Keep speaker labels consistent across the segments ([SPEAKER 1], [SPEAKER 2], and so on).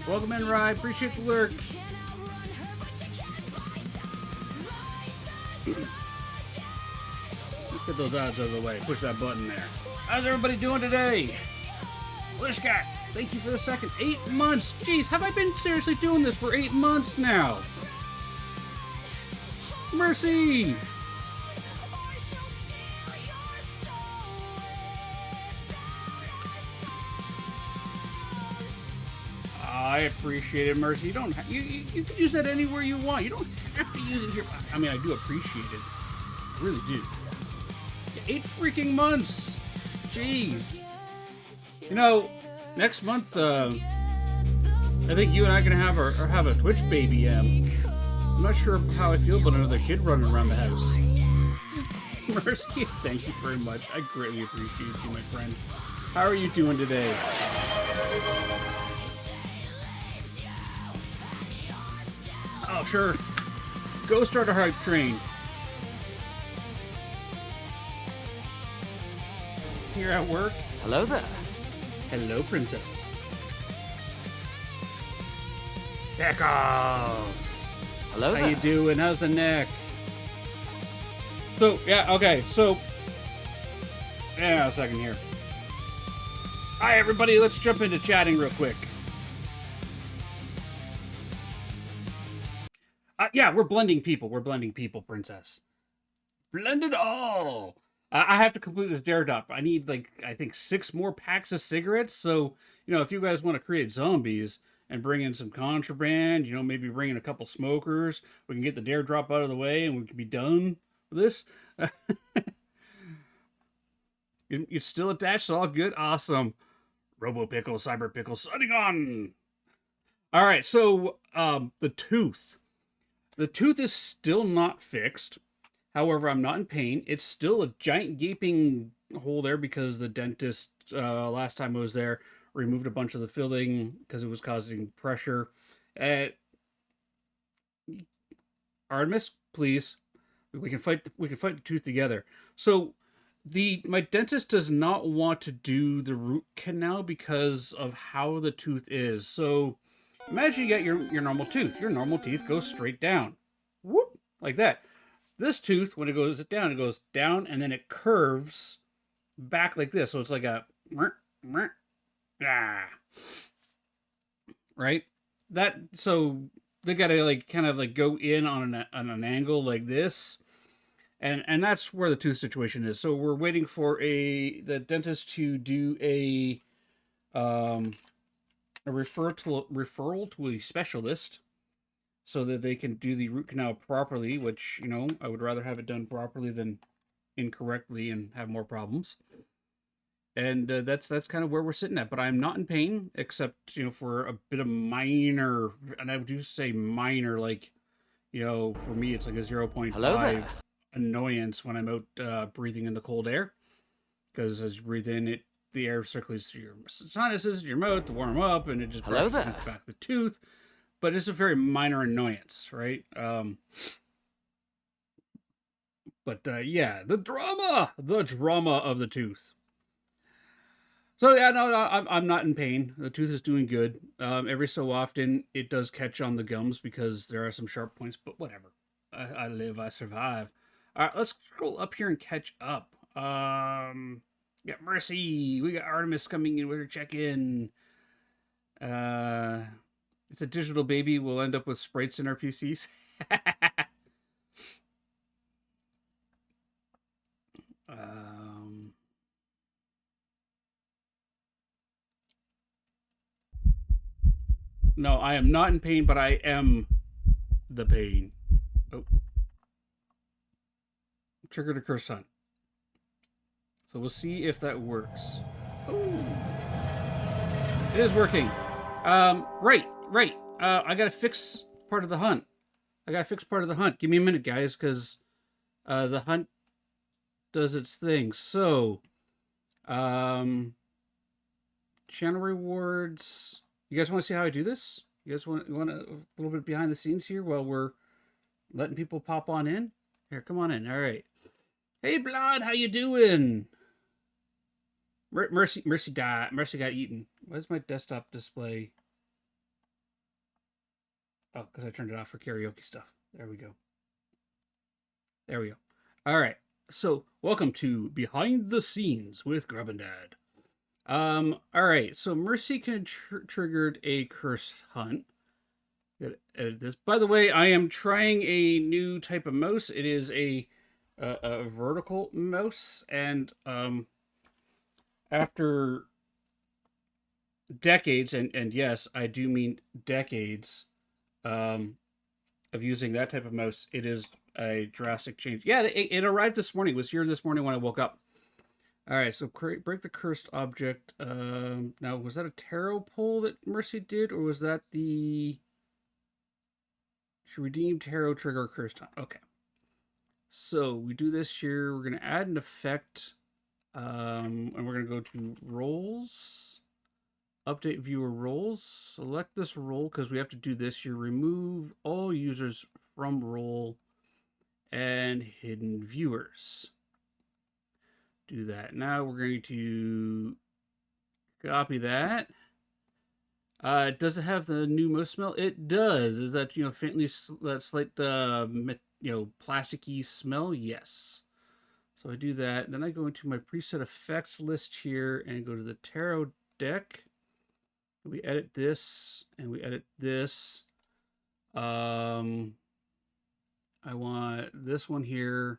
[SPEAKER 1] Welcome in, Rye. Appreciate the lurk. Get those odds out of the way. Push that button there. How's everybody doing today? Lishkat, thank you for the second. 8 months. Jeez, have I been seriously doing this for 8 months now? Mercy! I appreciate it, Mercy. You don't. You can use that anywhere you want. You don't have to use it here. I mean, I do appreciate it. I really do. 8 freaking months. Jeez. You know, next month, I think you and I are gonna have a Twitch baby. I'm not sure how I feel about another kid running around the house. Mercy, thank you very much. I greatly appreciate you, my friend. How are you doing today? Oh, sure. Go start a hype train. You're at work?
[SPEAKER 2] Hello there.
[SPEAKER 1] Hello, princess. Pickles!
[SPEAKER 2] Hello there.
[SPEAKER 1] How you doing? How's the neck? So, yeah, okay, so... Yeah, a second here. Hi, everybody, let's jump into chatting real quick. Yeah, we're blending people. We're blending people, princess. Blend it all! I have to complete this dare drop. I need, like, I think 6 more packs of cigarettes. So, you know, if you guys want to create zombies and bring in some contraband, you know, maybe bring in a couple smokers, we can get the dare drop out of the way and we can be done with this. You're still attached, so all good? Awesome. Robo Pickle, Cyber Pickle, signing on! Alright, so, the tooth. The tooth is still not fixed. However, I'm not in pain. It's still a giant gaping hole there because the dentist, last time I was there, removed a bunch of the filling because it was causing pressure. Artemis, please. We can fight the tooth together. So, my dentist does not want to do the root canal because of how the tooth is. So, imagine you got your normal tooth. Your normal teeth go straight down. Whoop! Like that. This tooth, when it goes down, and then it curves back like this. So it's like a... Right? So they gotta, like, kind of, like, go in on an angle like this. And that's where the tooth situation is. So we're waiting for the dentist to do a referral to a specialist, so that they can do the root canal properly, which, you know, I would rather have it done properly than incorrectly and have more problems. And that's kind of where we're sitting at. But I'm not in pain, except, you know, for a bit of minor, and I do say minor, like, you know, for me it's like a 0.5 annoyance when I'm out breathing in the cold air. Because as you breathe in, the air circulates through your sinuses, your mouth to warm up, and it just brushes back the tooth. But it's a very minor annoyance, right? Yeah, the drama of the tooth. So yeah, no, I'm not in pain. The tooth is doing good. Every so often, it does catch on the gums because there are some sharp points, but whatever. I live, I survive. All right, let's scroll up here and catch up. Got Mercy. We got Artemis coming in with her check-in. It's a digital baby. We'll end up with sprites in our PCs. No, I am not in pain, but I am the pain. Oh. Triggered a curse hunt. So we'll see if that works. Oh. It is working. Right. I gotta fix part of the hunt. Give me a minute, guys, because the hunt does its thing. So, channel rewards. You guys want to see how I do this? You guys want a little bit behind the scenes here while we're letting people pop on in? Here, come on in. All right. Hey, Blood, how you doing? Mercy got eaten. Where's my desktop display? Oh, because I turned it off for karaoke stuff. There we go. There we go. All right. So, welcome to Behind the Scenes with Grub and Dad. All right. So, Mercy triggered a curse hunt. Gotta edit this. By the way, I am trying a new type of mouse. It is a vertical mouse, and after decades, and yes, I do mean decades, of using that type of mouse, it is a drastic change. Yeah, it arrived this morning. It was here this morning when I woke up. All right, so break the cursed object. Now, was that a tarot pull that Mercy did, or was that the redeem tarot trigger cursed time? Okay. So we do this here. We're going to add an effect, and we're going to go to roles, update viewer roles. Select this role because we have to do this here. Remove all users from role and hidden viewers. Do that. Now we're going to copy that. Does it have the new mouse smell? It does. Is that, faintly that slight, plasticky smell? Yes. So I do that. Then I go into my preset effects list here and go to the tarot deck. We edit this and we edit this. I want this one here.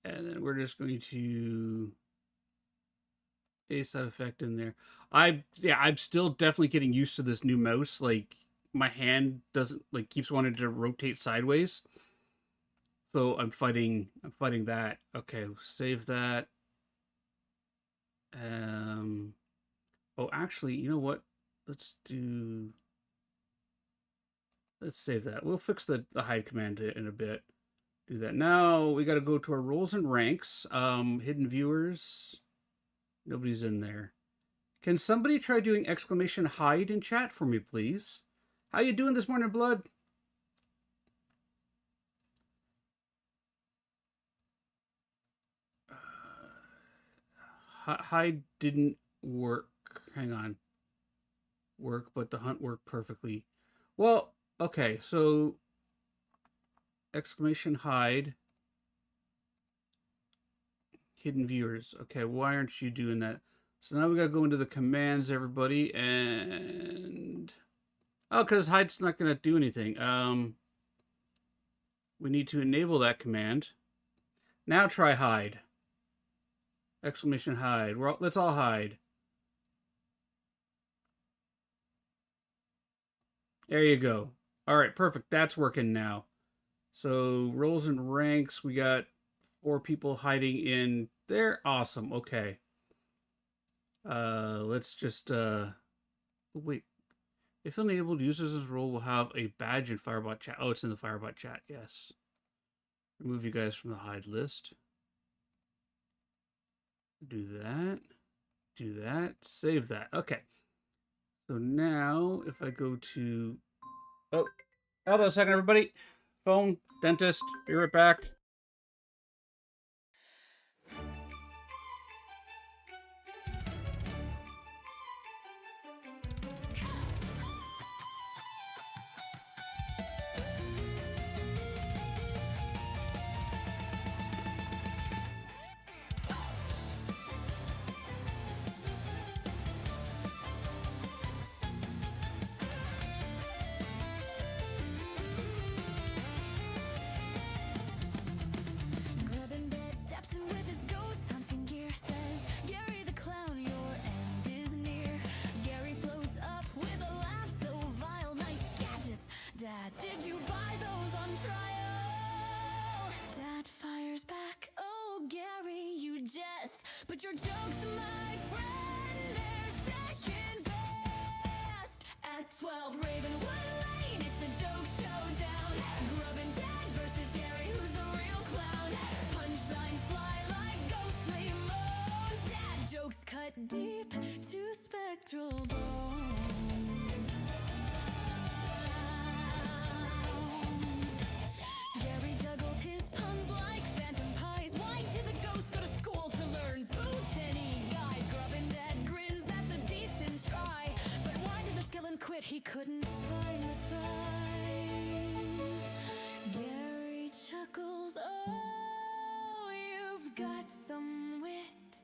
[SPEAKER 1] And then we're just going to paste that effect in there. I'm still definitely getting used to this new mouse. Like, my hand doesn't, keeps wanting to rotate sideways. So I'm fighting that. Okay, save that. Oh, actually, you know what? Let's save that. We'll fix the hide command in a bit. Do that. Now we got to go to our roles and ranks. Hidden viewers. Nobody's in there. Can somebody try doing exclamation hide in chat for me, please? How you doing this morning, Blood? Hide didn't work. Hang on. Work, but the hunt worked perfectly. Well, okay, so exclamation hide. Hidden viewers. Okay, why aren't you doing that? So now we got to go into the commands, everybody, and because hide's not going to do anything. We need to enable that command. Now try hide. Exclamation hide. Let's all hide. There you go. All right, perfect. That's working now. So roles and ranks, we got 4 people hiding in there. Awesome. Okay. Let's just wait. If enabled, users in role will have a badge in Firebot chat. Oh, it's in the Firebot chat. Yes. Remove you guys from the hide list. Do that. Do that. Save that. Okay. So now, if I go to... Oh, hold on a second, everybody. Phone, dentist, be right back.
[SPEAKER 2] Dad, did you buy those on trial? Dad fires back, oh Gary, you jest, but your jokes, my friend, they're second best. At 12 Ravenwood Lane, it's a joke showdown. Grub and Dad versus Gary, who's the real clown? Punchlines fly like ghostly moans. Dad jokes cut deep to spectral bone. Quit, he couldn't spine the tie. you've got some wit,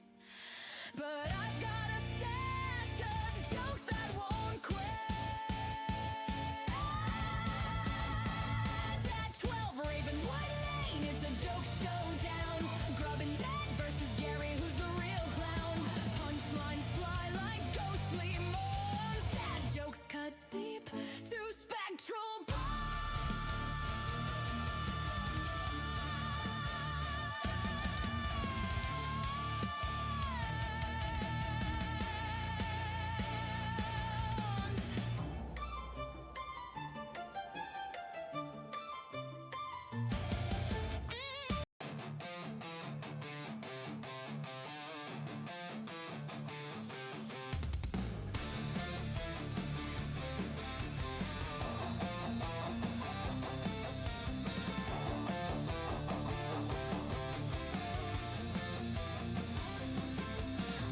[SPEAKER 2] but I've got a stash of jokes that won't quit. At 12 Ravenwood Lane, it's a joke showdown. Grub and Dad versus Gary, who's the real clown? Punchlines fly like ghostly moors. Dad jokes cut deep to spectral bars.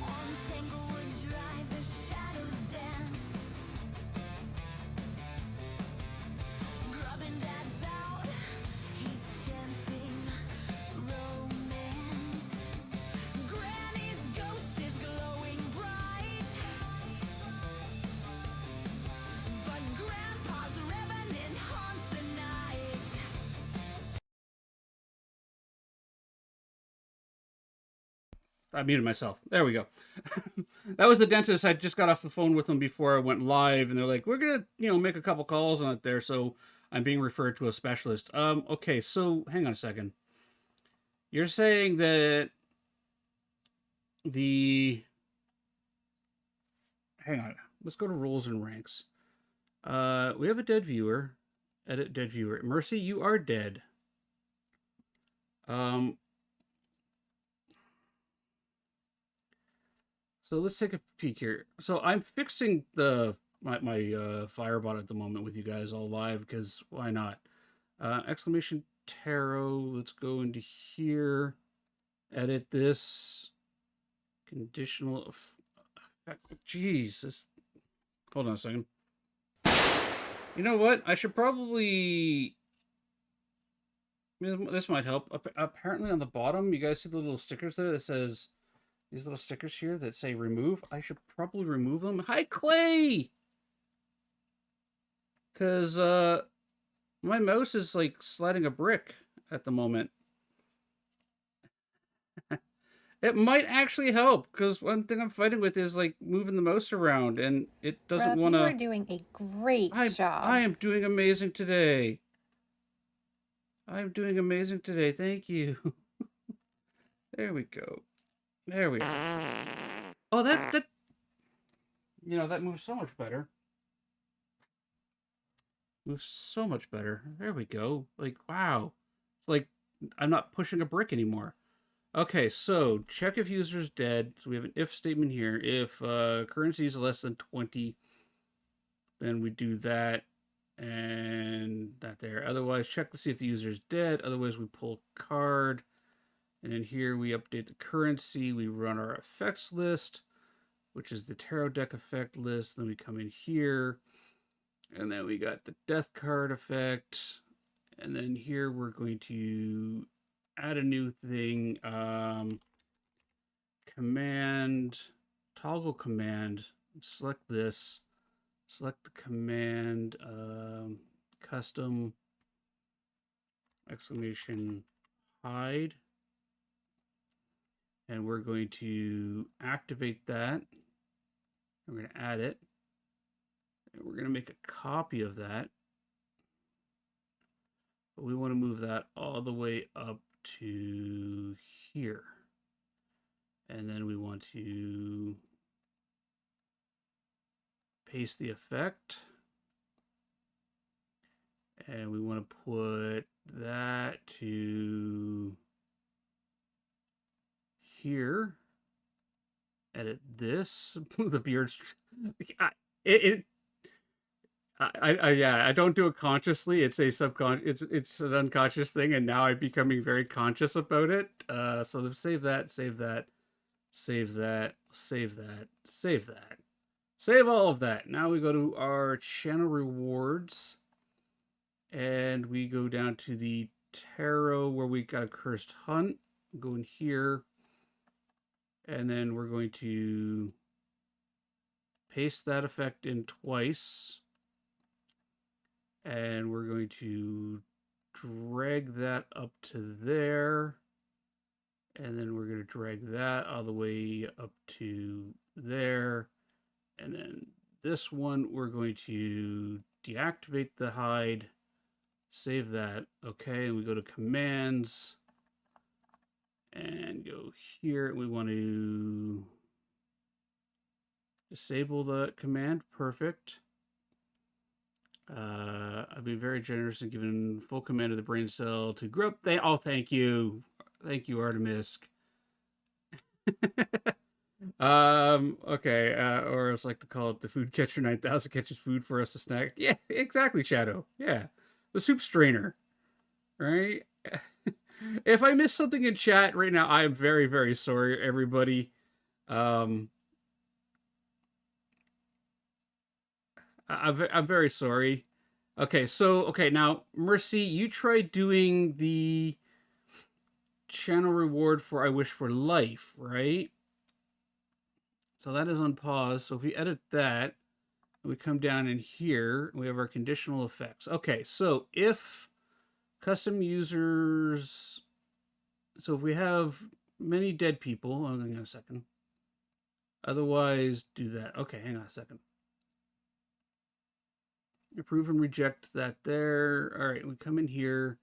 [SPEAKER 2] On Tanglewood Drive, the shadows dance. Grub and Dad's out, he's chancing romance. Granny's ghost is glowing bright, but Grandpa's revenant haunts the night.
[SPEAKER 1] I muted myself. There we go. That was the dentist. I just got off the phone with them before I went live, and they're like, "We're gonna, make a couple calls on it there." So I'm being referred to a specialist. Okay. So hang on a second. You're saying that hang on. Let's go to roles and ranks. We have a dead viewer. Edit dead viewer. Mercy, you are dead. So let's take a peek here. So I'm fixing my Firebot at the moment with you guys all live because why not? Exclamation tarot. Let's go into here. Edit this. Conditional effect. Jeez, this. Hold on a second. You know what? I should probably. This might help. Apparently, on the bottom, you guys see the little stickers there that says. These little stickers here that say remove. I should probably remove them. Hi, Clay! Because my mouse is like sliding a brick at the moment. It might actually help because one thing I'm fighting with is like moving the mouse around and it doesn't want to.
[SPEAKER 3] You are doing a great job.
[SPEAKER 1] I am doing amazing today. I'm doing amazing today. Thank you. There we go. There we go. Oh, that that moves so much better. Moves so much better. There we go. Like, wow. It's like I'm not pushing a brick anymore. Okay, so check if user's dead. So we have an if statement here. If currency is less than 20, then we do that and that there. Otherwise, check to see if the user is dead. Otherwise, we pull a card. And then here we update the currency. We run our effects list, which is the tarot deck effect list. Then we come in here. And then we got the death card effect. And then here we're going to add a new thing. Command, toggle command. Select this. Select the command. Custom. Exclamation. Hide. And we're going to activate that. We're going to add it. And we're going to make a copy of that. But we want to move that all the way up to here. And then we want to paste the effect. And we want to put that to here. Edit this. The beard. I don't do it consciously. It's a subconscious. It's an unconscious thing, and now I'm becoming very conscious about it. So save that. Save that. Save that. Save that. Save that. Save all of that. Now we go to our channel rewards, and we go down to the tarot where we got a cursed hunt. go in here, and then we're going to paste that effect in twice, and we're going to drag that up to there, and then we're going to drag that all the way up to there, and then this one we're going to deactivate the hide, save that. Okay, and we go to commands and go here. We want to disable the command. Perfect. I've been very generous and given full command of the brain cell to group. Thank you. Thank you, Artemis. Okay, or as I like to call it, the food catcher 9000 catches food for us to snack. Yeah, exactly, Shadow. Yeah, the soup strainer, right? If I missed something in chat right now, I am very, very sorry, everybody. I'm very sorry. Okay, now Mercy, you tried doing the channel reward for I Wish for Life, right? So that is on pause. So if we edit that, we come down in here, we have our conditional effects. Okay, so if custom users, so if we have many dead people, hang on a second. Otherwise, do that. Okay, hang on a second. Approve and reject that there. All right, we come in here.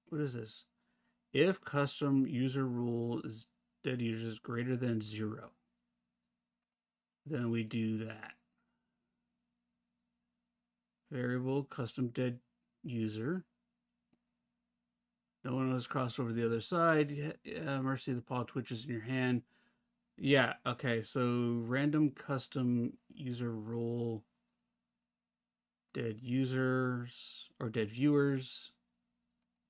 [SPEAKER 1] What is this? If custom user rule is dead users greater than 0, then we do that. Variable custom dead user. No one has crossed over to the other side. Mercy, the paw twitches in your hand. Yeah, okay, so random custom user role dead users or dead viewers.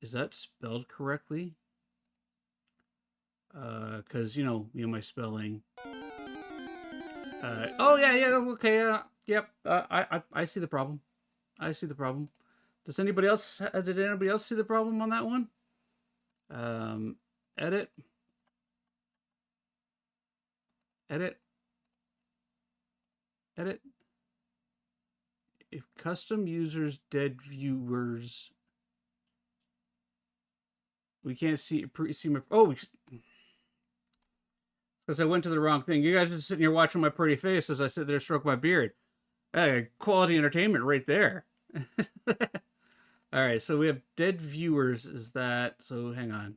[SPEAKER 1] Is that spelled correctly? Because, my spelling. Oh, yeah, okay, yep, I see the problem. I see the problem. Did anybody else see the problem on that one? Edit. If custom users dead viewers, we can't see my. Oh, because I went to the wrong thing. You guys are just sitting here watching my pretty face as I sit there stroke my beard. Quality entertainment right there. All right, so we have dead viewers. Is that so? Hang on.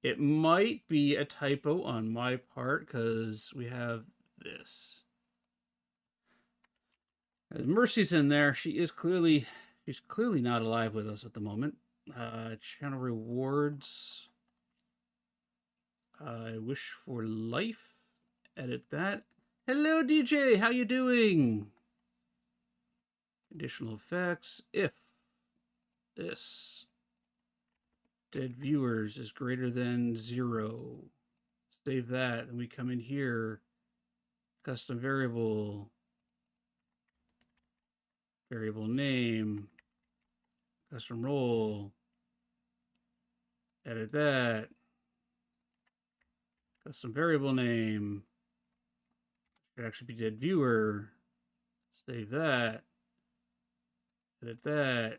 [SPEAKER 1] It might be a typo on my part because we have this. Mercy's in there. She's clearly not alive with us at the moment. Channel rewards. I Wish for Life. Edit that. Hello, DJ. How you doing? Additional effects. If this dead viewers is greater than 0, save that. And we come in here. Custom variable name, custom role, edit that, custom variable name, should actually be dead viewer, save that, edit that.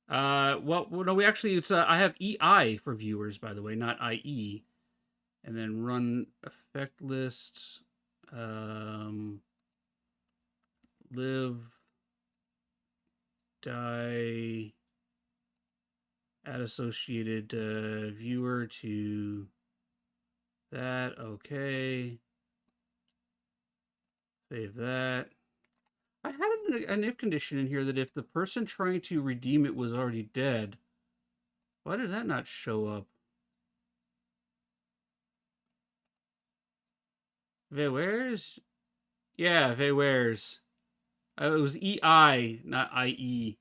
[SPEAKER 1] Well, no, we actually, it's, I have EI for viewers, by the way, not IE, and then run effect list, live, die, add associated viewer to that. Okay. Save that. I had an if condition in here that if the person trying to redeem it was already dead, why did that not show up? Where's? Yeah, where's? It was EI, not IE.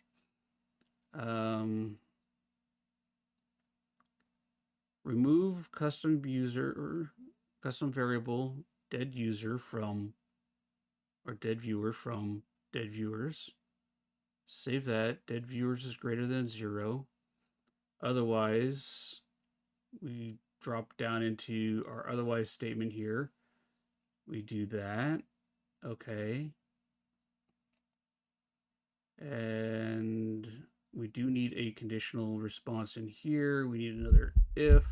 [SPEAKER 1] Remove custom user or custom variable dead user from, or dead viewer from dead viewers. Save that. Dead viewers is greater than 0. Otherwise, we drop down into our otherwise statement here. We do that. Okay. And we do need a conditional response in here. We need another if.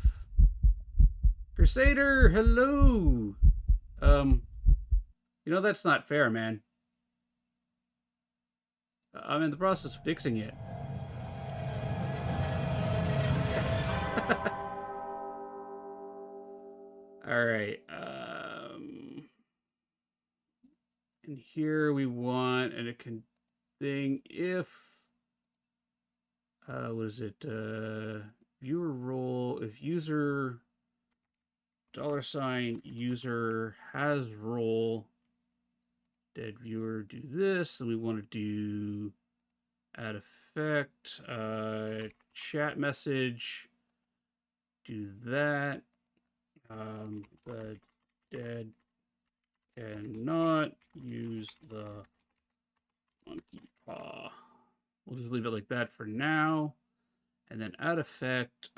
[SPEAKER 1] Crusader, hello. That's not fair, man. I'm in the process of fixing it. All right. And here we want a thing if what is it? Viewer role if user $user has role dead viewer do this, and we want to do add effect chat message do that. The dead cannot use the monkey paw. We'll just leave it like that for now. And then add effect,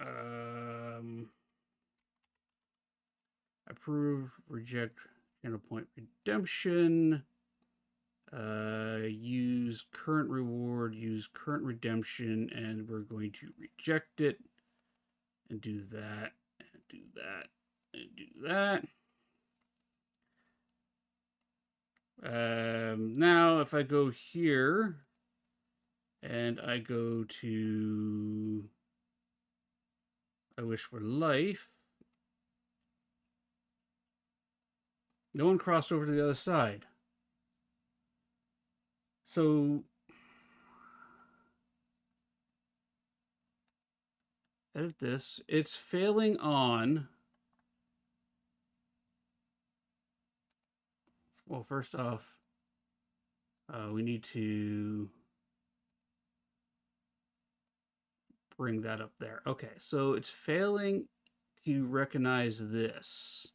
[SPEAKER 1] approve, reject, channel point redemption, use current reward, use current redemption, and we're going to reject it and do that, and do that, and do that. Now, if I go here and I go to I wish for life, no one crossed over to the other side. So edit this. It's failing on. Well, first off, we need to bring that up there. Okay, so it's failing to recognize this.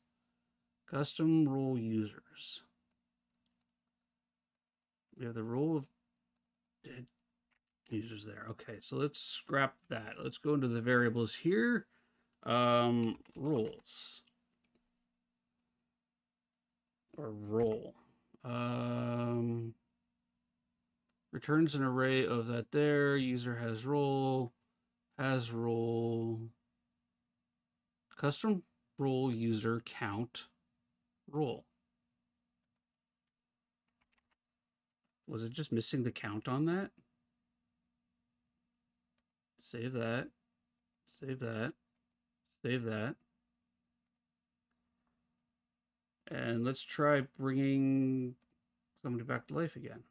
[SPEAKER 1] Custom role users. We have the role of dead users there. Okay, so let's scrap that. Let's go into the variables here. Roles. Or role. Returns an array of that there. User has role. Has role. Custom role user count role. Was it just missing the count on that? Save that. Save that. Save that. And let's try bringing somebody back to life again.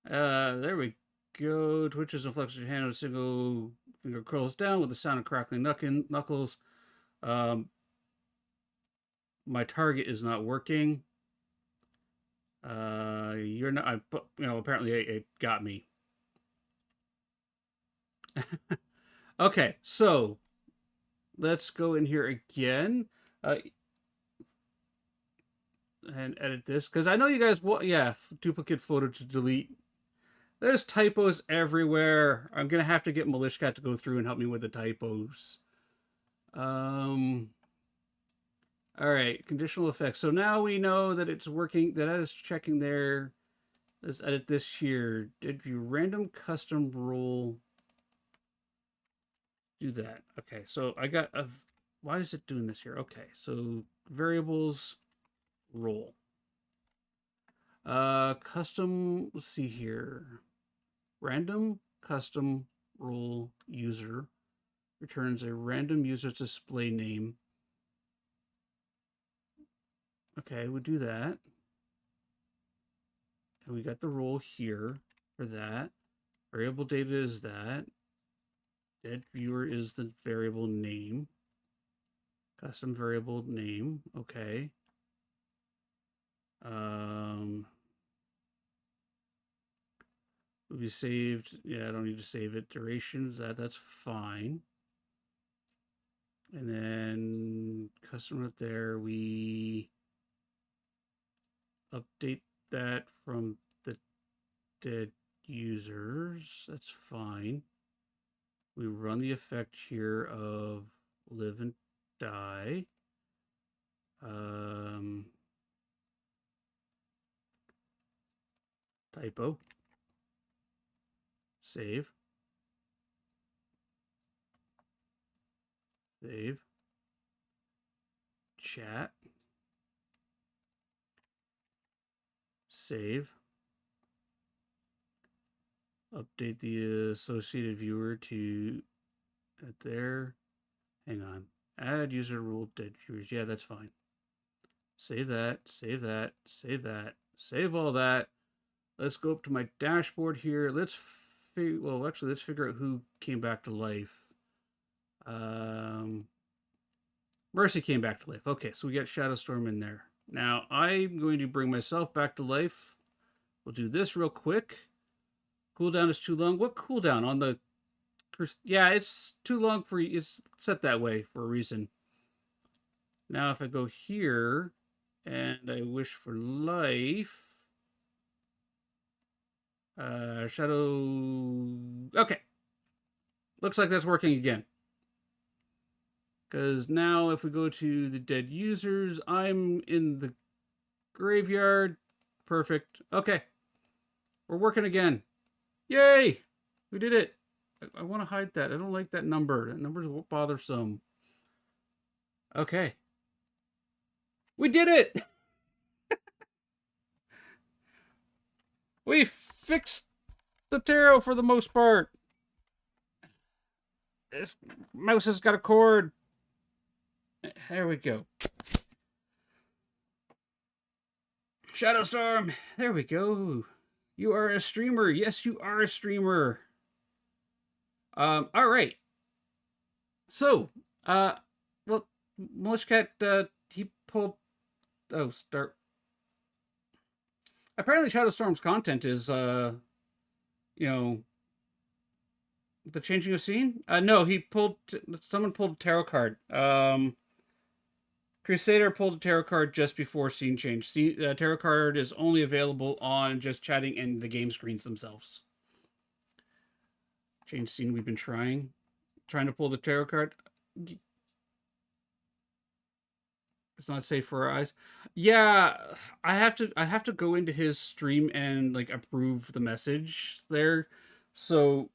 [SPEAKER 1] There we go. Twitches and flexes your hand with a single finger curls down with the sound of crackling knuckles. My target is not working. You're not. Apparently it got me. Okay, so let's go in here again and edit this because I know you guys want. Yeah, duplicate photo to delete. There's typos everywhere. I'm gonna have to get Malishkat to go through and help me with the typos. All right, conditional effects. So now we know that it's working, that is checking there. Let's edit this here. Did you random custom role do that? Okay, so I got a, why is it doing this here? Okay, so variables role. Custom, let's see here. Random custom role user returns a random user display name. Okay, we do that. And we got the role here for that. Variable data is that. Dead viewer is the variable name. Custom variable name. Okay. Will be saved. Yeah, I don't need to save it. Durations, that's fine. And then custom right there, we update that from the dead users. That's fine. We run the effect here of live and die. Typo. Save. Save. Chat. Save. Update the associated viewer to there. Hang on. Add user rule dead viewers. Yeah, that's fine. Save that. Save that. Save that. Save all that. Let's go up to my dashboard here. Let's figure out who came back to life. Mercy came back to life. Okay, so we got Shadowstorm in there. Now, I'm going to bring myself back to life. We'll do this real quick. Cooldown is too long. What cooldown on the... Yeah, it's too long for... It's set that way for a reason. Now, if I go here and I wish for life... Shadow... Okay. Looks like that's working again. Because now if we go to the dead users, I'm in the graveyard. Perfect. Okay. We're working again. Yay! We did it. I want to hide that. I don't like that number. That number's bothersome. Okay. We did it! We fixed the tarot for the most part. This mouse has got a cord. There we go. Shadowstorm. There we go. You are a streamer. Yes, you are a streamer. All right. So, well, Militia Cat, he pulled... Oh, start... Apparently Shadowstorm's content is, you know, the changing of scene? No, he pulled... Someone pulled a tarot card. Crusader pulled a tarot card just before scene change. Tarot card is only available on just chatting and the game screens themselves. Change scene we've been trying to pull the tarot card. It's not safe for our eyes. Yeah, I have to go into his stream and like approve the message there. So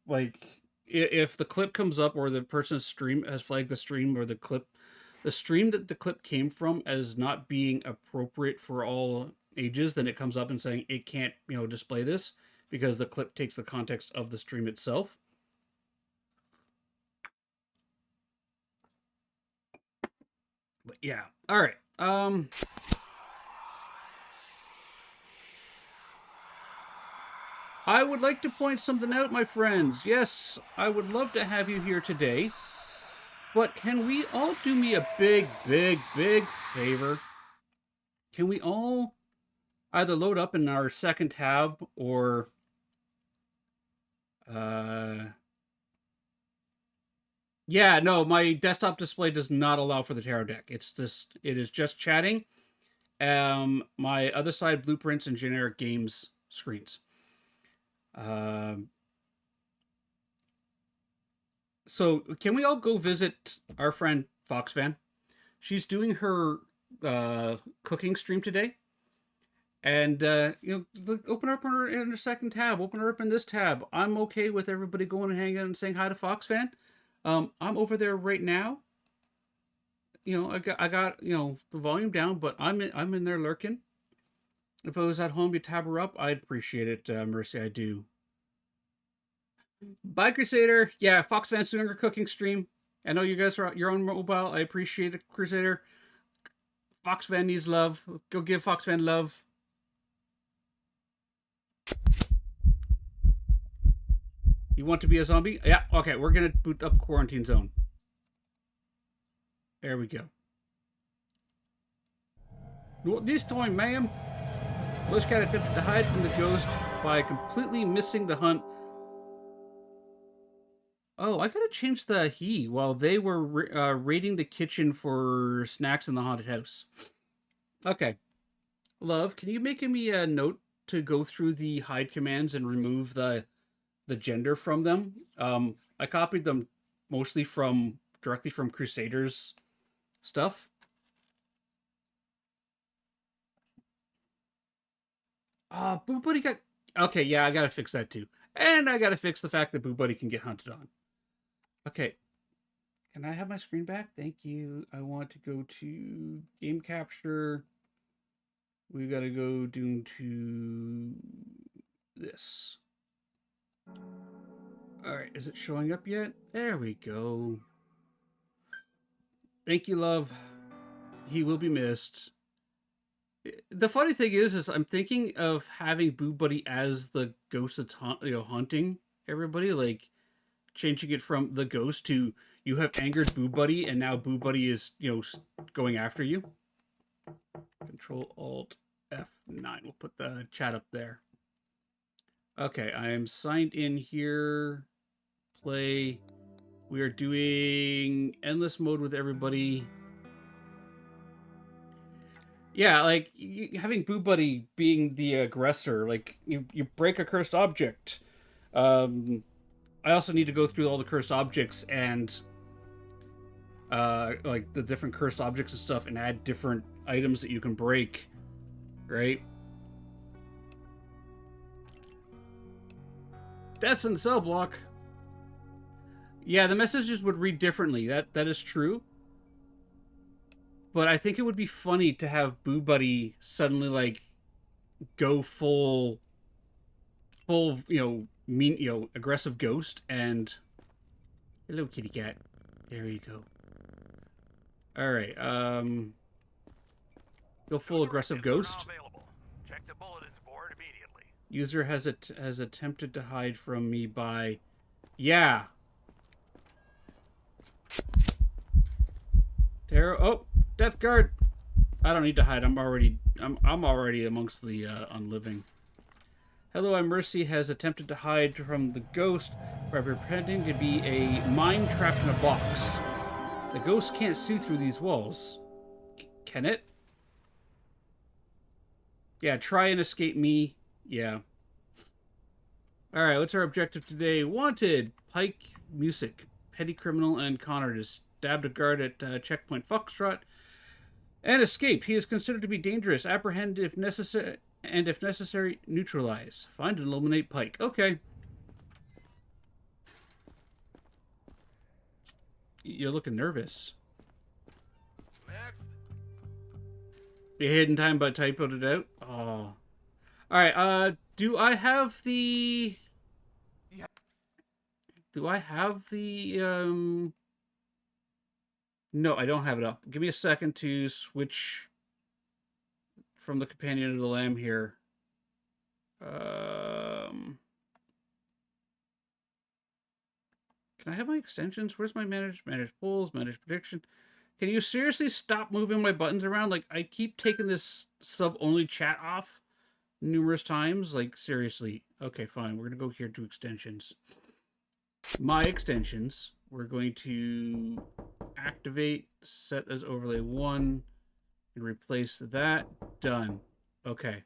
[SPEAKER 1] like if the clip comes up or the person's stream has flagged the stream or the stream that the clip came from as not being appropriate for all ages, then it comes up and saying it can't, display this because the clip takes the context of the stream itself. But yeah, all right. I would like to point something out, my friends. Yes, I would love to have you here today. But can we all do me a big, big, big favor? Can we all either load up in our second tab or... Yeah, no, my desktop display does not allow for the tarot deck. It is just chatting. My other side, blueprints and generic games screens. So can we all go visit our friend FoxFan? She's doing her cooking stream today. And, open her up in her second tab. Open her up in this tab. I'm okay with everybody going and hanging out and saying hi to FoxFan. I'm over there right now. I got the volume down, but I'm in there lurking. If I was at home, you tab her up. I'd appreciate it, Mercy. I do. Bye, Crusader. Yeah, FoxFan's doing her cooking stream. I know you guys are your own mobile. I appreciate it, Crusader. FoxFan needs love. Go give FoxFan love. You want to be a zombie? Yeah, okay, we're going to boot up Quarantine Zone. There we go. Not this time, ma'am. Bush Cat attempted to hide from the ghost by completely missing the hunt. Oh, I gotta change the he while they were raiding the kitchen for snacks in the haunted house. Okay. Love, can you make me a note to go through the hide commands and remove the gender from them? I copied them mostly from directly from Crusaders stuff. Boo Buddy got okay. Yeah, I gotta fix that too, and I gotta fix the fact that Boo Buddy can get hunted on. Okay, can I have my screen back? Thank you. I want to go to game capture. We gotta go to this. All right, is it showing up yet? There we go. Thank you, love. He will be missed. The funny thing is I'm thinking of having Boo Buddy as the ghost that's haunting everybody, like changing it from the ghost to you have angered Boo Buddy, and now Boo Buddy is going after you. Control Alt F9. We'll put the chat up there. Okay, I am signed in here. Play. We are doing endless mode with everybody. Yeah, like having Boo Buddy being the aggressor, like you break a cursed object. I also need to go through all the cursed objects and like the different cursed objects and stuff, and add different items that you can break, right? That's in the cell block. Yeah, the messages would read differently. That is true. But I think it would be funny to have Boo Buddy suddenly like go full mean aggressive ghost and hello kitty cat. There you go. All right, go full aggressive ghost.
[SPEAKER 4] Check the bulletins board immediately.
[SPEAKER 1] User has attempted to hide from me by yeah. There. Oh, Death Guard. I don't need to hide. I'm already amongst the unliving. Hello, I'm Mercy has attempted to hide from the ghost by pretending to be a mine trapped in a box. The ghost can't see through these walls. Can it? Yeah, try and escape me. Yeah. Alright, what's our objective today? Wanted! Pike Music. Petty criminal and con artist. Stabbed a guard at Checkpoint Foxtrot and escaped. He is considered to be dangerous. Apprehend if necessary, and if necessary, neutralize. Find and eliminate Pike. Okay. You're looking nervous.
[SPEAKER 4] Next.
[SPEAKER 1] The hidden time but typoed it out. Oh. Alright, do I have the... Do I have the, No, I don't have it up. Give me a second to switch from the companion to the lamb here. Can I have my extensions? Where's my manage polls, manage prediction? Can you seriously stop moving my buttons around? Like, I keep taking this sub-only chat off numerous times. Like, seriously. Okay, fine. We're going to go here to extensions. My extensions. We're going to activate, set as overlay 1, and replace that. Done. Okay.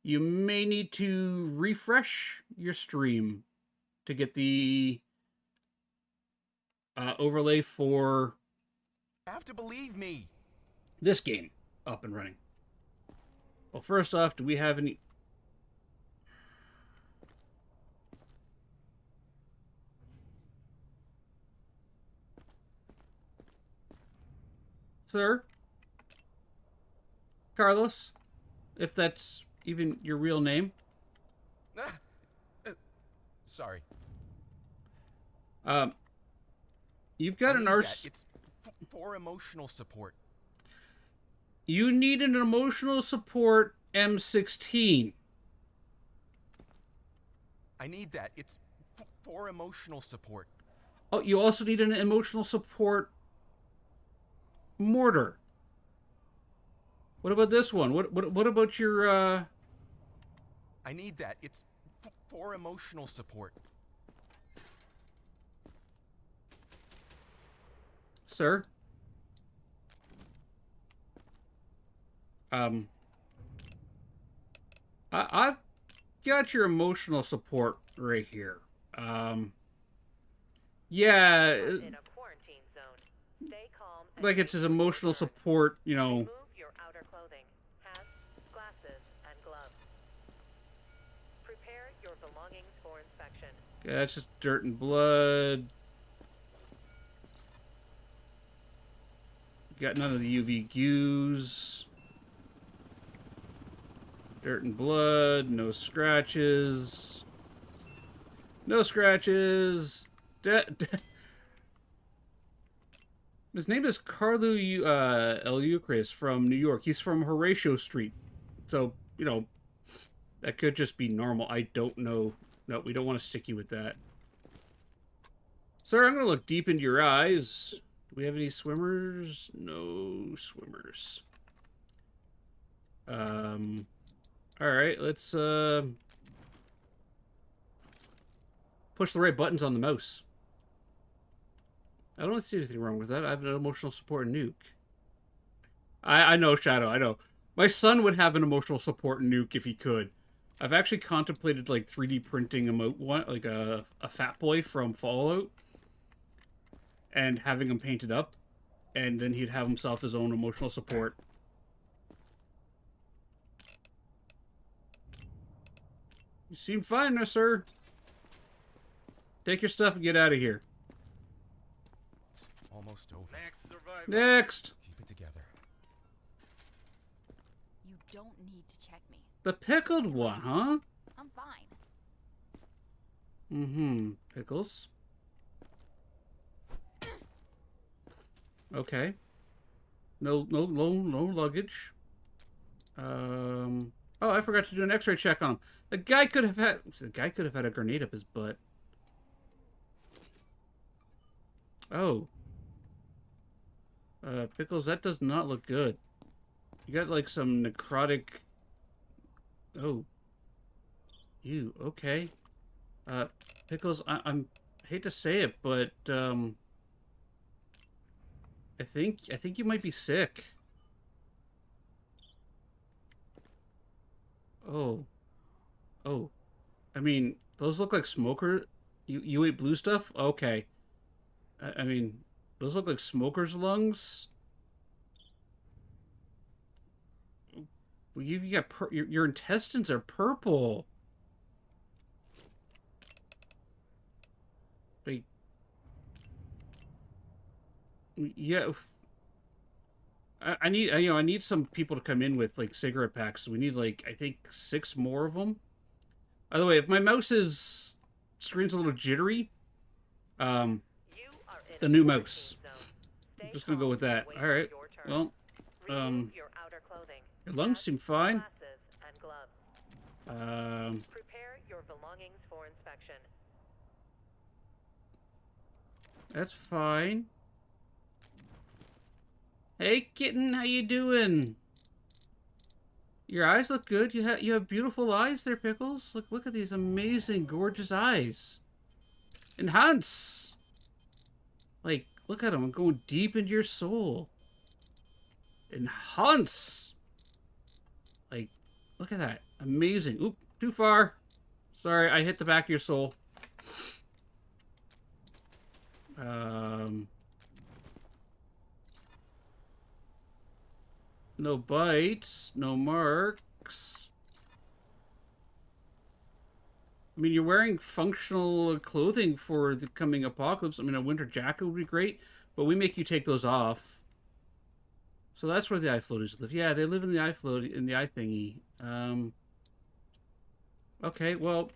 [SPEAKER 1] You may need to refresh your stream to get the overlay for
[SPEAKER 5] You have to believe me.
[SPEAKER 1] this game up and running. Well, first off, do we have any... Sir? Carlos? If that's even your real name.
[SPEAKER 5] Sorry.
[SPEAKER 1] You've got an arse...
[SPEAKER 5] It's for emotional support.
[SPEAKER 1] You need an emotional support M16.
[SPEAKER 5] I need that. It's for emotional support.
[SPEAKER 1] Oh, you also need an emotional support mortar. What about this one? What about your
[SPEAKER 5] I need that. It's for emotional support.
[SPEAKER 1] Sir? I've got your emotional support right here. Yeah,
[SPEAKER 6] In a quarantine zone. Stay calm and
[SPEAKER 1] like it's
[SPEAKER 6] wait
[SPEAKER 1] his
[SPEAKER 6] for your
[SPEAKER 1] emotional
[SPEAKER 6] turn.
[SPEAKER 1] support, you know.
[SPEAKER 6] Remove your outer clothing, hats, glasses, and gloves. Prepare your belongings for inspection.
[SPEAKER 1] Yeah, it's just dirt and blood. Got none of the UV cues. Dirt and blood, no scratches. No scratches. His name is Carlo Eleucris from New York. He's from Horatio Street. So, you know, that could just be normal. I don't know. No, we don't want to stick you with that. Sir, I'm going to look deep into your eyes. Do we have any swimmers? No swimmers. Alright, let's, push the right buttons on the mouse. I don't see anything wrong with that. I have an emotional support nuke. I know, Shadow, I know. My son would have an emotional support nuke if he could. I've actually contemplated, like, 3D printing like a Fat Boy from Fallout. And having him painted up. And then he'd have himself his own emotional support. You seem fine there, sir. Take your stuff and get out of here.
[SPEAKER 5] It's almost over.
[SPEAKER 4] Next survivor.
[SPEAKER 1] Next!
[SPEAKER 5] Keep it together.
[SPEAKER 2] You don't need to check me.
[SPEAKER 1] The pickled one, huh?
[SPEAKER 2] I'm fine.
[SPEAKER 1] Mm-hmm. Pickles. Okay. No luggage. Oh, I forgot to do an X-ray check on him. The guy could have had a grenade up his butt. Oh. Pickles, that does not look good. You got like some necrotic. Oh. You okay? Pickles, I hate to say it, but I think you might be sick. Oh. Oh. I mean, those look like smoker. You ate blue stuff? Okay. I mean, those look like smoker's lungs. Well, you got your intestines are purple. Wait. Yeah. I need I need some people to come in with like cigarette packs. We need like I think 6 more of them. By the way, if my mouse's screen's a little jittery,
[SPEAKER 6] You are in
[SPEAKER 1] the
[SPEAKER 6] a
[SPEAKER 1] new
[SPEAKER 6] quarantine
[SPEAKER 1] mouse.
[SPEAKER 6] zone. Stay
[SPEAKER 1] I'm just gonna go
[SPEAKER 6] calm
[SPEAKER 1] with
[SPEAKER 6] and
[SPEAKER 1] that.
[SPEAKER 6] wait
[SPEAKER 1] All
[SPEAKER 6] for
[SPEAKER 1] right.
[SPEAKER 6] your turn.
[SPEAKER 1] Well,
[SPEAKER 6] Remove your outer clothing,
[SPEAKER 1] your lungs
[SPEAKER 6] hats,
[SPEAKER 1] seem fine.
[SPEAKER 6] glasses, and gloves. Prepare your belongings for inspection.
[SPEAKER 1] That's fine. Hey, kitten, how you doing? Your eyes look good. You have beautiful eyes there, Pickles. Look at these amazing, gorgeous eyes. Enhance. Like, look at them. I'm going deep into your soul. Enhance. Like, look at that. Amazing. Oop, too far. Sorry, I hit the back of your soul. No bites, no marks. I mean, you're wearing functional clothing for the coming apocalypse. I mean, a winter jacket would be great, but we make you take those off. So that's where the eye floaties live. Yeah, they live in the eye thingy. Okay, well,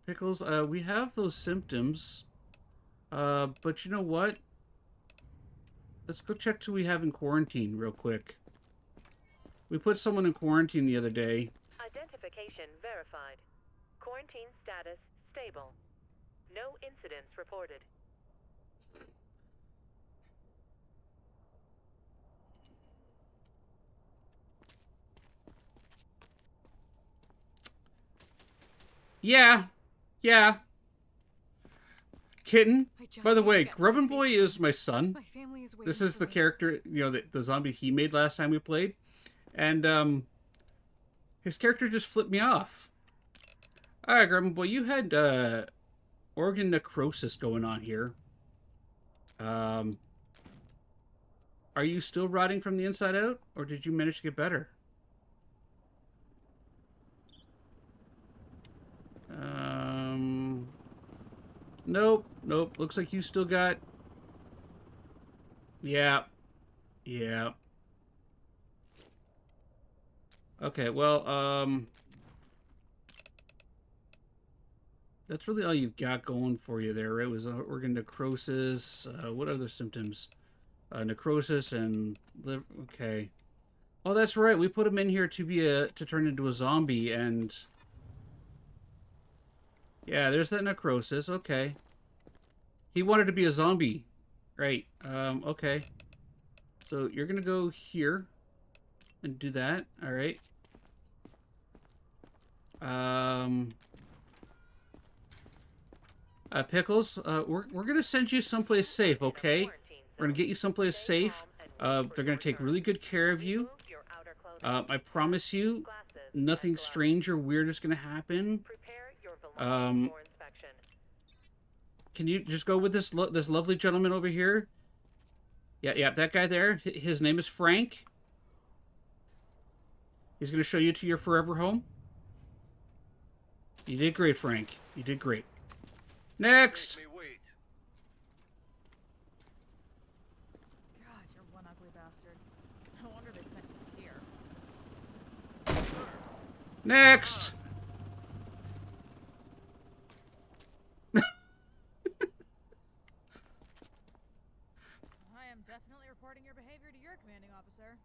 [SPEAKER 1] Pickles, we have those symptoms. But you know what? Let's go check who we have in quarantine real quick. We put someone in quarantine the other day.
[SPEAKER 6] Identification verified. Quarantine status stable. No incidents reported.
[SPEAKER 1] Yeah. Kitten. By the way, Grubbin Boy is my son. This is the character, you know, the zombie he made last time we played. And, His character just flipped me off. Alright, Grandma Boy, you had organ necrosis going on here. Are you still rotting from the inside out? Or did you manage to get better? Nope. Nope. Looks like you still got... Yeah. Yeah. Okay, well, that's really all you've got going for you there, right? It was organ necrosis. What other symptoms? Necrosis and liver. Okay. Oh, that's right. We put him in here to be to turn into a zombie, and yeah, there's that necrosis. Okay. He wanted to be a zombie, right? Okay. So you're gonna go here and do that. All right. Pickles, we're gonna send you someplace safe, okay? We're gonna get you someplace safe. They're gonna take really good care of you. I promise you, nothing strange or weird is gonna happen. Can you just go with this this lovely gentleman over here? Yeah, that guy there. His name is Frank. He's gonna show you to your forever home. You did great, Frank. You did great. Next!
[SPEAKER 4] Make me wait.
[SPEAKER 7] God, you're one ugly bastard. No wonder they sent you here.
[SPEAKER 1] Next!
[SPEAKER 7] I am definitely reporting your behavior to your commanding officer.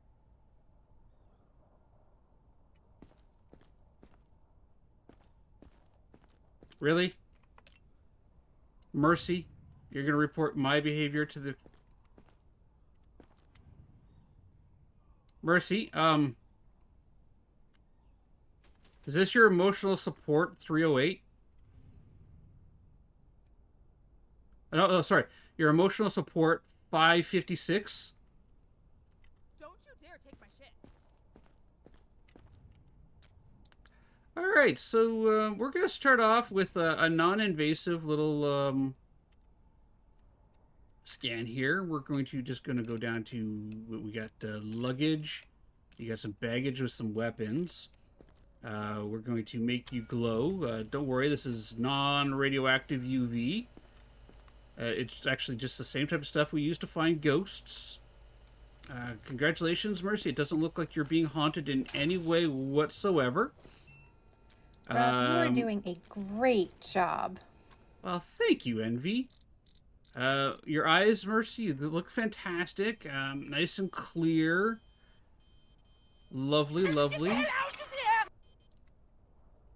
[SPEAKER 1] Really? Mercy? You're gonna report my behavior to the... Mercy, is this your emotional support 308? No, sorry. Your emotional support 556?
[SPEAKER 7] Don't you dare take my shit.
[SPEAKER 1] Alright, so we're going to start off with a non-invasive little scan here. We're going to go down to what we got, luggage. You got some baggage with some weapons. We're going to make you glow. Don't worry, this is non-radioactive UV. It's actually just the same type of stuff we use to find ghosts. Congratulations, Mercy. It doesn't look like you're being haunted in any way whatsoever.
[SPEAKER 3] Rob, you are doing a great job.
[SPEAKER 1] Well, thank you, Envy. Your eyes, Mercy, they look fantastic. Nice and clear. Lovely, lovely.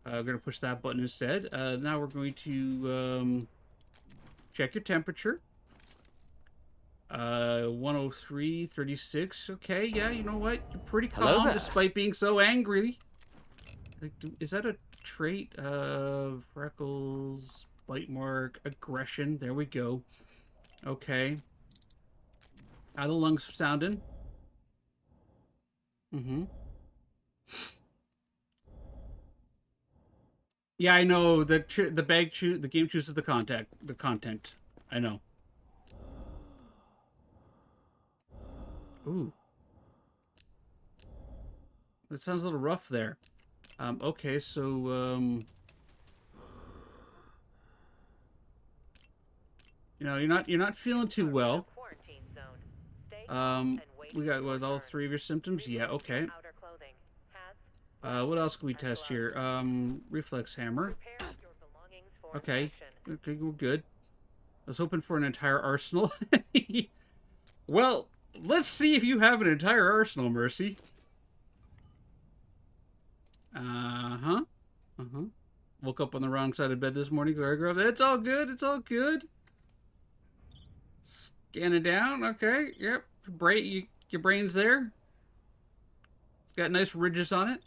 [SPEAKER 1] We're going to push that button instead. Now we're going to check your temperature. 103.36. Okay, yeah, you know what? You're pretty calm despite being so angry. Like, is that a trait? Freckles, bite mark, aggression. There we go. Okay. How the lungs sounding? Mm-hmm. Yeah, I know. The game chooses the content. I know. Ooh. That sounds a little rough there. Okay, so you know, you're not feeling too well. We got with all three of your symptoms. Yeah, okay. What else can we test here? Reflex hammer. Okay, we're good. I was hoping for an entire arsenal. Well, let's see if you have an entire arsenal, Mercy. Woke up on the wrong side of bed this morning. Sorry, girl. It's all good. It's all good. Scan it down. Okay. Yep. Your brain's there. It's got nice ridges on it.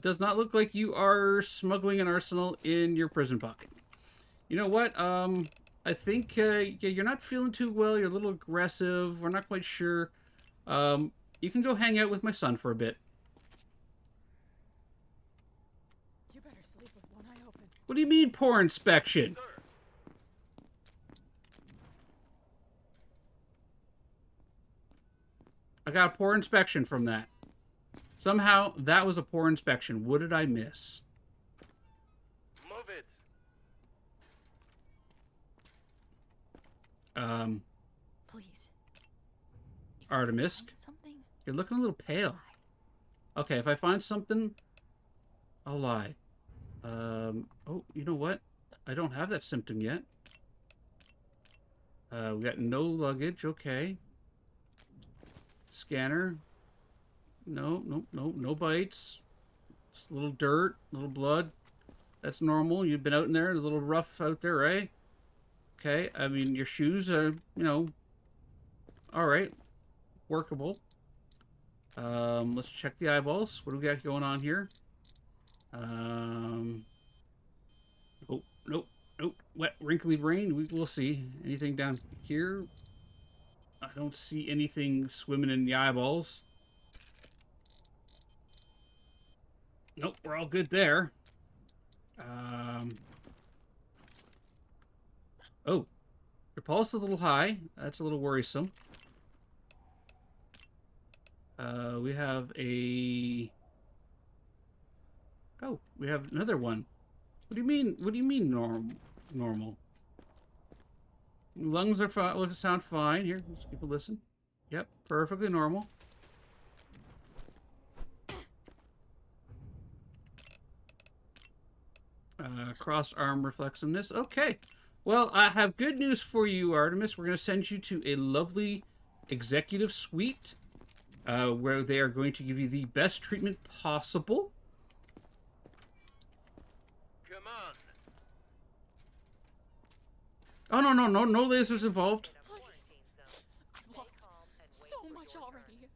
[SPEAKER 1] Does not look like you are smuggling an arsenal in your prison pocket. You know what? I think you're not feeling too well. You're a little aggressive. We're not quite sure. You can go hang out with my son for a bit. What do you mean, poor inspection?
[SPEAKER 4] Sir.
[SPEAKER 1] I got a poor inspection from that. Somehow, that was a poor inspection. What did I miss?
[SPEAKER 4] Move it.
[SPEAKER 3] Please. If
[SPEAKER 1] Artemis,
[SPEAKER 3] you find something,
[SPEAKER 1] you're looking a little pale. Okay, if I find something, I'll lie. Oh, you know what? I don't have that symptom yet. We got no luggage, okay. Scanner. No, no bites. Just a little dirt, a little blood. That's normal. You've been out in there, a little rough out there, right? Okay, I mean, your shoes are, you know, alright. Workable. Let's check the eyeballs. What do we got going on here? Oh, nope, nope. Wet, wrinkly brain. We'll see. Anything down here? I don't see anything swimming in the eyeballs. Nope, we're all good there. Oh, your pulse is a little high. That's a little worrisome. We have a... Oh, we have another one. What do you mean? What do you mean normal? Lungs are fine. Look, sound fine. Here, let's keep a listen. Yep, perfectly normal. Crossed arm reflexiveness. Okay. Well, I have good news for you, Artemis. We're going to send you to a lovely executive suite where they are going to give you the best treatment possible.
[SPEAKER 4] Come on.
[SPEAKER 1] Oh, no lasers involved.
[SPEAKER 4] In a quarantine zone.
[SPEAKER 3] I've
[SPEAKER 4] Stay
[SPEAKER 3] lost
[SPEAKER 4] calm and wait
[SPEAKER 3] so
[SPEAKER 4] for
[SPEAKER 3] much
[SPEAKER 4] your
[SPEAKER 3] already.
[SPEAKER 4] turn.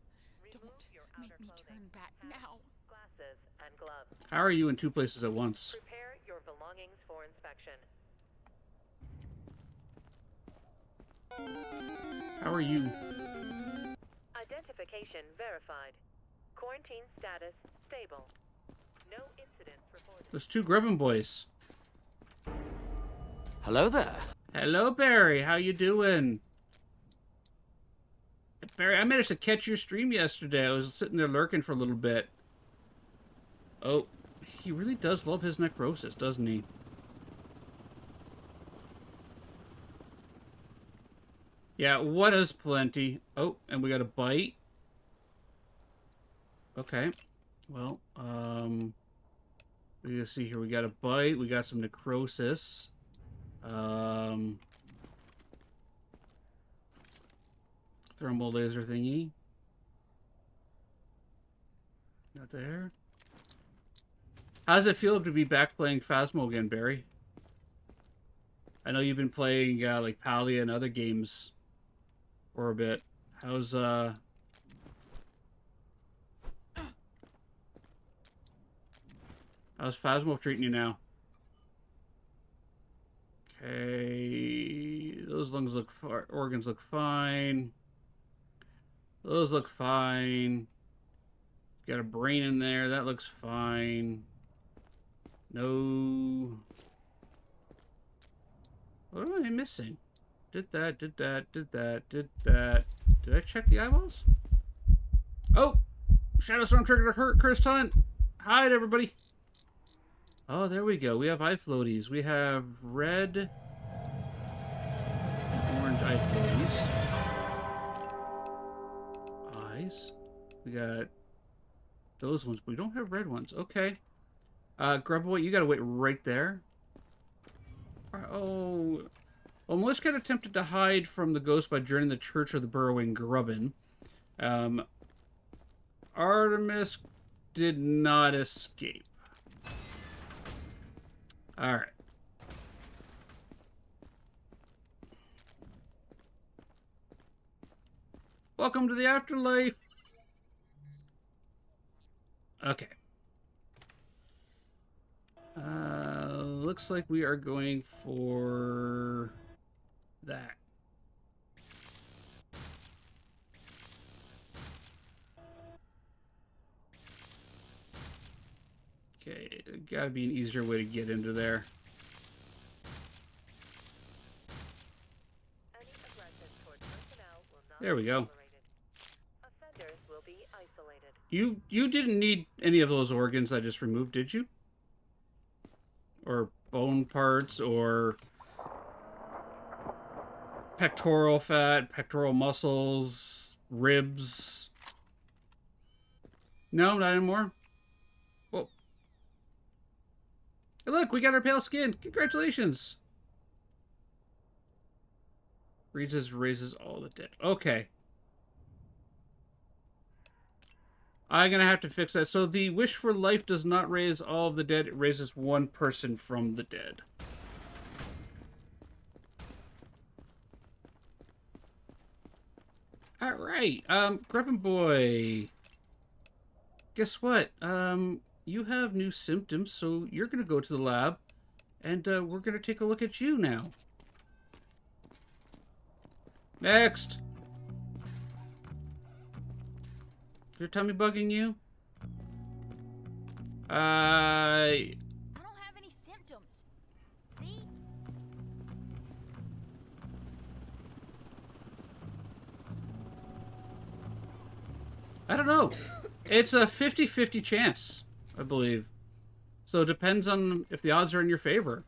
[SPEAKER 3] Don't
[SPEAKER 4] Remove your
[SPEAKER 3] make
[SPEAKER 4] outer
[SPEAKER 3] me
[SPEAKER 4] clothing,
[SPEAKER 3] turn back
[SPEAKER 4] hat,
[SPEAKER 3] now.
[SPEAKER 4] Glasses and gloves.
[SPEAKER 1] How are you in two places at once?
[SPEAKER 6] Prepare your belongings for inspection.
[SPEAKER 1] How are you?
[SPEAKER 6] Identification verified. Quarantine status stable. No incidents reported.
[SPEAKER 1] There's two grubbin boys.
[SPEAKER 8] Hello there.
[SPEAKER 1] Hello, Barry. How you doing? Barry, I managed to catch your stream yesterday. I was sitting there lurking for a little bit. Oh, he really does love his necrosis, doesn't he? Yeah, what is plenty? Oh, and we got a bite. Okay. Well, we gotta see here. We got a bite. We got some necrosis. Thermal laser thingy. Not there. How does it feel to be back playing Phasmo again, Barry? I know you've been playing like Palia and other games for a bit. How's Phasmo treating you now? Okay, those lungs look organs look fine. Those look fine. Got a brain in there. That looks fine. No. What am I missing? Did that, did that, did that, did that. Did I check the eyeballs? Oh! Shadowstorm triggered hurt Chris Hunt. Hide, everybody. Oh, there we go. We have eye floaties. We have red and orange eye floaties. Eyes. We got those ones. We don't have red ones. Okay. Grubboy, you gotta wait right there. Oh. Well, Melissa got attempted to hide from the ghost by joining the Church of the Burrowing Grubbin. Artemis did not escape. Alright. Welcome to the afterlife. Okay. Looks like we are going for that. Okay, gotta be an easier way to get into there. There we go.
[SPEAKER 6] Offenders will be isolated.
[SPEAKER 1] You didn't need any of those organs I just removed, did you? Or bone parts, or pectoral fat, pectoral muscles, ribs. No, not anymore. Well, hey, look, we got our pale skin. Congratulations. Raises all the dead. Okay. I'm gonna have to fix that. So the wish for life does not raise all of the dead. It raises one person from the dead. All right, Grumpin' Boy. Guess what? You have new symptoms, so you're gonna go to the lab, and we're gonna take a look at you now. Next. Is your tummy bugging you?
[SPEAKER 2] I don't have any symptoms. See?
[SPEAKER 1] I don't know. It's a 50-50 chance, I believe. So it depends on if the odds are in your favor.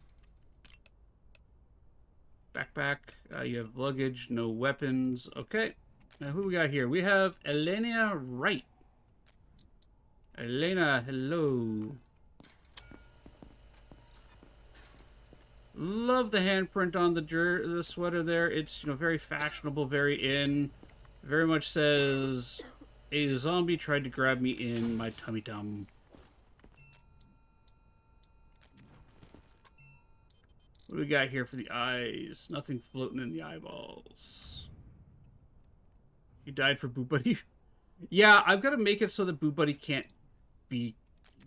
[SPEAKER 1] Backpack. You have luggage, no weapons. Okay. Now who we got here? We have Elena Wright. Elena, hello. Love the handprint on the sweater there. It's, you know, very fashionable, very in. Very much says, a zombie tried to grab me in my tummy tum. What do we got here for the eyes? Nothing floating in the eyeballs. You died for Boo Buddy? Yeah, I've got to make it so that Boo Buddy can't be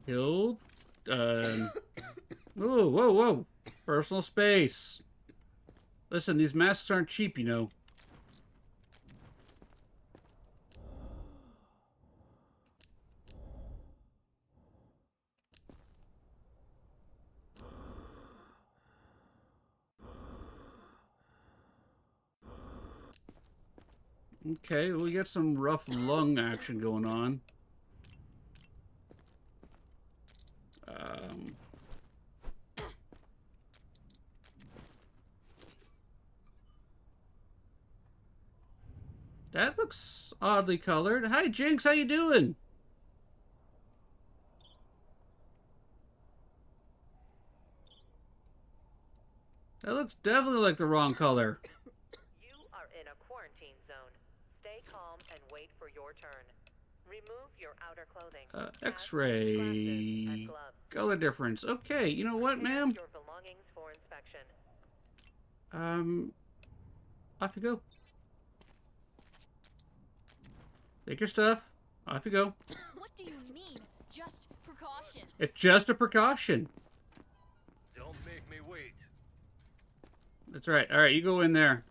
[SPEAKER 1] killed. Whoa, whoa, whoa. Personal space. Listen, these masks aren't cheap, you know. Okay, we got some rough lung action going on. That looks oddly colored. Hi, Jinx, how you doing? That looks definitely like the wrong color.
[SPEAKER 6] You are in a quarantine zone. Stay calm and wait for your turn. Remove your outer clothing.
[SPEAKER 1] X-ray.
[SPEAKER 6] Glasses and gloves.
[SPEAKER 1] Color difference. Okay, you know what,
[SPEAKER 6] Prepare
[SPEAKER 1] ma'am?
[SPEAKER 6] your belongings for inspection.
[SPEAKER 1] Off you go. Take your stuff. Off you go.
[SPEAKER 2] What do you mean? Just precautions.
[SPEAKER 1] It's just a precaution.
[SPEAKER 4] Don't make me wait.
[SPEAKER 1] That's right. All right, you go in there.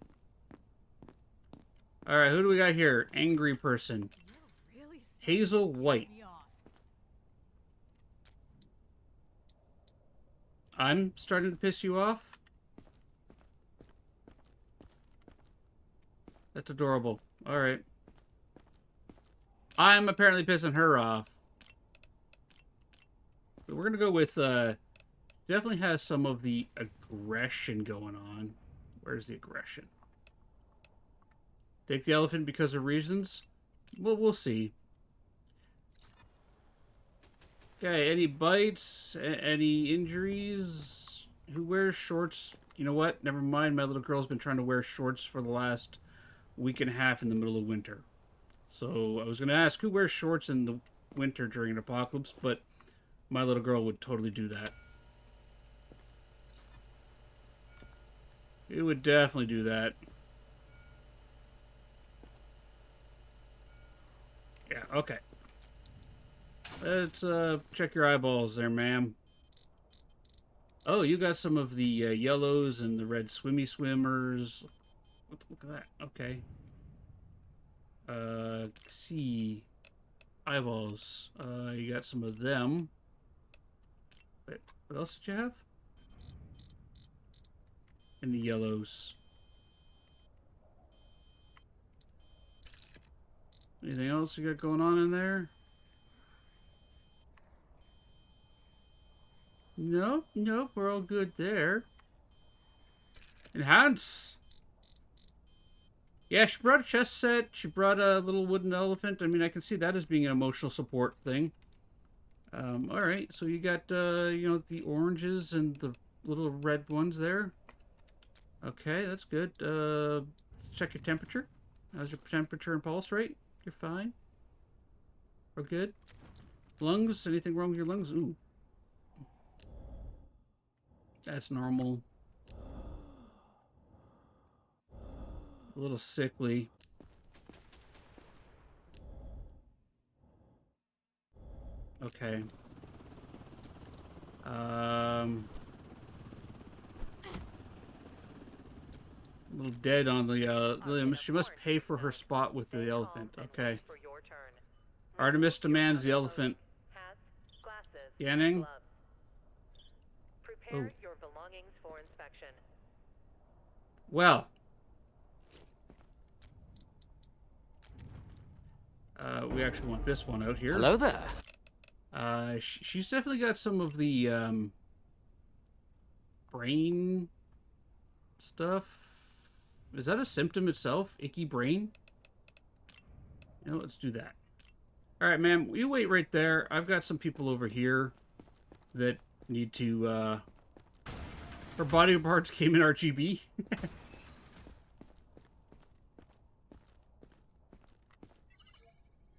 [SPEAKER 1] All right, who do we got here? Angry person.
[SPEAKER 7] You're really starting
[SPEAKER 1] Hazel
[SPEAKER 7] to piss
[SPEAKER 1] White.
[SPEAKER 7] me off.
[SPEAKER 1] I'm starting to piss you off? That's adorable. All right. I'm apparently pissing her off. But we're going to go with, definitely has some of the aggression going on. Where's the aggression? Take the elephant because of reasons? Well, we'll see. Okay, any bites? Any injuries? Who wears shorts? You know what? Never mind. My little girl's been trying to wear shorts for the last week and a half in the middle of winter. So I was going to ask who wears shorts in the winter during an apocalypse, but my little girl would totally do that. It would definitely do that. Yeah, okay. Let's check your eyeballs there, ma'am. Oh, you got some of the yellows and the red swimmy swimmers. Look at that. Okay. See. Eyeballs. You got some of them. Wait, what else did you have? And the yellows. Anything else you got going on in there? Nope, nope, we're all good there. Enhance! Yeah, she brought a chess set. She brought a little wooden elephant. I mean, I can see that as being an emotional support thing. Alright, so you got, you know, the oranges and the little red ones there. Okay, that's good. Check your temperature. How's your temperature and pulse rate? You're fine. We're good. Lungs? Anything wrong with your lungs? Ooh. That's normal. A little sickly. Okay. A little dead on the, she must pay for her spot with the elephant. Okay.
[SPEAKER 6] For your turn.
[SPEAKER 1] Artemis demands the elephant.
[SPEAKER 6] Hats, glasses,
[SPEAKER 1] Yanning?
[SPEAKER 6] gloves. Prepare
[SPEAKER 1] Oh.
[SPEAKER 6] your belongings for inspection.
[SPEAKER 1] Well. We actually want this one out here.
[SPEAKER 8] Hello there.
[SPEAKER 1] She's definitely got some of the, brain stuff. Is that a symptom itself? Icky brain? You know, let's do that. Alright, ma'am, you wait right there. I've got some people over here that need to, her body parts came in RGB.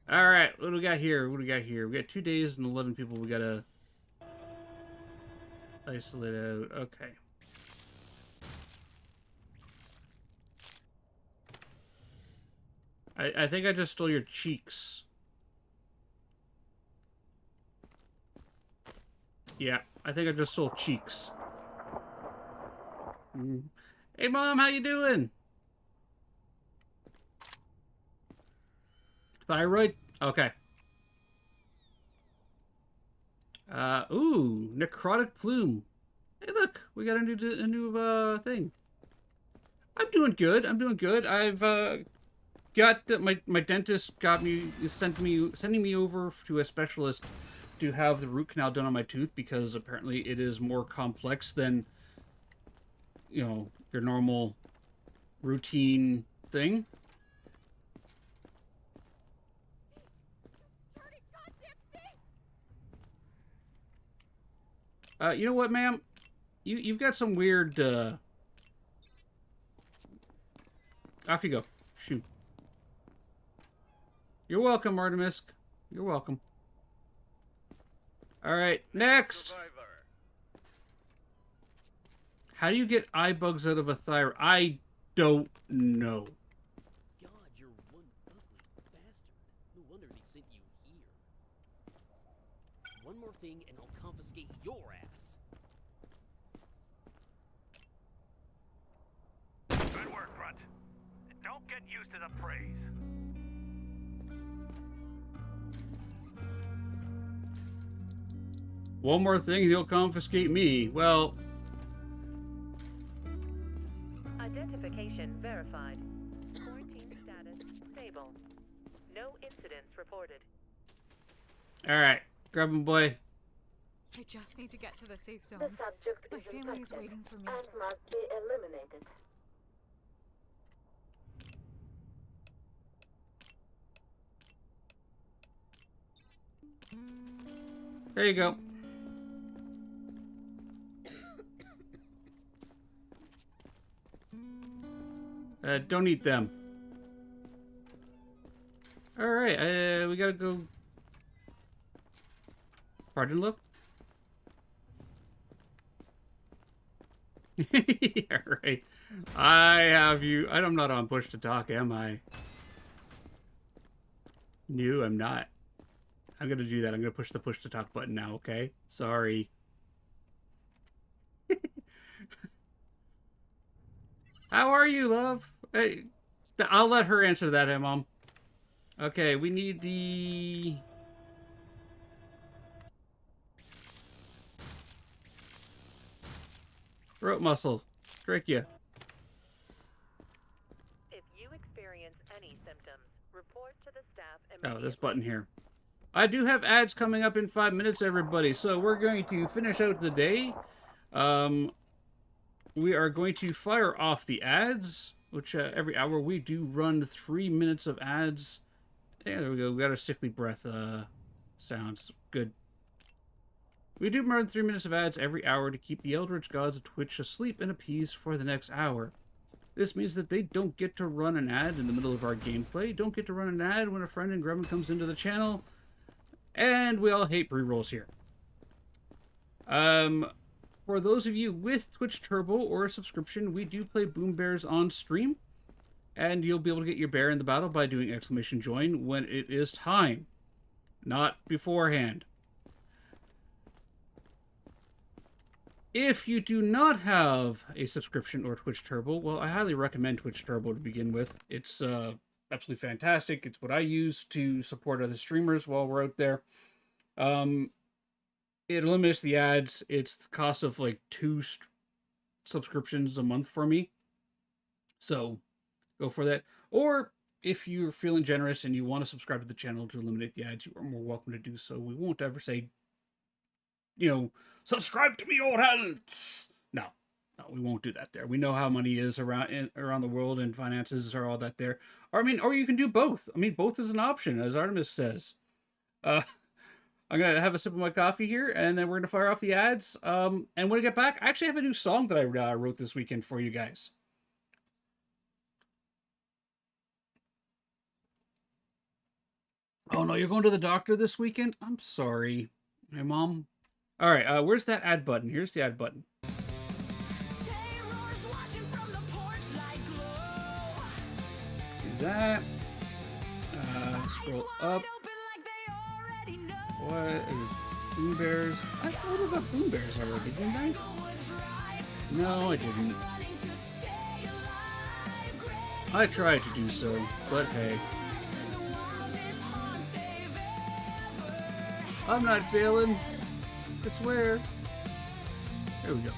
[SPEAKER 1] Alright, what do we got here? What do we got here? We got 2 days and 11 people we gotta isolate out. Okay. I think I just stole your cheeks. Yeah, I think I just stole cheeks. Hey, Mom, how you doing? Thyroid? Okay. Ooh, necrotic plume. Hey, look, we got a new thing. I'm doing good. I'm doing good. I've got my dentist sending me over to a specialist to have the root canal done on my tooth because apparently it is more complex than, you know, your normal routine thing. You know what, ma'am? You've got some weird, Off you go. Shoot. You're welcome, Artemis. You're welcome. Alright, next!
[SPEAKER 4] Survivor.
[SPEAKER 1] How do you get eye bugs out of a thyroid? I don't know.
[SPEAKER 8] God, you're one ugly bastard. No wonder they sent you here. One more thing and I'll confiscate your ass.
[SPEAKER 4] Good work, Grunt. Don't get used to the praise.
[SPEAKER 1] One more thing and he'll confiscate me. Well,
[SPEAKER 6] Identification verified. Quarantine status stable. No incidents reported.
[SPEAKER 1] alright. Grab him, boy.
[SPEAKER 7] I just need to get to the safe zone.
[SPEAKER 9] The subject
[SPEAKER 7] My
[SPEAKER 9] is
[SPEAKER 7] family is
[SPEAKER 9] infected
[SPEAKER 7] waiting for me.
[SPEAKER 9] and must be eliminated.
[SPEAKER 1] There you go. Don't eat them. Alright, we gotta go. Pardon, look? Yeah, right. I have you. I'm not on push to talk, am I? No, I'm not. I'm gonna do that. I'm gonna push the push to talk button now, okay? Sorry. How are you, love? Hey, I'll let her answer that, hey, Mom. Okay, we need the... throat muscle. Trachea.
[SPEAKER 6] If you experience any symptoms, report to the staff
[SPEAKER 1] Oh, this button here. I do have ads coming up in 5 minutes, everybody. So we're going to finish out the day. We are going to fire off the ads, which every hour we do run 3 minutes of ads. Yeah, there we go. We got our sickly breath sounds. Good. We do run 3 minutes of ads every hour to keep the Eldritch Gods of Twitch asleep and appeased for the next hour. This means that they don't get to run an ad in the middle of our gameplay, don't get to run an ad when a friend in Gremlin comes into the channel, and we all hate pre-rolls here. For those of you with Twitch Turbo or a subscription, we do play Boom Bears on stream, and you'll be able to get your bear in the battle by doing !join when it is time, not beforehand. If you do not have a subscription or Twitch Turbo, well, I highly recommend Twitch Turbo to begin with. It's absolutely fantastic. It's what I use to support other streamers while we're out there. It eliminates the ads. It's the cost of like 2 subscriptions a month for me. So go for that. Or if you're feeling generous and you want to subscribe to the channel to eliminate the ads, you are more welcome to do so. We won't ever say, you know, subscribe to me or else. No, we won't do that there. We know how money is around the world, and finances are all that there. Or you can do both. I mean, both is an option, as Artemis says. I'm gonna have a sip of my coffee here, and then we're gonna fire off the ads. And when I get back, I actually have a new song that I wrote this weekend for you guys. Oh no, you're going to the doctor this weekend? I'm sorry. Hey, Mom. All right, where's that ad button? Here's the ad button. Do that. Scroll up. What is Boom Bears? I thought about Boom Bears already, didn't I? No, I didn't. I tried to do so, but hey. I'm not failing. I swear. There we go.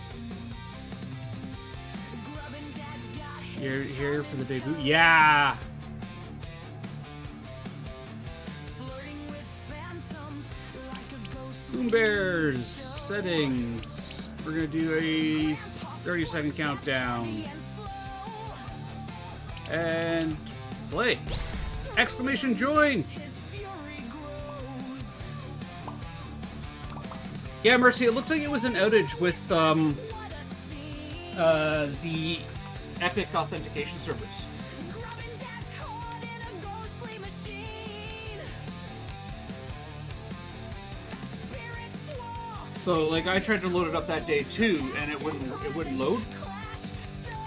[SPEAKER 1] You're here for the debut? Yeah! Boom Bears! Settings. We're gonna do a 30-second countdown. And play. !Join! Yeah, Mercy, it looked like it was an outage with the Epic authentication servers. So, like, I tried to load it up that day too, and it wouldn't load.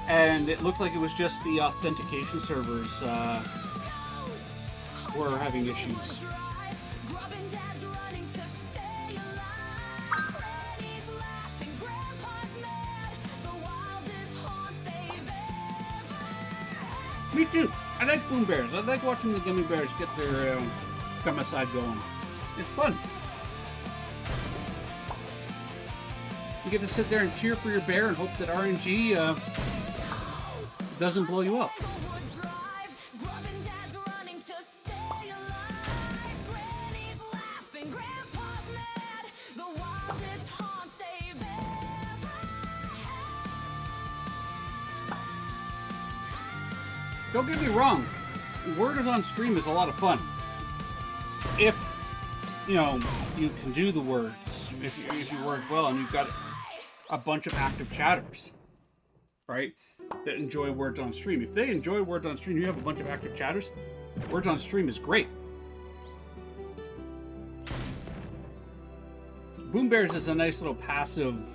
[SPEAKER 1] And it looked like it was just the authentication servers were having issues. Me too. I like Boom Bears. I like watching the Gummy Bears get their side going. It's fun. You get to sit there and cheer for your bear and hope that RNG doesn't blow you up. Don't get me wrong, Worders on stream is a lot of fun. If, you know, you can do the words, if you word well and you've got a bunch of active chatters, right, that enjoy Words on stream. If they enjoy Words on stream, you have a bunch of active chatters, Words on stream is great. Boom Bears is a nice little passive,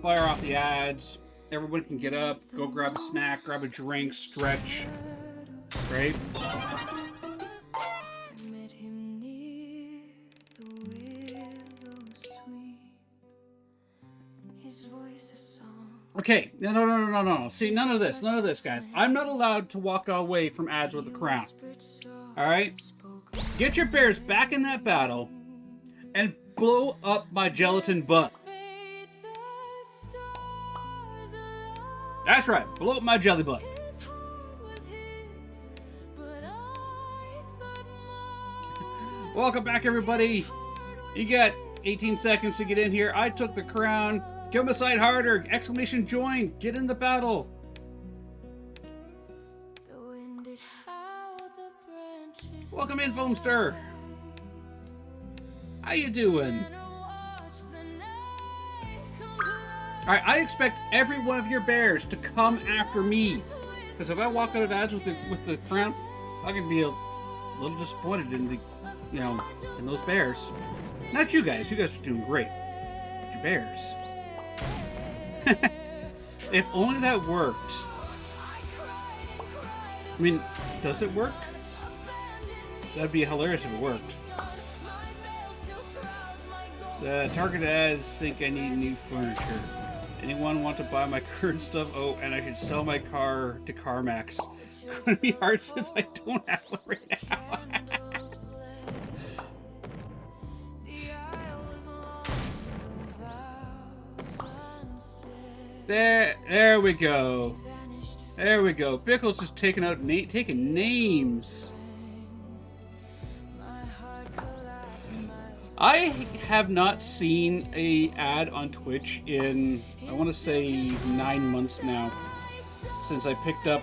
[SPEAKER 1] fire off the ads, everyone can get up, go grab a snack, grab a drink, stretch, right? Okay, no. See, none of this, guys. I'm not allowed to walk away from ads with a crown. Alright? Get your bears back in that battle and blow up my gelatin butt. That's right, blow up my jelly butt. Welcome back, everybody. You got 18 seconds to get in here. I took the crown. Give him a side harder. Exclamation join. Get in the battle. Welcome in, Foamster. How you doing? Alright, I expect every one of your bears to come after me. Because if I walk out of ads with the crown, I'm gonna be a little disappointed in the, you know, in those bears. Not you guys. You guys are doing great. But your bears. If only that worked. I mean, does it work? That'd be hilarious if it worked. The target ads think I need new furniture. Anyone want to buy my current stuff? Oh, and I should sell my car to CarMax. It's gonna be hard since I don't have one right now. There we go. There we go. Bickle's just taking names. I have not seen a ad on Twitch in, I want to say, 9 months now. Since I picked up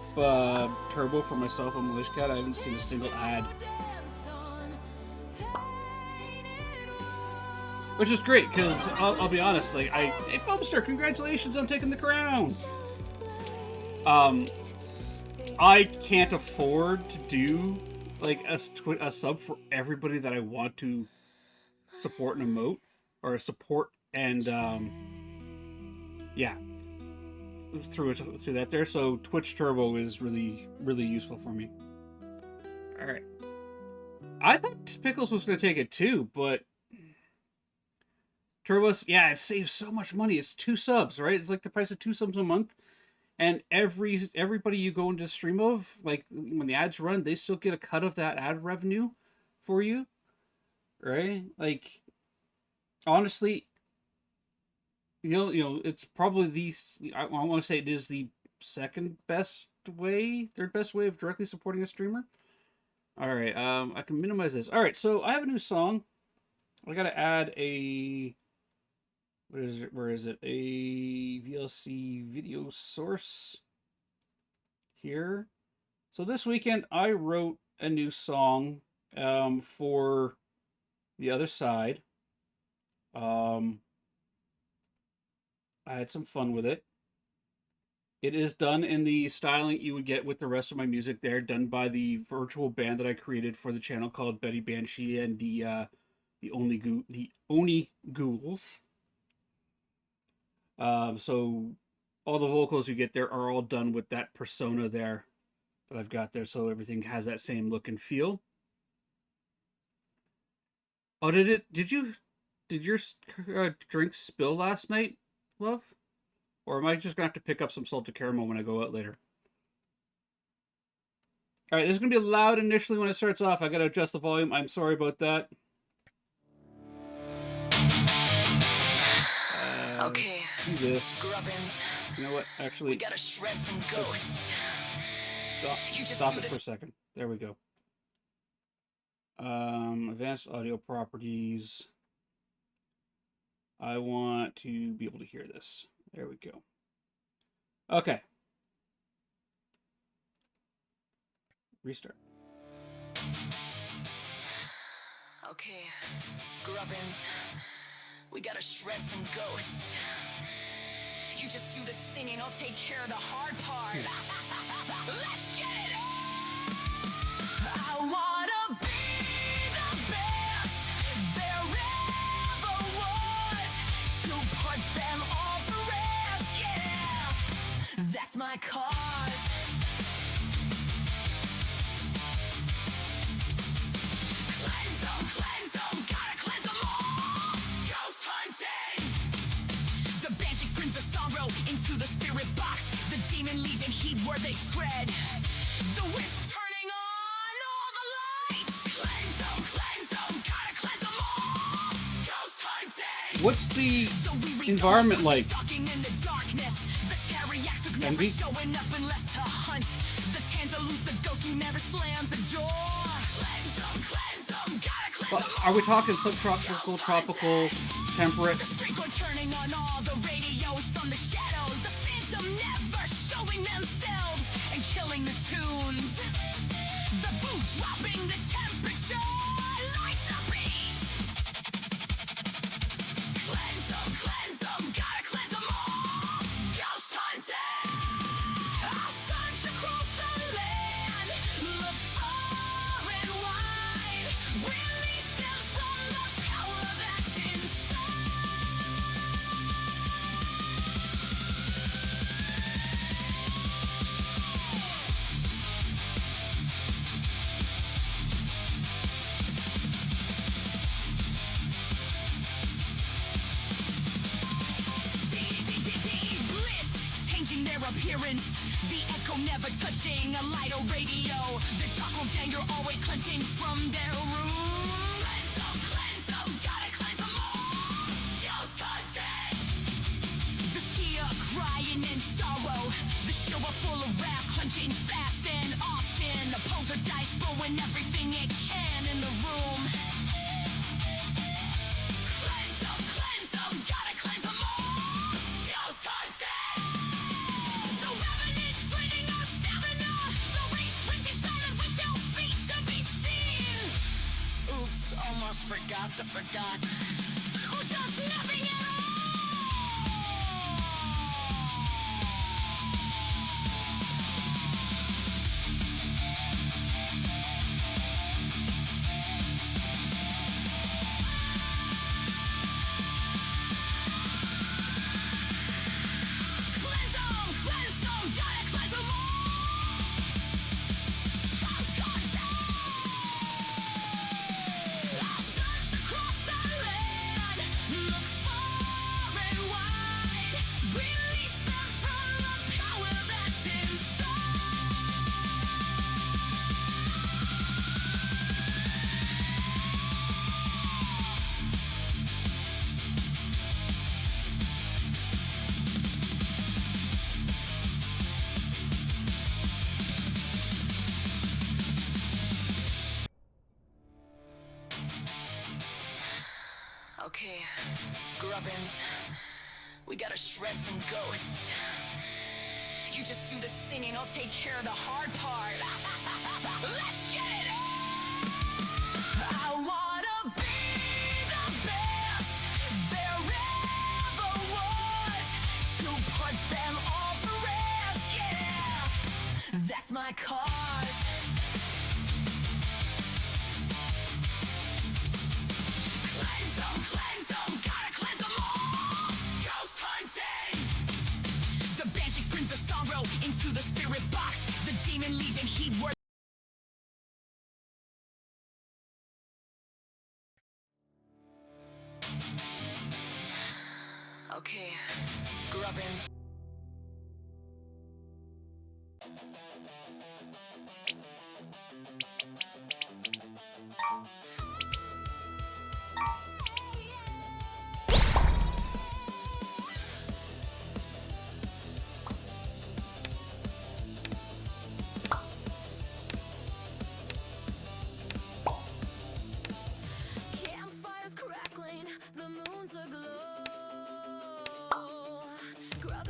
[SPEAKER 1] Turbo for myself on Militia Cat, I haven't seen a single ad. Which is great, because I'll be honest, like, hey, Foamster, congratulations on taking the crown! I can't afford to do, like, a sub for everybody that I want to support and emote, or support and, yeah, through that there, so Twitch Turbo is really, really useful for me. Alright. I thought Pickles was going to take it too, but Turbo's, yeah, it saves so much money. It's 2 subs, right? It's like the price of 2 subs a month. And everybody you go into stream of, like when the ads run, they still get a cut of that ad revenue for you, right? Like, honestly, you know, it's probably I want to say it is the third best way of directly supporting a streamer. All right, I can minimize this. All right, so I have a new song. I gotta add a. Where is it? A VLC video source here. So this weekend I wrote a new song for the other side. I had some fun with it. It is done in the styling you would get with the rest of my music there, done by the virtual band that I created for the channel called Betty Banshee and the Oni Ghouls. So all the vocals you get there are all done with that persona there that I've got there, so everything has that same look and feel. Oh, did your drink spill last night, love? Or am I just gonna have to pick up some salted caramel when I go out later? All right, this is gonna be loud initially when it starts off. I gotta adjust the volume. I'm sorry about that.
[SPEAKER 10] Okay.
[SPEAKER 1] Do this.
[SPEAKER 10] Grubbins.
[SPEAKER 1] You know what? Actually,
[SPEAKER 10] we gotta shred some ghosts.
[SPEAKER 1] Stop it for a second. There we go. Advanced audio properties. I want to be able to hear this. There we go. Okay. Restart.
[SPEAKER 10] Okay. Grubbins. We gotta shred some ghosts. You just do the singing, I'll take care of the hard part. Let's get it on! I wanna be the best there ever was, to put them all to rest, yeah! That's my cause. Cleanse them, gotta cleanse them all! Ghost hunting! The banshee screams of sorrow into the spirit box. The demon leaving heat where they tread. The wisp turning on all the lights. Cleanse them, gotta cleanse them all. Ghost hunting.
[SPEAKER 1] What's the environment like? Envy?
[SPEAKER 10] Showing up unless to hunt. The Tanza lose the ghost who never slams the door. Cleanse them,
[SPEAKER 1] Well, are we talking subtropical, tropical, temperate?
[SPEAKER 10] The streets were turning on all the radios from the shadows. The phantom never showing themselves and killing the tunes. The boot dropping the temperature like the beat. Cleanse them, gotta cleanse them all. Ghost hunting. I'll search across the land. Look far and wide. Release them from the power that's inside. Bliss, changing their appearance. The echo never touching a light or radio. The doppelganger always hunting from their room. Cleanse them, gotta cleanse them all. Ghost hunting. The skier crying in sorrow. The shower full of wrath, clenching fast and often. The poser dice throwing everything it can in the room. Cleanse them, gotta cleanse them all. Ghost hunting. The revenant draining our stamina. The race reaches silent with no feet to be seen. Oops, almost forgot the forgot. Who does nothing at all? Cleanse them, gotta cleanse them all. Ghost hunting. I'll search across the land. Look far and wide. Release them from the power that's inside. Okay, grubbins, we gotta shred some ghosts. You just do the singing, I'll take care of the hard part. Let's get it on! I wanna be the best there ever was, to put them all to rest, yeah! That's my cause. Cleanse them, gotta cleanse them all. Ghost hunting. The banshee springs of sorrow into the spirit box. The demon leaving heat work. Okay, grubbins.
[SPEAKER 2] Campfires crackling, the moon's aglow. Grab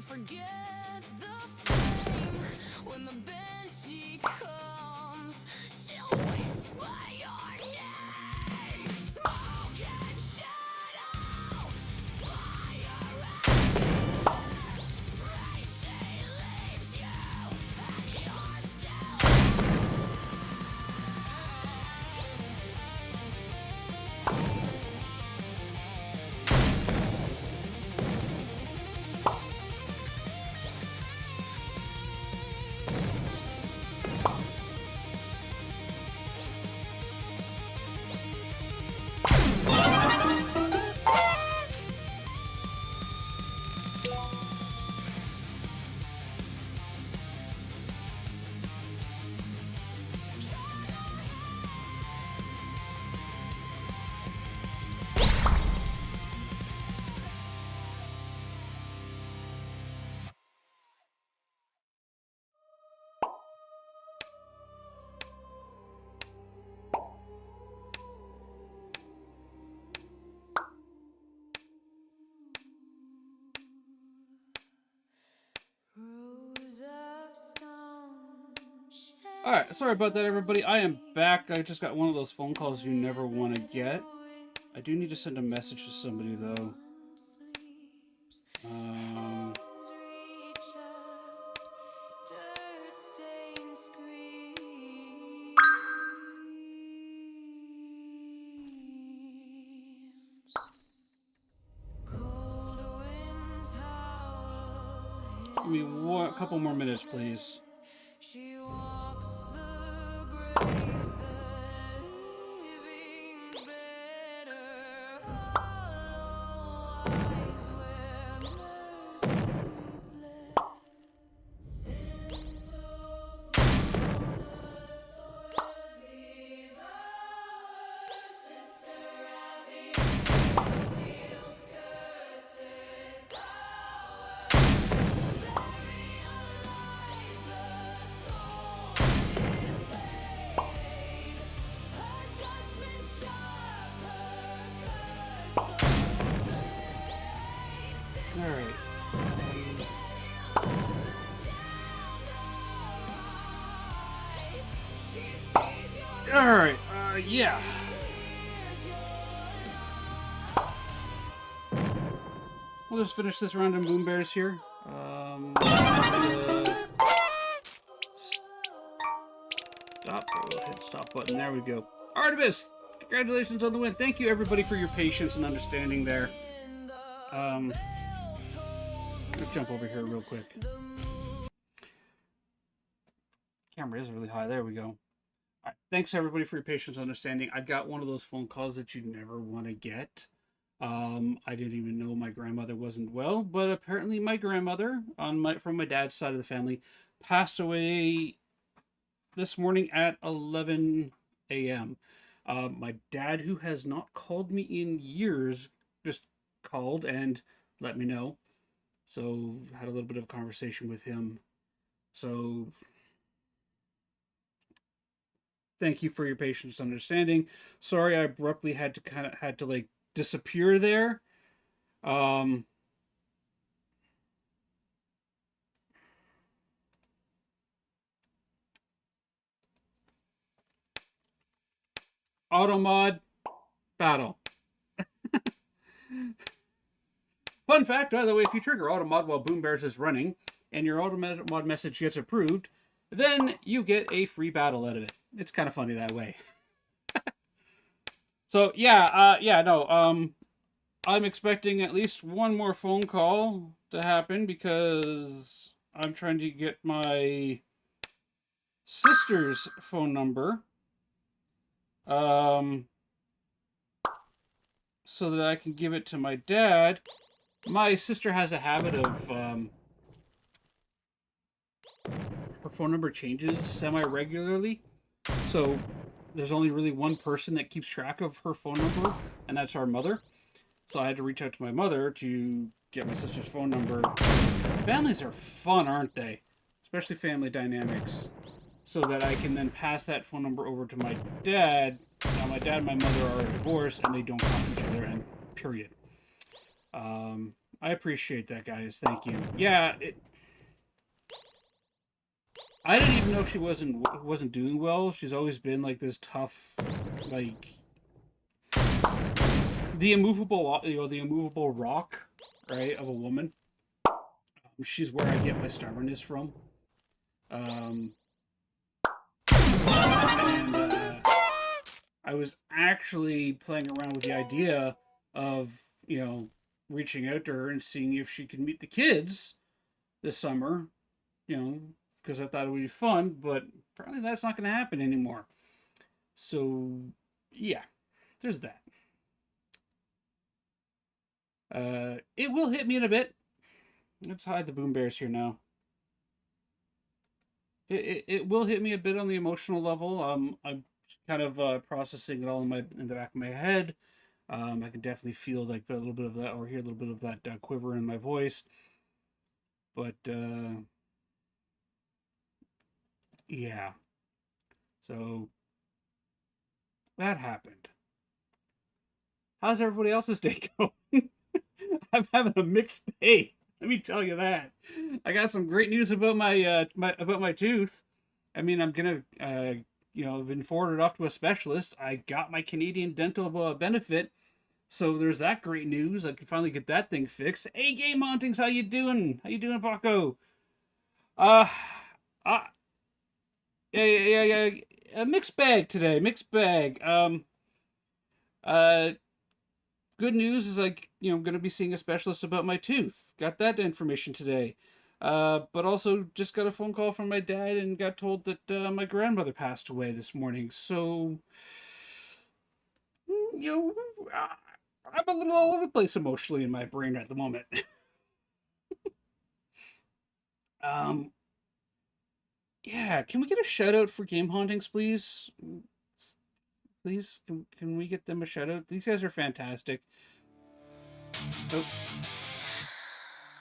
[SPEAKER 10] Don't forget the flame. When the banshee comes, she'll whisper your name. Smoke and shadow, fire and fear. Pray she leaves you, and you're still.
[SPEAKER 1] Alright, sorry about that, everybody. I am back. I just got one of those phone calls you never want to get. I do need to send a message to somebody, though. Give me a couple more minutes, please.
[SPEAKER 10] She walks the graves, the living's better. Hollow eyes where mercy bled. Sin so small, the soil devour. Sister Abby wields cursed power. Bury alive, the toll is paid. Her judgment sharp, her curse obeyed.
[SPEAKER 1] Alright. Alright, yeah. We'll just finish this round of Boom Bears here. Stop. Oh, hit stop button. There we go. Artemis! Congratulations on the win. Thank you, everybody, for your patience and understanding there. Let's jump over here real quick. Camera is really high. There we go. All right. Thanks, everybody, for your patience and understanding. I got one of those phone calls that you never want to get. I didn't even know my grandmother wasn't well, but apparently my grandmother from my dad's side of the family passed away this morning at 11 a.m. My dad, who has not called me in years, just called and let me know. So had a little bit of a conversation with him. So thank you for your patience and understanding. Sorry I abruptly had to like disappear there. Automod battle. Fun fact, by the way, if you trigger Automod while Boom Bears is running and your Automod message gets approved, then you get a free battle out of it. It's kind of funny that way. So I'm expecting at least one more phone call to happen because I'm trying to get my sister's phone number so that I can give it to my dad. My sister has a habit of her phone number changes semi-regularly, so there's only really one person that keeps track of her phone number, and that's our mother. So I had to reach out to my mother to get my sister's phone number. Families are fun, aren't they? Especially family dynamics. So that I can then pass that phone number over to my dad. Now, my dad and my mother are divorced, and they don't talk to each other, and period. I appreciate that, guys. Thank you. Yeah, I didn't even know she wasn't doing well. She's always been like this tough, like the immovable, the immovable rock, right, of a woman. She's where I get my stubbornness from. And I was actually playing around with the idea of, reaching out to her and seeing if she could meet the kids this summer, because I thought it would be fun, but apparently that's not going to happen anymore. So, yeah, there's that. It will hit me in a bit. Let's hide the boom bears here now. It will hit me a bit on the emotional level. I'm kind of processing it all in the back of my head. I can definitely feel like a little bit of that, or hear a little bit of that quiver in my voice. But yeah, so that happened. How's everybody else's day going? I'm having a mixed day. Let me tell you that. I got some great news about my tooth. I mean, I'm gonna been forwarded off to a specialist. I got my Canadian dental benefit, so there's that great news. I can finally get that thing fixed. Hey, Game Hauntings, how you doing? How you doing, Paco? Uh, uh yeah. A mixed bag today. Mixed bag. Uh, Good news is I'm going to be seeing a specialist about my tooth. Got that information today. But also just got a phone call from my dad and got told that my grandmother passed away this morning. So, I'm a little all over the place emotionally in my brain at the moment. Yeah, can we get a shout out for Game Hauntings, please? Please, can we get them a shout out? These guys are fantastic. Oh.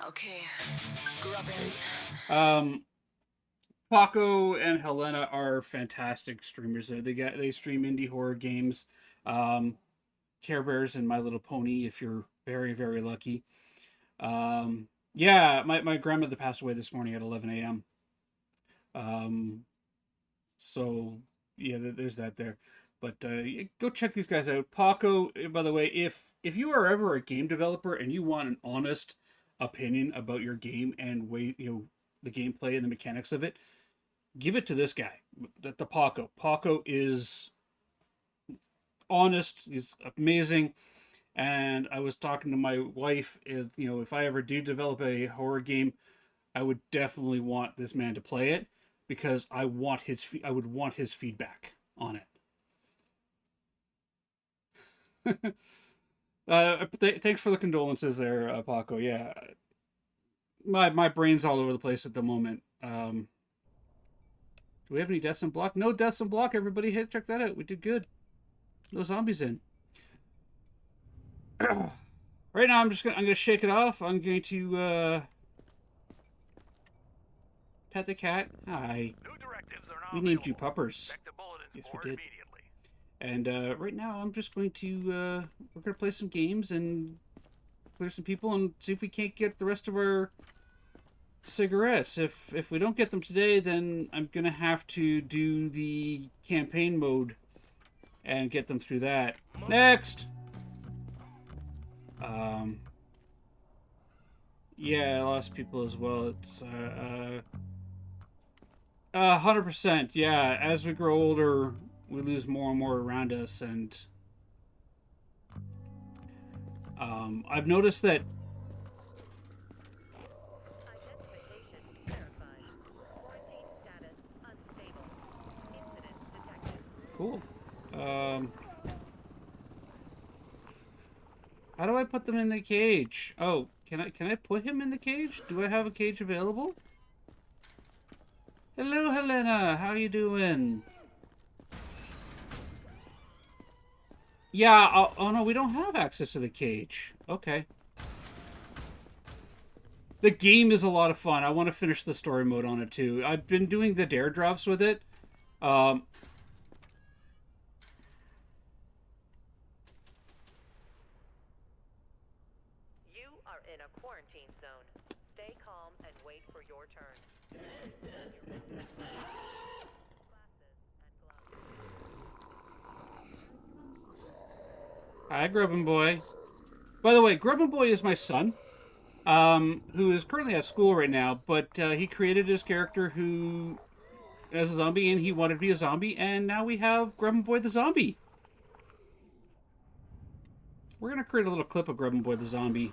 [SPEAKER 10] Okay, grubbins.
[SPEAKER 1] Paco and Helena are fantastic streamers. They stream indie horror games, Care Bears and My Little Pony. If you're very very lucky. Yeah, my grandmother passed away this morning at 11 a.m. So yeah, there's that there. But go check these guys out. Paco, by the way, if you are ever a game developer and you want an honest opinion about your game and the gameplay and the mechanics of it, give it to this guy, the Paco. Paco is honest. He's amazing. And I was talking to my wife. If I ever do develop a horror game, I would definitely want this man to play it because I would want his feedback on it. Thanks for the condolences there, Paco. Yeah, my brain's all over the place at the moment. Do we have any deaths in block? No deaths in block. Everybody check that out. We did good. No zombies in. Right now, I'm gonna shake it off. I'm going to pet the cat. Hi.
[SPEAKER 4] New directives are now
[SPEAKER 1] We named you
[SPEAKER 4] available.
[SPEAKER 1] Puppers.
[SPEAKER 4] Check the bulletin
[SPEAKER 1] Yes, we
[SPEAKER 4] board
[SPEAKER 1] did.
[SPEAKER 4] immediately.
[SPEAKER 1] And right now, I'm just going to we're gonna play some games and clear some people and see if we can't get the rest of our cigarettes. If we don't get them today, then I'm gonna have to do the campaign mode and get them through that. Next. Yeah, I lost people as well. It's 100%. Yeah, as we grow older, we lose more and more around us, and I've noticed that.
[SPEAKER 6] Identification verified. Quarantine status unstable. Incident detected.
[SPEAKER 1] Cool. How do I put them in the cage? Oh, can I put him in the cage? Do I have a cage available? Hello, Helena. How you doing? Yeah. Oh no, we don't have access to the cage. Okay. The game is a lot of fun. I want to finish the story mode on it too. I've been doing the dare drops with it.
[SPEAKER 6] You are are in a quarantine zone. Stay calm and wait for your turn.
[SPEAKER 1] Hi, Grubbin Boy. By the way, Grubbin Boy is my son, who is currently at school right now, but he created his character who as a zombie, and he wanted to be a zombie, and now we have Grubbin Boy the zombie. We're going to create a little clip of Grubbin Boy the zombie.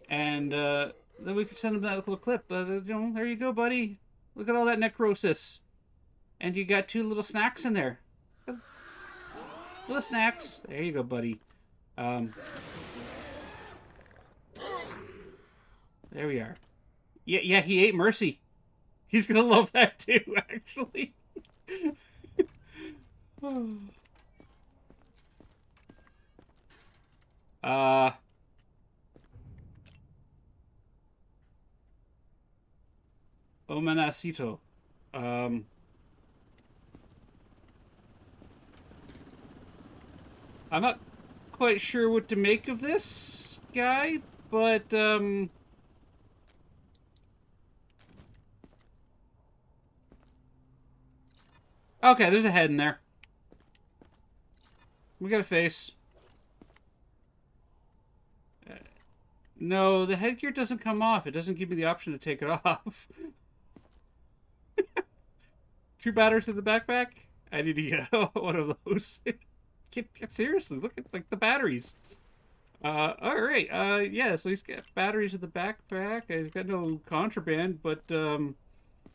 [SPEAKER 1] And then we can send him that little clip. There you go, buddy. Look at all that necrosis. And you got 2 little snacks in there. Little snacks. There you go, buddy. There we are. Yeah, he ate Mercy. He's gonna love that too, actually. Omanacito. I'm not quite sure what to make of this guy, but, okay, there's a head in there. We got a face. No, the headgear doesn't come off. It doesn't give me the option to take it off. 2 batteries in the backpack? I need to get one of those. Seriously, look at like the batteries. Alright, yeah, so he's got batteries in the backpack. He's got no contraband, but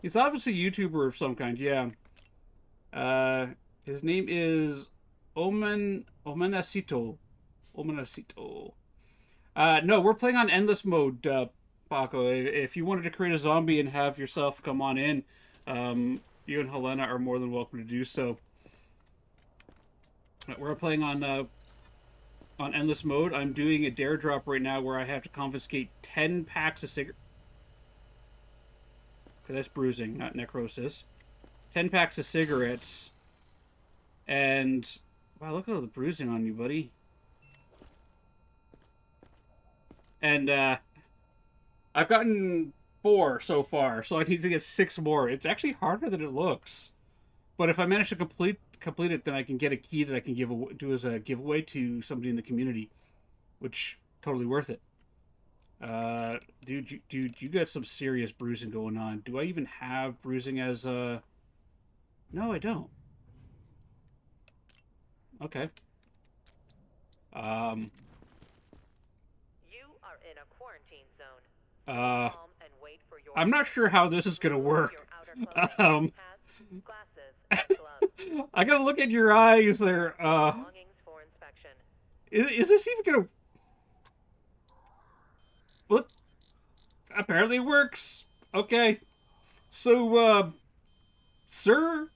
[SPEAKER 1] he's obviously a YouTuber of some kind, yeah. His name is Omanacito. Omanacito. No, we're playing on endless mode, Paco. If you wanted to create a zombie and have yourself come on in, you and Helena are more than welcome to do so. We're playing on endless mode. I'm doing a dare drop right now where I have to confiscate 10 packs of cigarettes. Okay, that's bruising, not necrosis. 10 packs of cigarettes. And wow, look at all the bruising on you, buddy. And I've gotten 4 so far, so I need to get 6 more. It's actually harder than it looks. But if I manage to complete it, then I can get a key that I can do as a giveaway to somebody in the community, which totally worth it. Dude, you got some serious bruising going on. Do I even have bruising as a? No, I don't. Okay.
[SPEAKER 6] You are in a quarantine zone. Calm and wait for your
[SPEAKER 1] I'm not sure how this is gonna work. I gotta look at your eyes there.
[SPEAKER 6] For inspection.
[SPEAKER 1] Is this even gonna? Well, apparently it works. Okay. So, sir,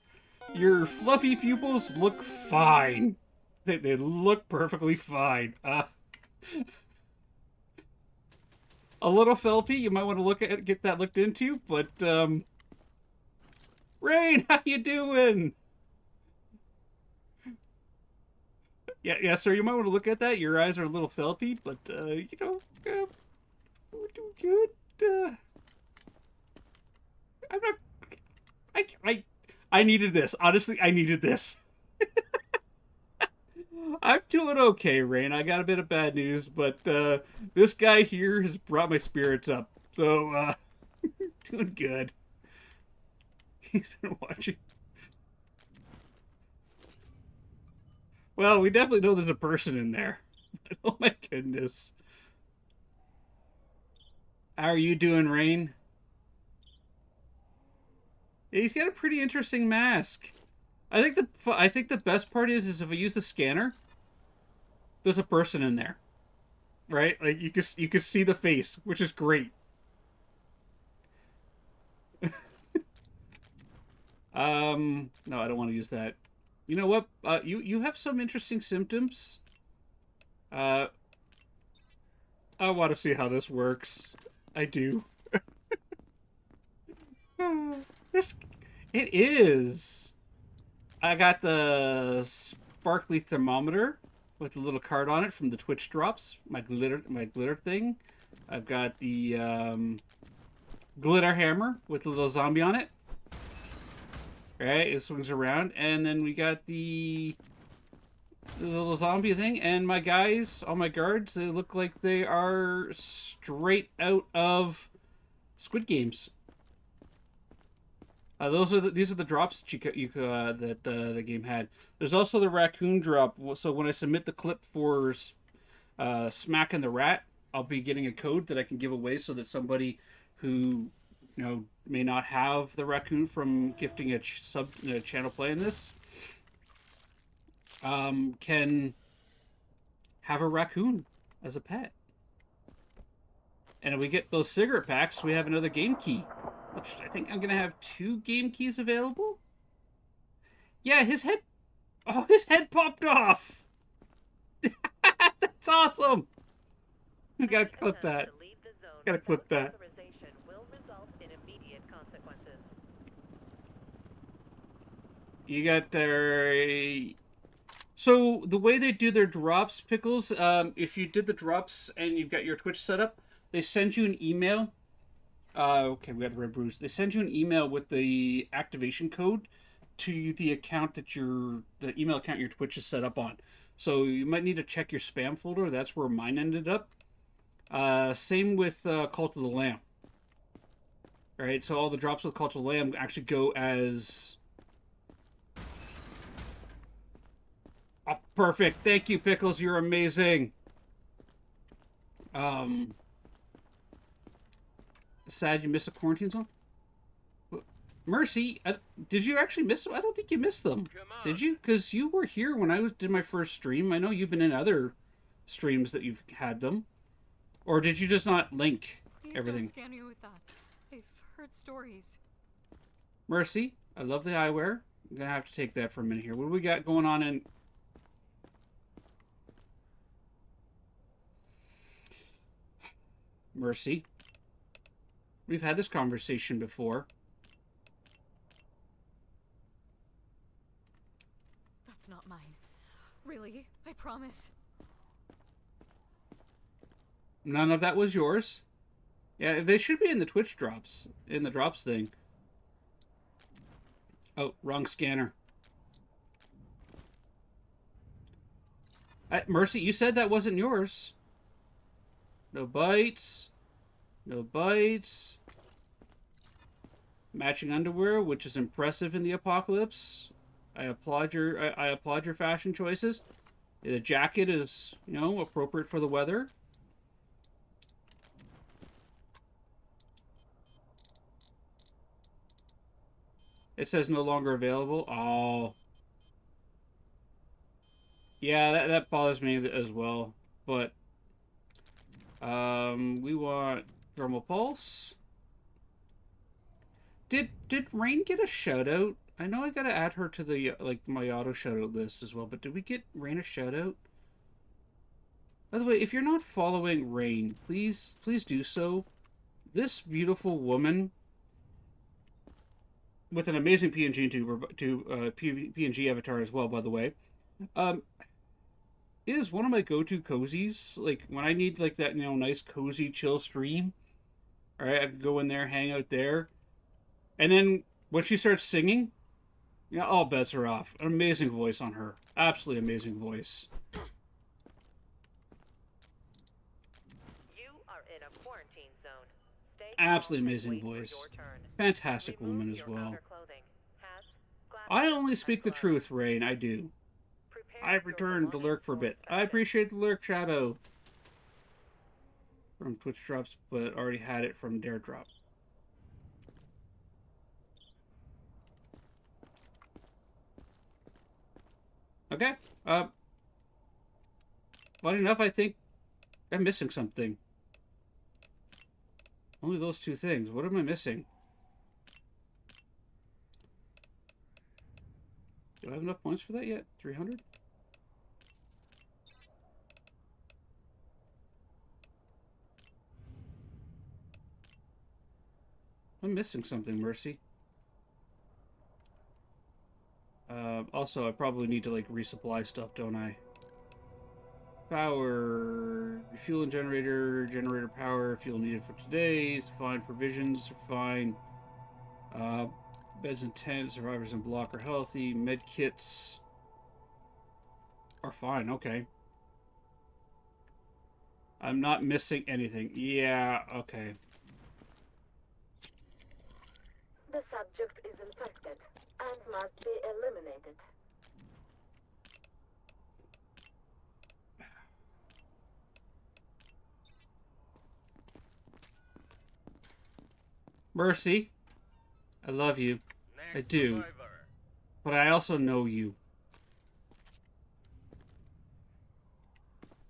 [SPEAKER 1] your fluffy pupils look fine. They look perfectly fine. A little felty. You might want to get that looked into. But, Rain, how you doing? Yeah, sir, you might want to look at that. Your eyes are a little felty, but, you know, we're doing good. I'm not... I needed this. Honestly, I needed this. I'm doing okay, Rain. I got a bit of bad news, but, this guy here has brought my spirits up. So, doing good. He's been watching... Well, we definitely know there's a person in there. Oh my goodness. How are you doing, Rain? Yeah, he's got a pretty interesting mask. I think the best part is if I use the scanner, there's a person in there. Right? Like you can see the face, which is great. No, I don't want to use that. You know what? You have some interesting symptoms. I want to see how this works. I do. It is. I got the sparkly thermometer with the little card on it from the Twitch drops. My glitter thing. I've got the glitter hammer with a little zombie on it. Right, it swings around, and then we got the little zombie thing, and my guys, all my guards, they look like they are straight out of Squid Games. These are the drops that the game had. There's also the raccoon drop. So when I submit the clip for smacking the rat, I'll be getting a code that I can give away so that somebody who may not have the raccoon from gifting a channel playing this can have a raccoon as a pet. And if we get those cigarette packs, we have another game key. Which I think I'm going to have 2 game keys available. Yeah, his head... Oh, his head popped off! That's awesome! We gotta clip that. Gotta clip that.
[SPEAKER 6] Will result in immediate consequences.
[SPEAKER 1] You got So, the way they do their drops, Pickles, if you did the drops and you've got your Twitch set up, they send you an email. Okay, we got the red bruise. They send you an email with the activation code to the account that the email account your Twitch is set up on. So you might need to check your spam folder. That's where mine ended up. Same with Cult of the Lamb. All right, so all the drops with Cult of the Lamb actually go as... Oh, perfect. Thank you, Pickles. You're amazing. Sad you missed a quarantine zone? Mercy, did you actually miss them? I don't think you missed them. Did you? Because you were here when I did my first stream. I know you've been in other streams that you've had them. Or did you just not link everything?
[SPEAKER 7] Don't scan me with that. I've heard stories.
[SPEAKER 1] Mercy, I love the eyewear. I'm going to have to take that for a minute here. What do we got going on in... Mercy. We've had this conversation before.
[SPEAKER 7] That's not mine. Really? I promise.
[SPEAKER 1] None of that was yours. Yeah, they should be in the Twitch drops. In the drops thing. Oh, wrong scanner. Mercy, you said that wasn't yours. No bites. No bites. Matching underwear, which is impressive in the apocalypse. I applaud your fashion choices. The jacket is, appropriate for the weather. It says no longer available. Oh. Yeah, that bothers me as well. But we want thermal pulse. Did Rain get a shout out? I know I gotta add her to the my auto shout out list as well, but did we get Rain a shout out? By the way, if you're not following Rain, please do so. This beautiful woman with an amazing PNG PNG avatar as well, by the way, is one of my go-to cozies. Like when I need that nice cozy chill stream. All right, I can go in there, hang out there, and then when she starts singing, all bets are off. An amazing voice on her, absolutely amazing voice.
[SPEAKER 6] You are in a quarantine zone. Stay
[SPEAKER 1] Absolutely
[SPEAKER 6] calm and
[SPEAKER 1] amazing
[SPEAKER 6] wait for
[SPEAKER 1] voice.
[SPEAKER 6] your turn.
[SPEAKER 1] Fantastic
[SPEAKER 6] Remove
[SPEAKER 1] woman as
[SPEAKER 6] your
[SPEAKER 1] well.
[SPEAKER 6] outer clothing, hats, glasses,
[SPEAKER 1] I only speak
[SPEAKER 6] and
[SPEAKER 1] the
[SPEAKER 6] gloves.
[SPEAKER 1] truth, Rain. I do.
[SPEAKER 6] Prepare
[SPEAKER 1] I've
[SPEAKER 6] your
[SPEAKER 1] returned to lurk for a bit.
[SPEAKER 6] belongings
[SPEAKER 1] I appreciate the lurk, Shadow. From Twitch drops, but already had it from Dare Drop. Okay. Funny enough, I think I'm missing something. Only those 2 things. What am I missing? Do I have enough points for that yet? 300? I'm missing something, Mercy. Also, I probably need to resupply stuff, don't I? Power, fuel and generator power, fuel needed for today. It's fine. Provisions are fine. Beds and tent, survivors and block are healthy. Med kits are fine. Okay. I'm not missing anything. Yeah, okay.
[SPEAKER 9] The subject is infected and must be eliminated.
[SPEAKER 1] Mercy, I love you. I do. But I also know you.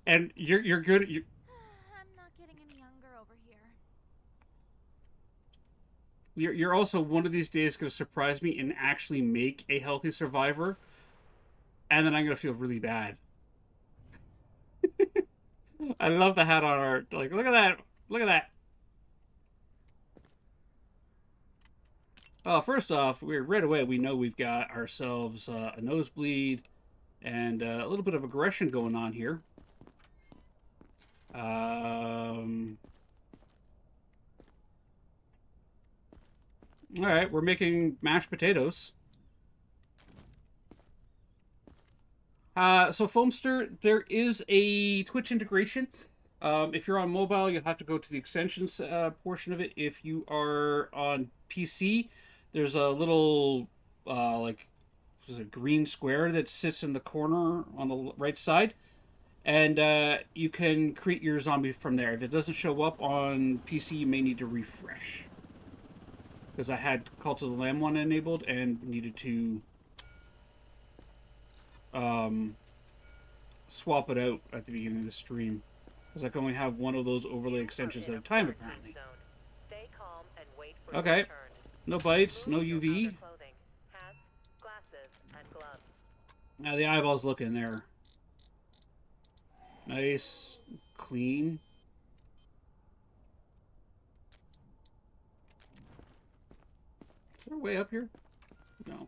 [SPEAKER 1] And you're good.
[SPEAKER 7] I'm not getting any younger over here.
[SPEAKER 1] You're also one of these days going to surprise me and actually make a healthy survivor, and then I'm going to feel really bad. I love the hat on art. Like, look at that. Look at that. First off, right away we know we've got ourselves a nosebleed and a little bit of aggression going on here. All right, we're making mashed potatoes. So Foamster, there is a Twitch integration. If you're on mobile, you'll have to go to the extensions portion of it. If you are on PC, there's a little like there's a green square that sits in the corner on the right side, and you can create your zombie from there. If it doesn't show up on PC, you may need to refresh. Because I had Cult of the Lamb one enabled and needed to swap it out at the beginning of the stream. Because I can only have one of those overlay extensions at a time, apparently.
[SPEAKER 6] Stay calm and wait for
[SPEAKER 1] Okay.
[SPEAKER 6] your turn.
[SPEAKER 1] No bites, no
[SPEAKER 6] Remove your
[SPEAKER 1] UV.
[SPEAKER 6] outer clothing, hats, glasses, and gloves.
[SPEAKER 1] Now the eyeball's looking there. Nice. Clean. Is there a way up here? No.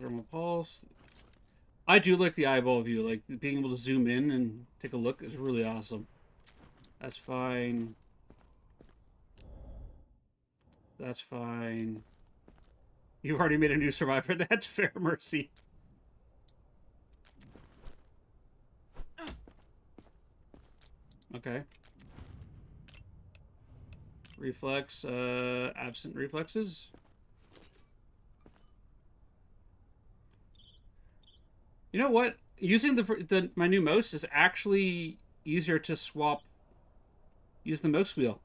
[SPEAKER 1] Thermal pulse. I do like the eyeball view. Like, being able to zoom in and take a look is really awesome. That's fine. That's fine. You've already made a new survivor. That's fair, Mercy. Okay. Reflex, absent reflexes. You know what? Using my new mouse is actually easier to swap. Use the mouse wheel.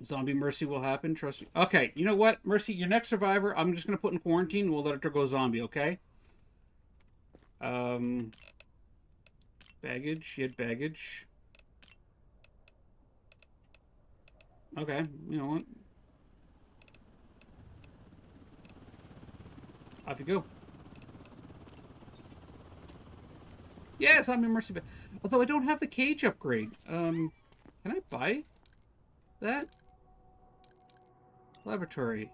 [SPEAKER 1] Zombie Mercy will happen. Trust me. Okay, you know what, Mercy? Your next survivor, I'm just gonna put in quarantine. And we'll let her go zombie. Okay. Baggage. She had baggage. Okay. You know what? Off you go. Yes, I'm in Mercy. Although I don't have the cage upgrade. Can I buy that? Laboratory.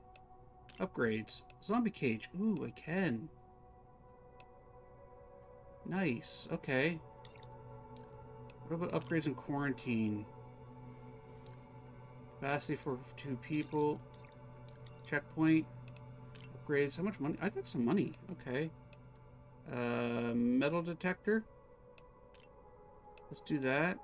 [SPEAKER 1] Upgrades. Zombie cage. Ooh, I can. Nice. Okay. What about upgrades in quarantine? Capacity for 2 people. Checkpoint. Upgrades. How much money? I got some money. Okay. Metal detector. Let's do that.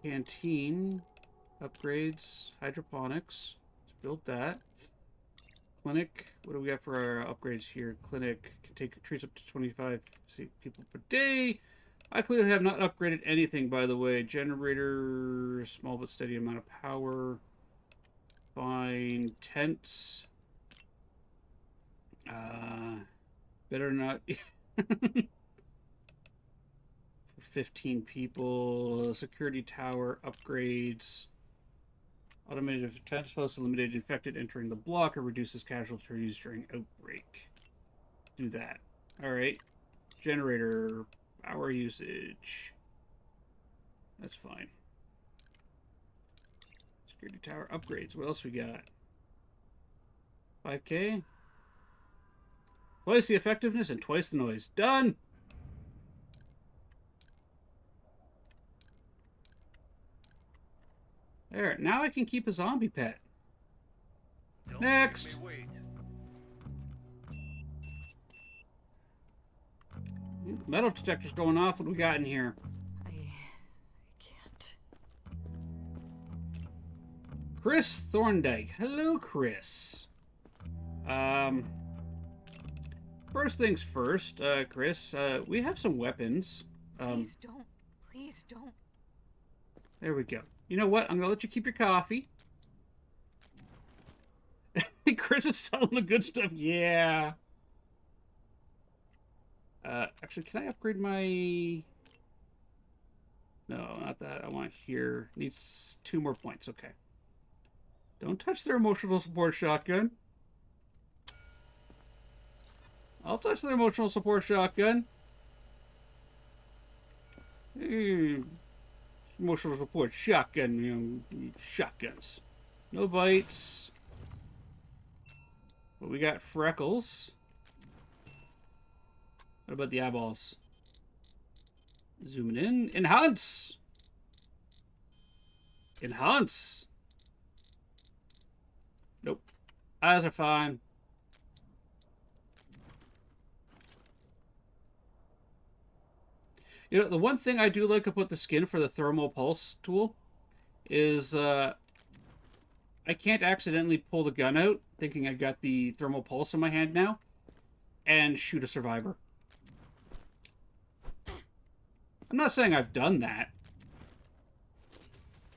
[SPEAKER 1] Canteen. Upgrades. Hydroponics. Let's build that. Clinic. What do we got for our upgrades here? Clinic can take treats up to 25 people per day. I clearly have not upgraded anything, by the way. Generator, small but steady amount of power. Fine. Tents. Better not. 15 people. Security tower upgrades. Automated defense post eliminated infected entering the block or reduces casualties during outbreak. Do that. Alright. Generator. Power usage. That's fine. Security tower upgrades. What else we got? 5K. Twice the effectiveness and twice the noise. Done! There, now I can keep a zombie pet.
[SPEAKER 4] Don't
[SPEAKER 1] Next!
[SPEAKER 4] make me wait.
[SPEAKER 1] Metal detector's going off. What do we got in here?
[SPEAKER 10] I can't.
[SPEAKER 1] Chris Thorndike. Hello, Chris. First things first, Chris, we have some weapons.
[SPEAKER 7] Please don't. Please don't.
[SPEAKER 1] There we go. You know what? I'm gonna let you keep your coffee. Chris is selling the good stuff. Yeah. Actually, can I upgrade my... No, not that. I want here. Needs 2 more points. Okay. Don't touch their emotional support shotgun. I'll touch their emotional support shotgun. Emotional support shotgun. You know, shotguns. No bites. But we got freckles. What about the eyeballs? Zooming in. Enhance! Enhance! Nope. Eyes are fine. You know, the one thing I do like about the skin for the thermal pulse tool is I can't accidentally pull the gun out thinking I got the thermal pulse in my hand now and shoot a survivor. I'm not saying I've done that.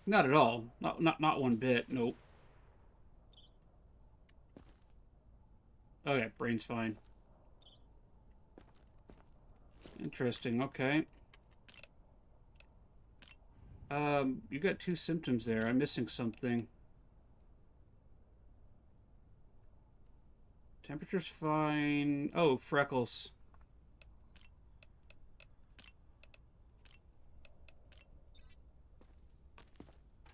[SPEAKER 1] Not at all. Not one bit. Nope. Okay, brain's fine. Interesting. Okay. You got 2 symptoms there. I'm missing something. Temperature's fine. Oh, freckles.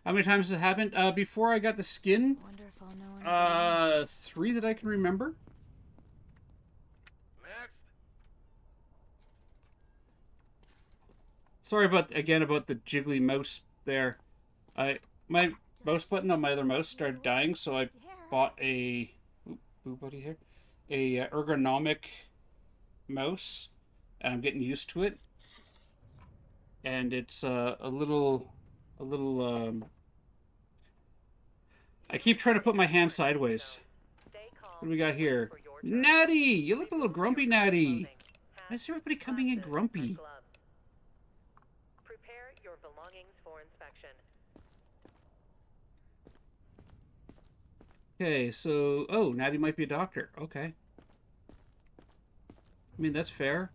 [SPEAKER 1] How many times has it happened? Before I got the skin,
[SPEAKER 10] Wonder if I'll know anything.
[SPEAKER 1] 3 that I can remember.
[SPEAKER 4] Next.
[SPEAKER 1] Sorry about the jiggly mouse there. My mouse button on my other mouse started dying, so I bought a boo buddy here, a ergonomic mouse, and I'm getting used to it. And it's a little. I keep trying to put my hand sideways. What do we got here? Natty! You look a little grumpy, Natty. Why is everybody coming in grumpy?
[SPEAKER 6] Prepare your belongings for inspection.
[SPEAKER 1] Okay, so... Oh, Natty might be a doctor. Okay. I mean, that's fair.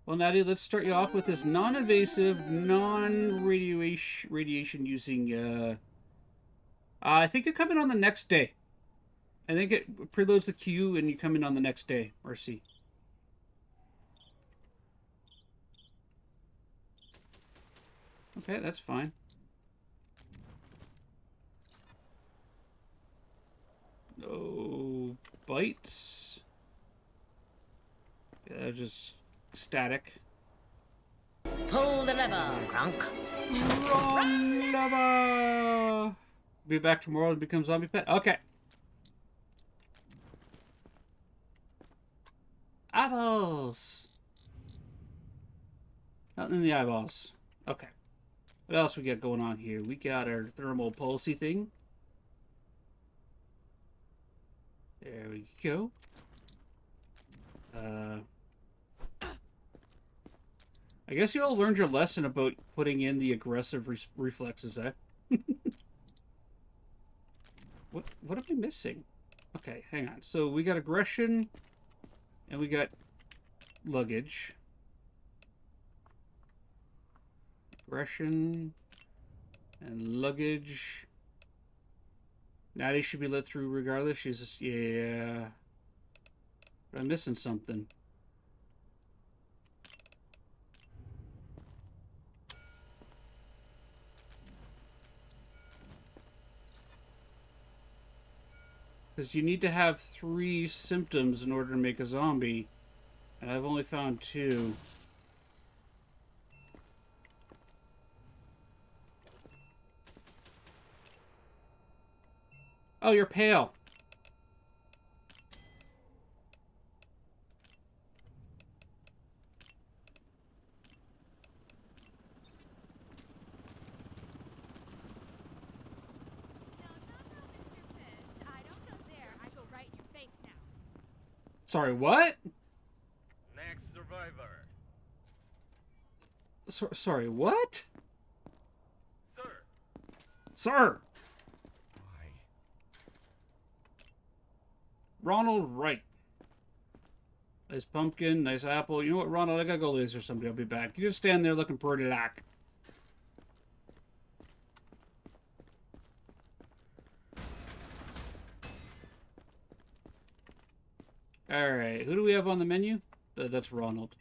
[SPEAKER 1] Well, Natty, let's start you off with this non-invasive, non-radiation using, I think you come in on the next day. I think it preloads the queue and you come in on the next day. Or see. Okay, that's fine. No bites. Yeah, just static.
[SPEAKER 11] Pull the lever, Gronk.
[SPEAKER 1] Wrong lever! Be back tomorrow and become zombie pet. Okay. Eyeballs! Nothing in the eyeballs. Okay. What else we got going on here? We got our thermal pulsey thing. There we go. I guess you all learned your lesson about putting in the aggressive reflexes, eh? What am I missing? Okay, hang on. So we got aggression, and we got luggage. Aggression and luggage. Natty should be let through regardless. She's just, yeah. But I'm missing something. Because you need to have 3 symptoms in order to make a zombie. And I've only found 2. Oh, you're pale. Sorry, what?
[SPEAKER 4] Next survivor.
[SPEAKER 1] Sorry, what?
[SPEAKER 4] Sir.
[SPEAKER 1] Sir!
[SPEAKER 5] Why?
[SPEAKER 1] Ronald Wright. Nice pumpkin, nice apple. You know what, Ronald? I gotta go laser somebody. I'll be back. You just stand there looking pretty like. Alright, who do we have on the menu? That's Ronald.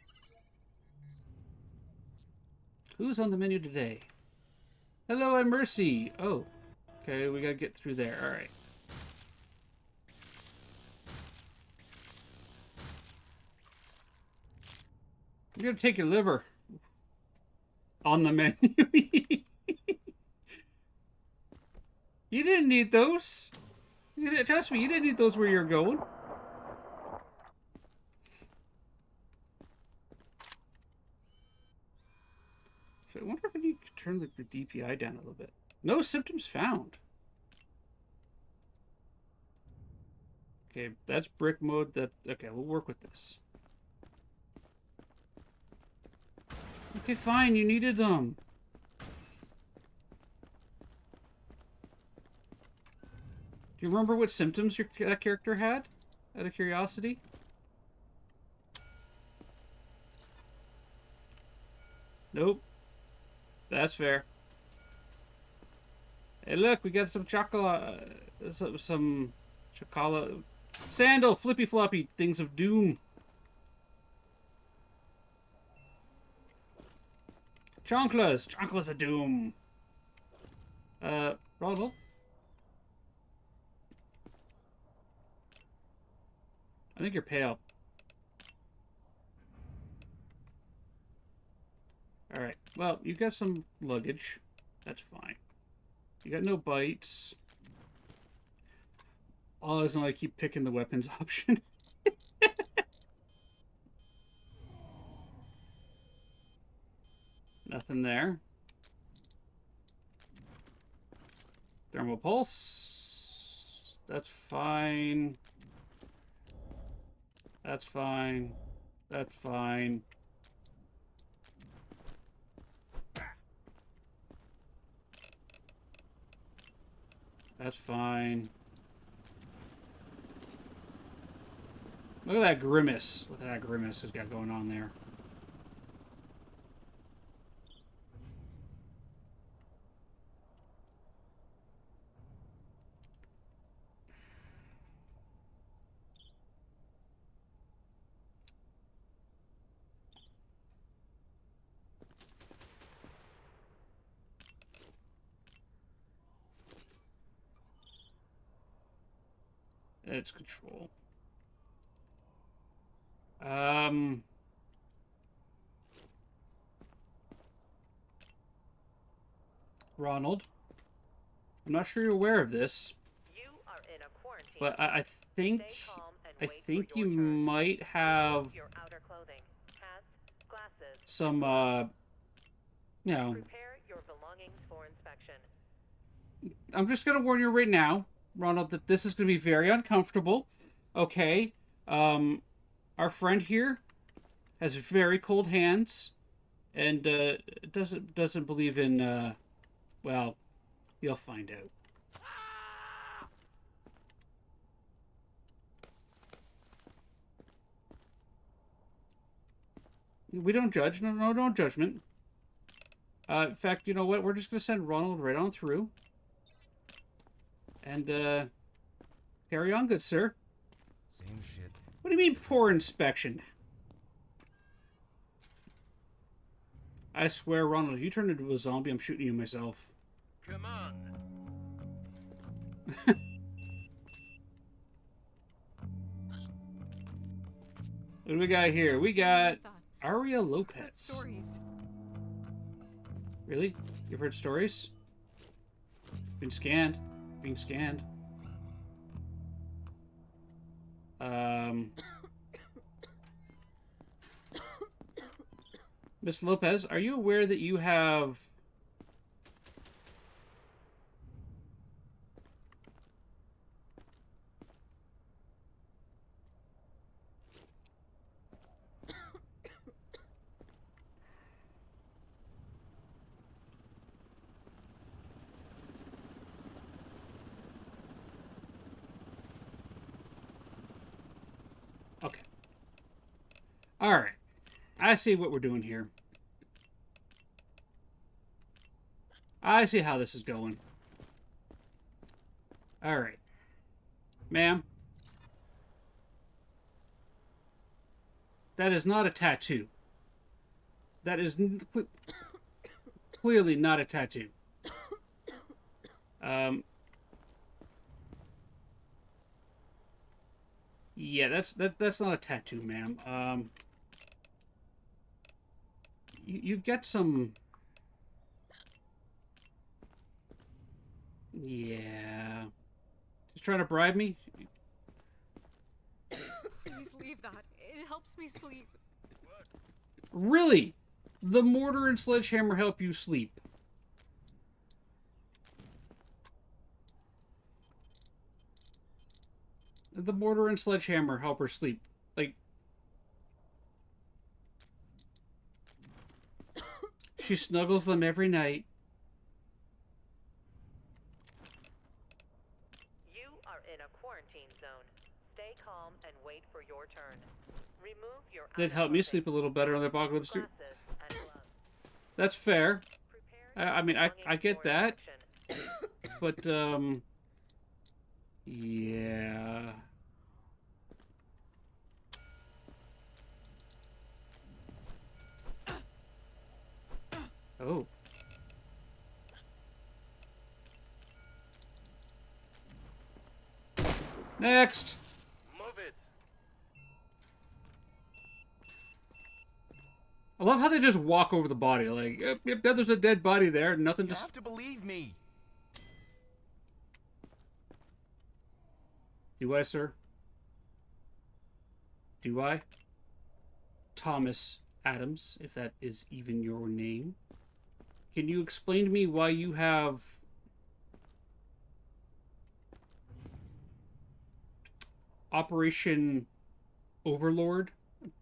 [SPEAKER 1] Who's on the menu today? Hello, I'm Mercy. Oh, okay, we gotta get through there. Alright. I'm gonna take your liver. On the menu. You didn't need those. Trust me, you didn't need those where you're going. I wonder if I need to turn the DPI down a little bit. No symptoms found. Okay, that's brick mode. Okay, we'll work with this. Okay, fine. You needed them. Do you remember what symptoms that character had? Out of curiosity? Nope. That's fair. Hey, look, we got some chocolate, some chocolate, sandal, flippy floppy things of doom. Chonklas of doom. Ronald. I think you're pale. Alright, well, you got some luggage. That's fine. You got no bites. All I know, I keep picking the weapons option. Nothing there. Thermal pulse. That's fine. That's fine. That's fine. That's fine. Look at that grimace. Look at that grimace he's got going on there. It's control. Ronald, I'm not sure you're aware of this,
[SPEAKER 6] You are in a quarantine.
[SPEAKER 1] but I think
[SPEAKER 6] Stay calm and
[SPEAKER 1] I
[SPEAKER 6] wait
[SPEAKER 1] think
[SPEAKER 6] for
[SPEAKER 1] you
[SPEAKER 6] your turn.
[SPEAKER 1] might have
[SPEAKER 6] Your outer clothing, hats, glasses.
[SPEAKER 1] some you know.
[SPEAKER 6] Prepare your belongings for inspection.
[SPEAKER 1] I'm just gonna warn you right now, Ronald, that this is gonna be very uncomfortable. Okay, our friend here has very cold hands, and doesn't believe in well, you'll find out. We don't judge. No judgment. In fact, you know what? We're just gonna send Ronald right on through. And, carry on, good sir.
[SPEAKER 5] Same shit.
[SPEAKER 1] What do you mean, poor inspection? I swear, Ronald, if you turn into a zombie, I'm shooting you myself.
[SPEAKER 4] Come on.
[SPEAKER 1] What do we got here? We got
[SPEAKER 7] That.
[SPEAKER 1] Aria
[SPEAKER 7] Heard
[SPEAKER 1] Lopez.
[SPEAKER 7] stories.
[SPEAKER 1] Really? You've heard stories? Been scanned. Being scanned. Miss Lopez, are you aware that you have... Okay. Alright. I see what we're doing here. I see how this is going. Alright. Ma'am. That is not a tattoo. That is clearly not a tattoo. Yeah, that's not a tattoo, ma'am. You've got some... Yeah. Just trying to bribe me?
[SPEAKER 7] Please leave that. It helps me sleep.
[SPEAKER 1] Really? The mortar and sledgehammer help you sleep? The mortar and sledgehammer help her sleep. Like... She snuggles them every night.
[SPEAKER 6] You are in a quarantine zone. Stay calm and wait for your turn. Remove your
[SPEAKER 1] That helped me sleep a little better on the apocalypse too.
[SPEAKER 6] glasses and gloves.
[SPEAKER 1] That's fair.
[SPEAKER 6] Prepare your
[SPEAKER 1] I mean, I
[SPEAKER 6] belongings
[SPEAKER 1] get
[SPEAKER 6] for
[SPEAKER 1] that.
[SPEAKER 6] inspection.
[SPEAKER 1] But, yeah. Oh. Next!
[SPEAKER 4] Move it.
[SPEAKER 1] I love how they just walk over the body. Like, yep, there's a dead body there. Nothing
[SPEAKER 5] You
[SPEAKER 1] to...
[SPEAKER 5] have to believe me.
[SPEAKER 1] Do I, sir? Do I? Thomas Adams, if that is even your name. Can you explain to me why you have... Operation Overlord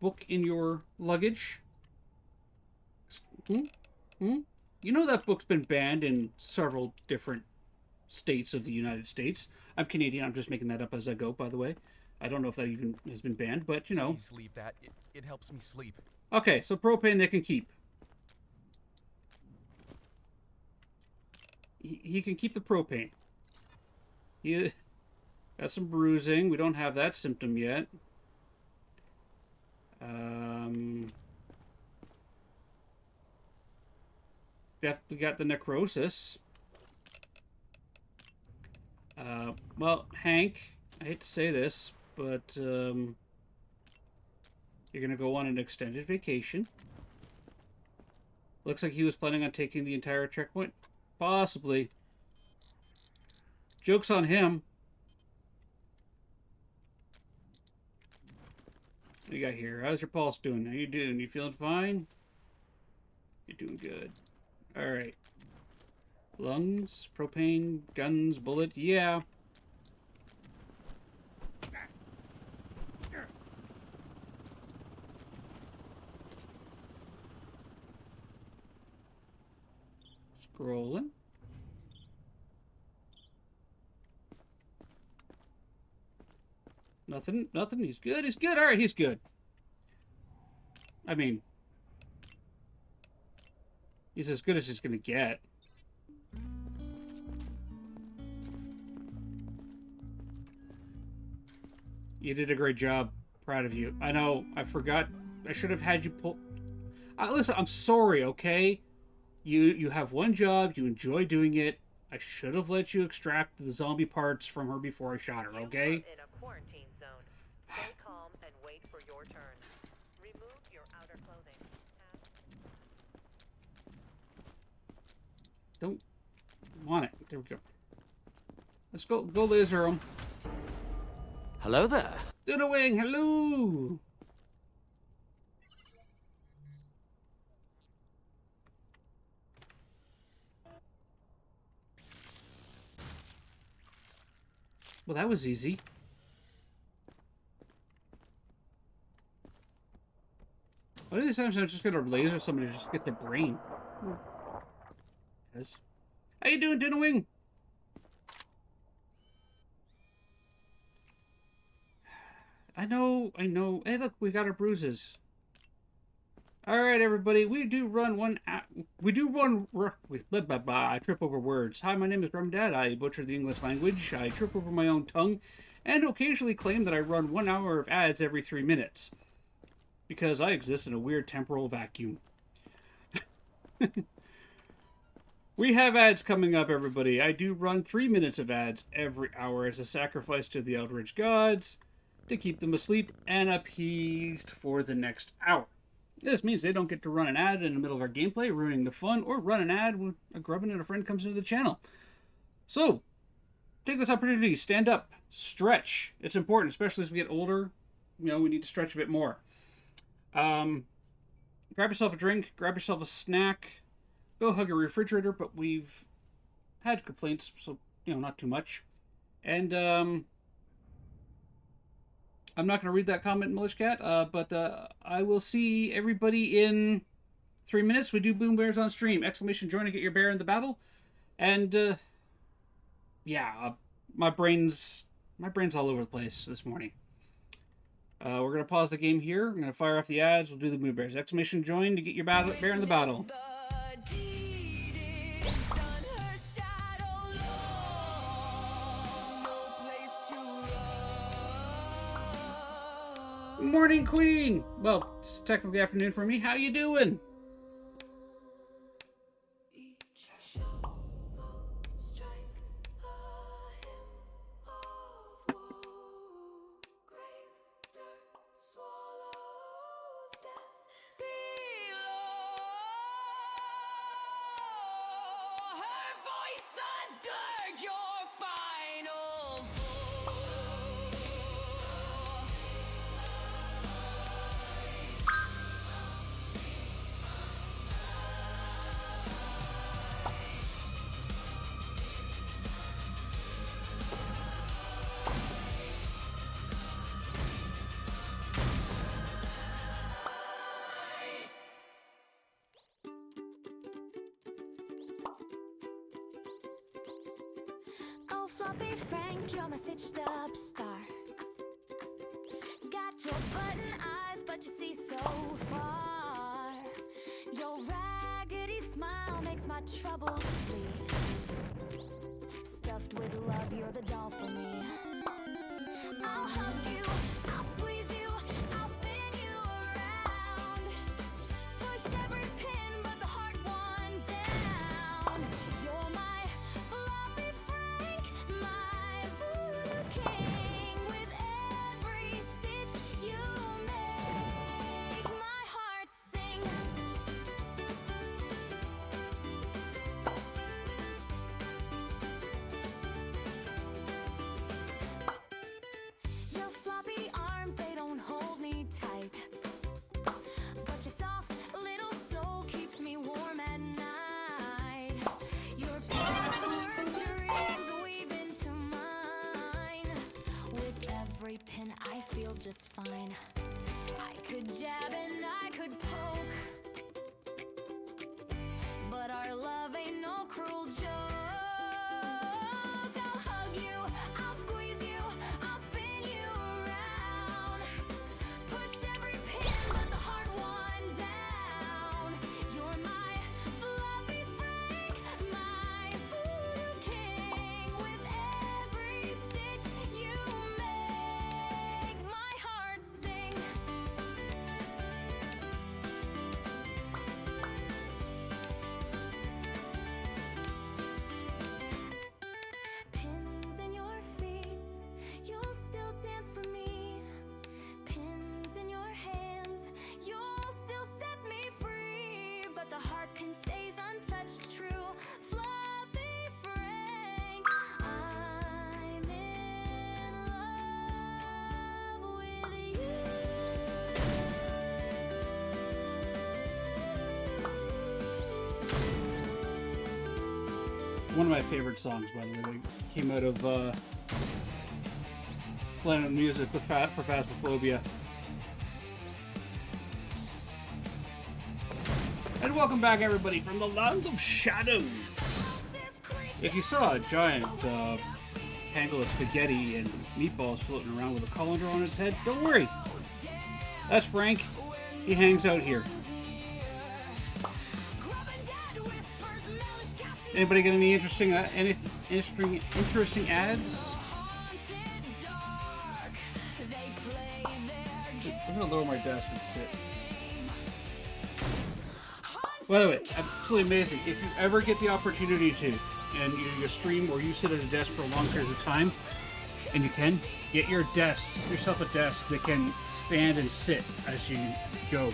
[SPEAKER 1] book in your luggage? You know that book's been banned in several different states of the United States. I'm Canadian. I'm just making that up as I go, by the way. I don't know if that even has been banned, but, you know.
[SPEAKER 5] Please leave that. It helps me sleep.
[SPEAKER 1] Okay, so propane they can keep. He can keep the propane. He got some bruising. We don't have that symptom yet. Definitely got the necrosis. Well, Hank, I hate to say this, but you're gonna go on an extended vacation. Looks like he was planning on taking the entire checkpoint. Possibly. Joke's on him. What do you got here? How's your pulse doing? How you doing? You feeling fine? You're doing good. Alright. Lungs, propane, guns, bullet. Yeah. Scrolling. Nothing. He's good. He's good. All right, he's good. I mean, he's as good as he's gonna get. You did a great job. Proud of you. I know. I forgot. I should have had you pull. Listen, I'm sorry. Okay. You have one job. You enjoy doing it. I should have let you extract the zombie parts from her before I shot her. Okay.
[SPEAKER 6] You are in a quarantine zone. Stay calm and wait for your turn.
[SPEAKER 1] Don't want it. There we go. Let's go laser him.
[SPEAKER 8] Hello there.
[SPEAKER 1] Wing, hello. Well, that was easy. Why do these times I'm just gonna laser somebody to just get their brain? Yes. How you doing, Wing? I know. Hey, look, we got our bruises. All right, everybody. We do run one. I trip over words. Hi, my name is Dad. I butcher the English language. I trip over my own tongue, and occasionally claim that I run 1 hour of ads every 3 minutes, because I exist in a weird temporal vacuum. We have ads coming up, everybody. I do run 3 minutes of ads every hour as a sacrifice to the Eldritch Gods, to keep them asleep and appeased for the next hour. This means they don't get to run an ad in the middle of our gameplay, ruining the fun, or run an ad when a grubbin and a friend comes into the channel. So, take this opportunity, stand up, stretch. It's important, especially as we get older. You know, we need to stretch a bit more. Grab yourself a drink, grab yourself a snack, go hug a refrigerator, but we've had complaints, so, you know, not too much. And, I'm not going to read that comment, Milish Cat, but I will see everybody in 3 minutes. We do Boom Bears on stream. Exclamation join to get your bear in the battle. And, yeah, my brain's all over the place this morning. We're going to pause the game here. We're going to fire off the ads. We'll do the Boom Bears. Exclamation join to get your bear in the battle. Morning, Queen! Well, it's technically afternoon for me. How you doing?
[SPEAKER 2] Oh, Floppy Frank, you're my stitched up star. Got your button eyes, but you see so far. Your raggedy smile makes my troubles flee. Stuffed with love, you're the doll for me. I'll hug you, I'll squeeze you, I'll spin you around. Push every pin, but the hard one down. You're my Floppy Frank, my voodoo king. With every stitch you make my heart sing. Your floppy arms, they don't hold me tight, but your soft little soul keeps me warm at night. Your patchwork dreams weave into mine. With every pin I feel just fine. I could jab and I could poke, but our love ain't no cruel joke. I'll hug you, I'll squeeze you, I'll spin you around. Push every pin, but the hard one down. You're my Floppy Frank, my voodoo king. With every stitch you make my heart sing.
[SPEAKER 1] one of my favorite songs, by the way. They came out of Planet Music with for Phasmophobia. And welcome back, everybody, from the lands of shadow. If you saw a giant tangle of spaghetti and meatballs floating around with a colander on its head, don't worry. That's Frank. He hangs out here. Anybody get any interesting ads? I'm gonna lower my desk and sit. By the way, absolutely amazing. If you ever get the opportunity to, and you stream or you sit at a desk for a long period of time, and you can, get yourself a desk that can stand and sit as you go.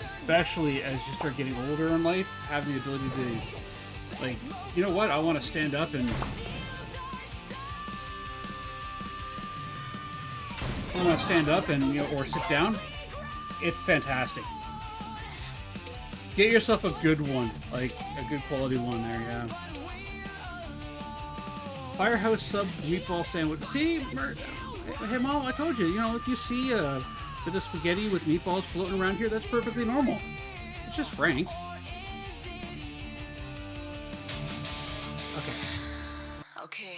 [SPEAKER 1] Especially as you start getting older in life, having the ability to, like, you know what, I want to stand up and you know, or sit down. It's fantastic. Get yourself a good one, like a good quality one there, yeah. Firehouse sub meatball sandwich. See, hey Mom, I told you, you know, if you see a bit of spaghetti with meatballs floating around here, that's perfectly normal. It's just Frank.
[SPEAKER 10] Okay.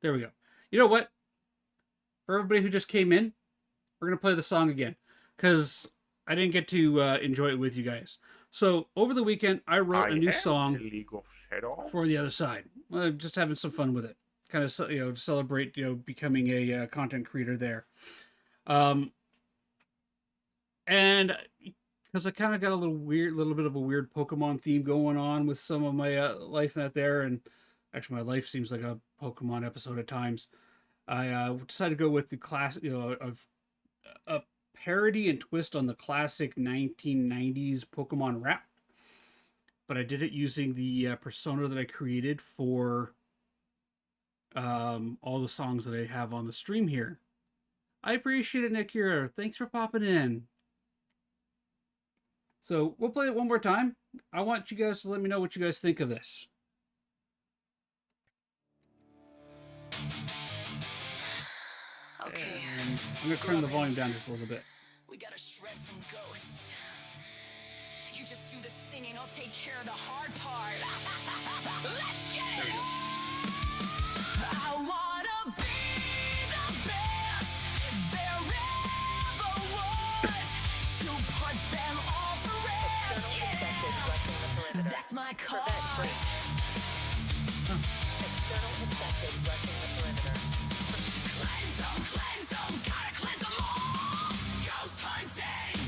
[SPEAKER 1] There we go. You know what? For everybody who just came in, we're going to play the song again, because I didn't get to enjoy it with you guys. So, over the weekend, I wrote a new song for The Other Side. Just having some fun with it. Kind of, you know, to celebrate, you know, becoming a content creator there. And because I kind of got a little bit of a weird Pokemon theme going on with some of my life in that there. And actually, my life seems like a Pokemon episode at times. I decided to go with the classic, you know, of a parody and twist on the classic 1990s Pokemon rap, but I did it using the persona that I created for all the songs that I have on the stream here. I appreciate it, Nick here. Thanks for popping in. So we'll play it one more time. I want you guys to let me know what you guys think of this.
[SPEAKER 10] Okay.
[SPEAKER 1] And I'm going to turn the volume down just a little bit.
[SPEAKER 10] We gotta shred some ghosts. You just do the singing, I'll take care of the hard part. Let's get it! I wanna be the best there ever was. To put them all to rest, yeah. That's my cause.
[SPEAKER 6] External infected rushing the perimeter.
[SPEAKER 10] Cleanse them, gotta cleanse them all. Ghost hunting.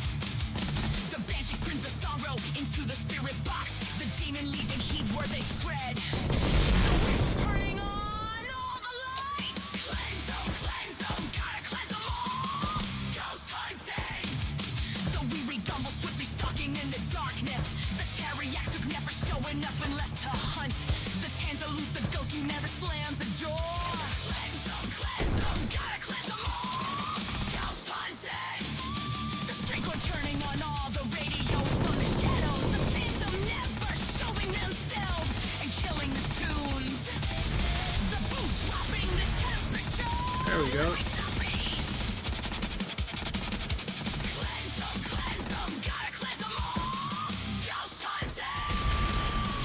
[SPEAKER 10] The banshee screams of sorrow into the spirit box. The demon leaving heat where they tread. The wisp turning on all the lights. Cleanse them, gotta cleanse them all. Ghost hunting. The weary gumble swiftly stalking in the darkness. The Terriacs who never showing up unless to hunt. The Tanza lose the ghost who never slams the door. Cleanse them, gotta cleanse them all. Ghost hunting. The streak one turning on all the radios from the shadows. The phantom never showing themselves and killing the tunes. The boot dropping the temperature.
[SPEAKER 1] There we go.
[SPEAKER 10] Cleanse them, gotta cleanse them all. Ghost hunting.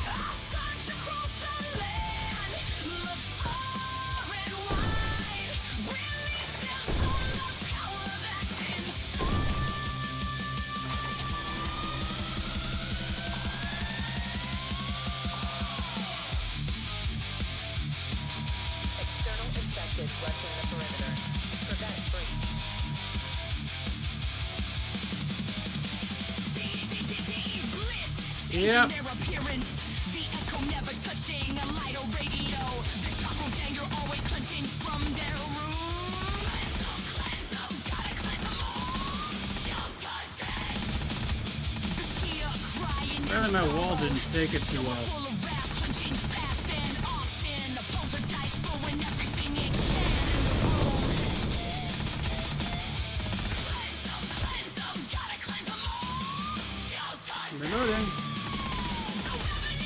[SPEAKER 10] I'll search across the land. Look far and wide. Release them from the power that's inside.
[SPEAKER 6] External infected rushing the perimeter. Prevent breach.
[SPEAKER 10] Bliss,
[SPEAKER 1] Yep.
[SPEAKER 10] changing their appearance. The echo never touching a light or radio. The doppelganger always hunting from their room. Cleanse them, gotta cleanse them all. Ghost hunting. The skier crying.
[SPEAKER 1] Apparently my wall didn't take it too well.
[SPEAKER 10] Full of wrath, hunting fast and often. The poltergeist throwing everything it can in the room. Cleanse them, gotta cleanse them all. Ghost hunting.
[SPEAKER 1] Reloading.
[SPEAKER 10] The weapon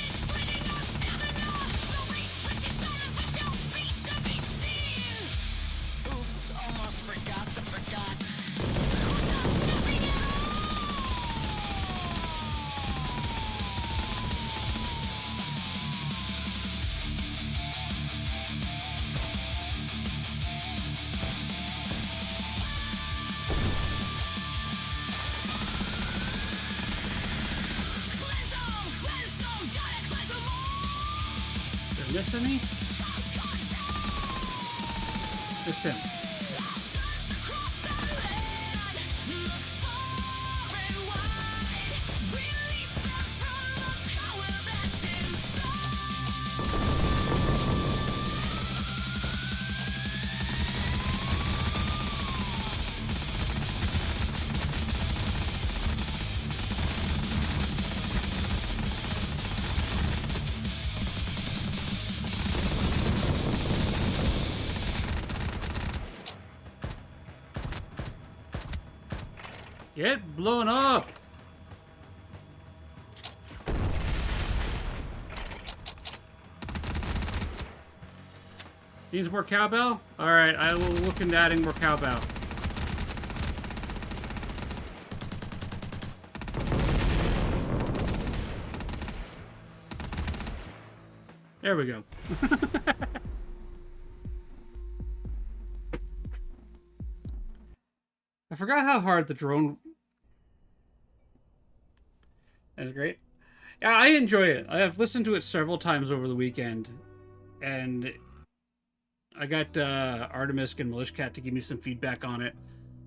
[SPEAKER 1] Did I miss any? Just him. Get blown up! Needs more cowbell? Alright, I will look into adding more cowbell. There we go. I forgot how hard the drone... That's great. Yeah, I enjoy it. I have listened to it several times over the weekend. And I got Artemis and Milishcat to give me some feedback on it.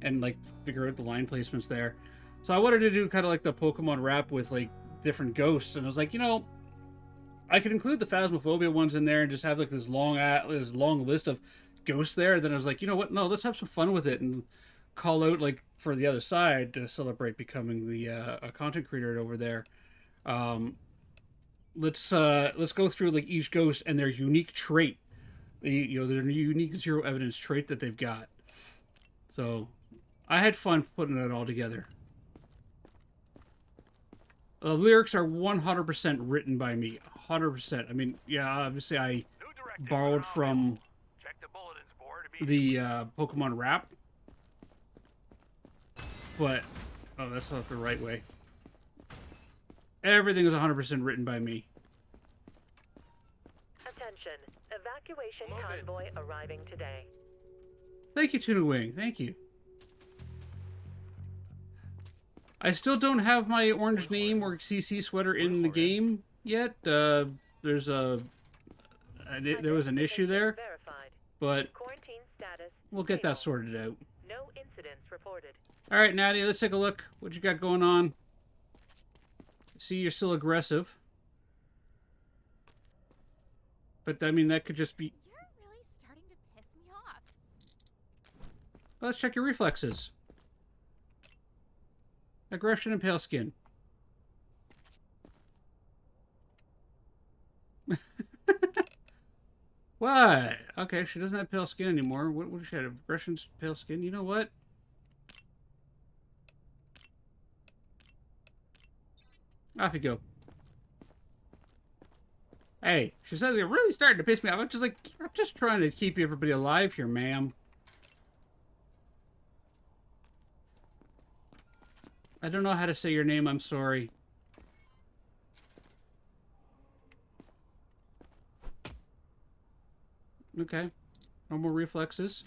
[SPEAKER 1] And, like, figure out the line placements there. So I wanted to do kind of like the Pokemon rap with, like, different ghosts. And I was like, you know, I could include the Phasmophobia ones in there and just have, like, this long list of ghosts there. Then I was like, you know what? No, let's have some fun with it and call out, like, for the other side to celebrate becoming the a content creator over there. Let's go through, like, each ghost and their unique trait. You know, their unique zero evidence trait that they've got. So I had fun putting it all together. The lyrics are 100% written by me. 100%. I mean, yeah, obviously I borrowed from the Pokemon rap. But, oh, that's not the right way. Everything is 100% written by me.
[SPEAKER 6] Attention. Evacuation convoy arriving today.
[SPEAKER 1] Thank you, Tuna Wing. Thank you. I still don't have my orange name or CC sweater in the game yet. There was an issue there, but we'll get that sorted out.
[SPEAKER 6] No incidents reported.
[SPEAKER 1] All right, Nadia, let's take a look. What you got going on? See, you're still aggressive. But, I mean, that could just be...
[SPEAKER 7] You're really starting to piss me off.
[SPEAKER 1] Let's check your reflexes. Aggression and pale skin. What? Okay, she doesn't have pale skin anymore. What does she have? Aggression, pale skin? You know what? Off you go. Hey, she said you're really starting to piss me off. I'm just trying to keep everybody alive here, ma'am. I don't know how to say your name, I'm sorry. Okay. Normal reflexes.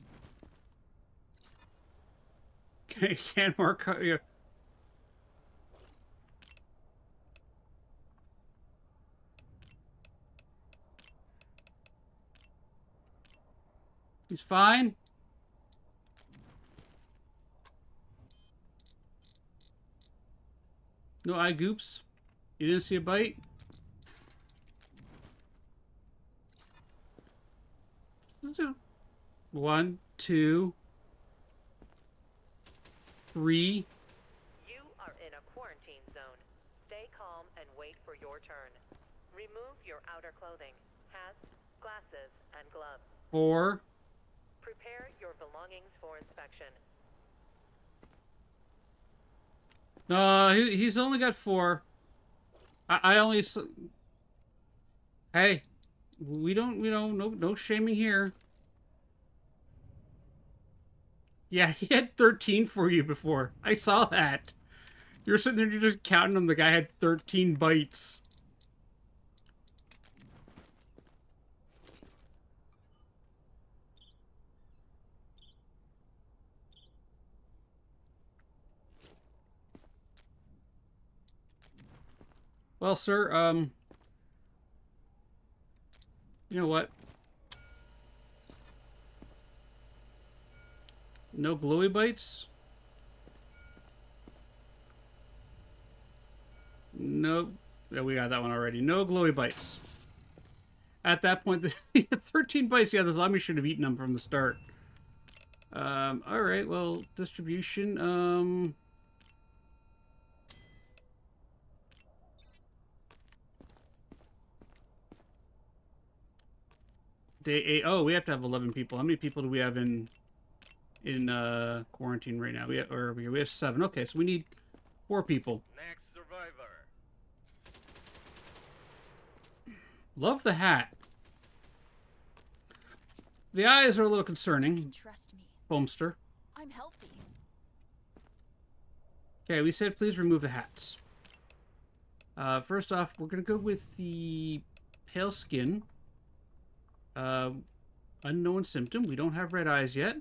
[SPEAKER 1] Can't mark... Yeah. He's fine. No eye goops. You didn't see a bite? One, two, three.
[SPEAKER 6] You are in a quarantine zone. Stay calm and wait for your turn. Remove your outer clothing, hats, glasses, and gloves.
[SPEAKER 1] 4.
[SPEAKER 6] Prepare your belongings for inspection.
[SPEAKER 1] No, he's only got 4. I only... Hey, we don't, no shaming here. Yeah, he had 13 for you before. I saw that. You're sitting there, you're just counting them. The guy had 13 bites. Well, sir, You know what? No glowy bites? No. Yeah, we got that one already. No glowy bites. At that point, the 13 bites. Yeah, the zombie should have eaten them from the start. Alright, well, distribution. Day 8. Oh, we have to have 11 people. How many people do we have in quarantine right now? We have 7. Okay, so we need 4 people.
[SPEAKER 4] Next survivor.
[SPEAKER 1] Love the hat. The eyes are a little
[SPEAKER 2] You
[SPEAKER 1] concerning.
[SPEAKER 2] can trust me.
[SPEAKER 1] Foamster.
[SPEAKER 2] I'm healthy.
[SPEAKER 1] Okay, we said please remove the hats. First off, we're gonna go with the pale skin. Unknown symptom. We don't have red eyes yet.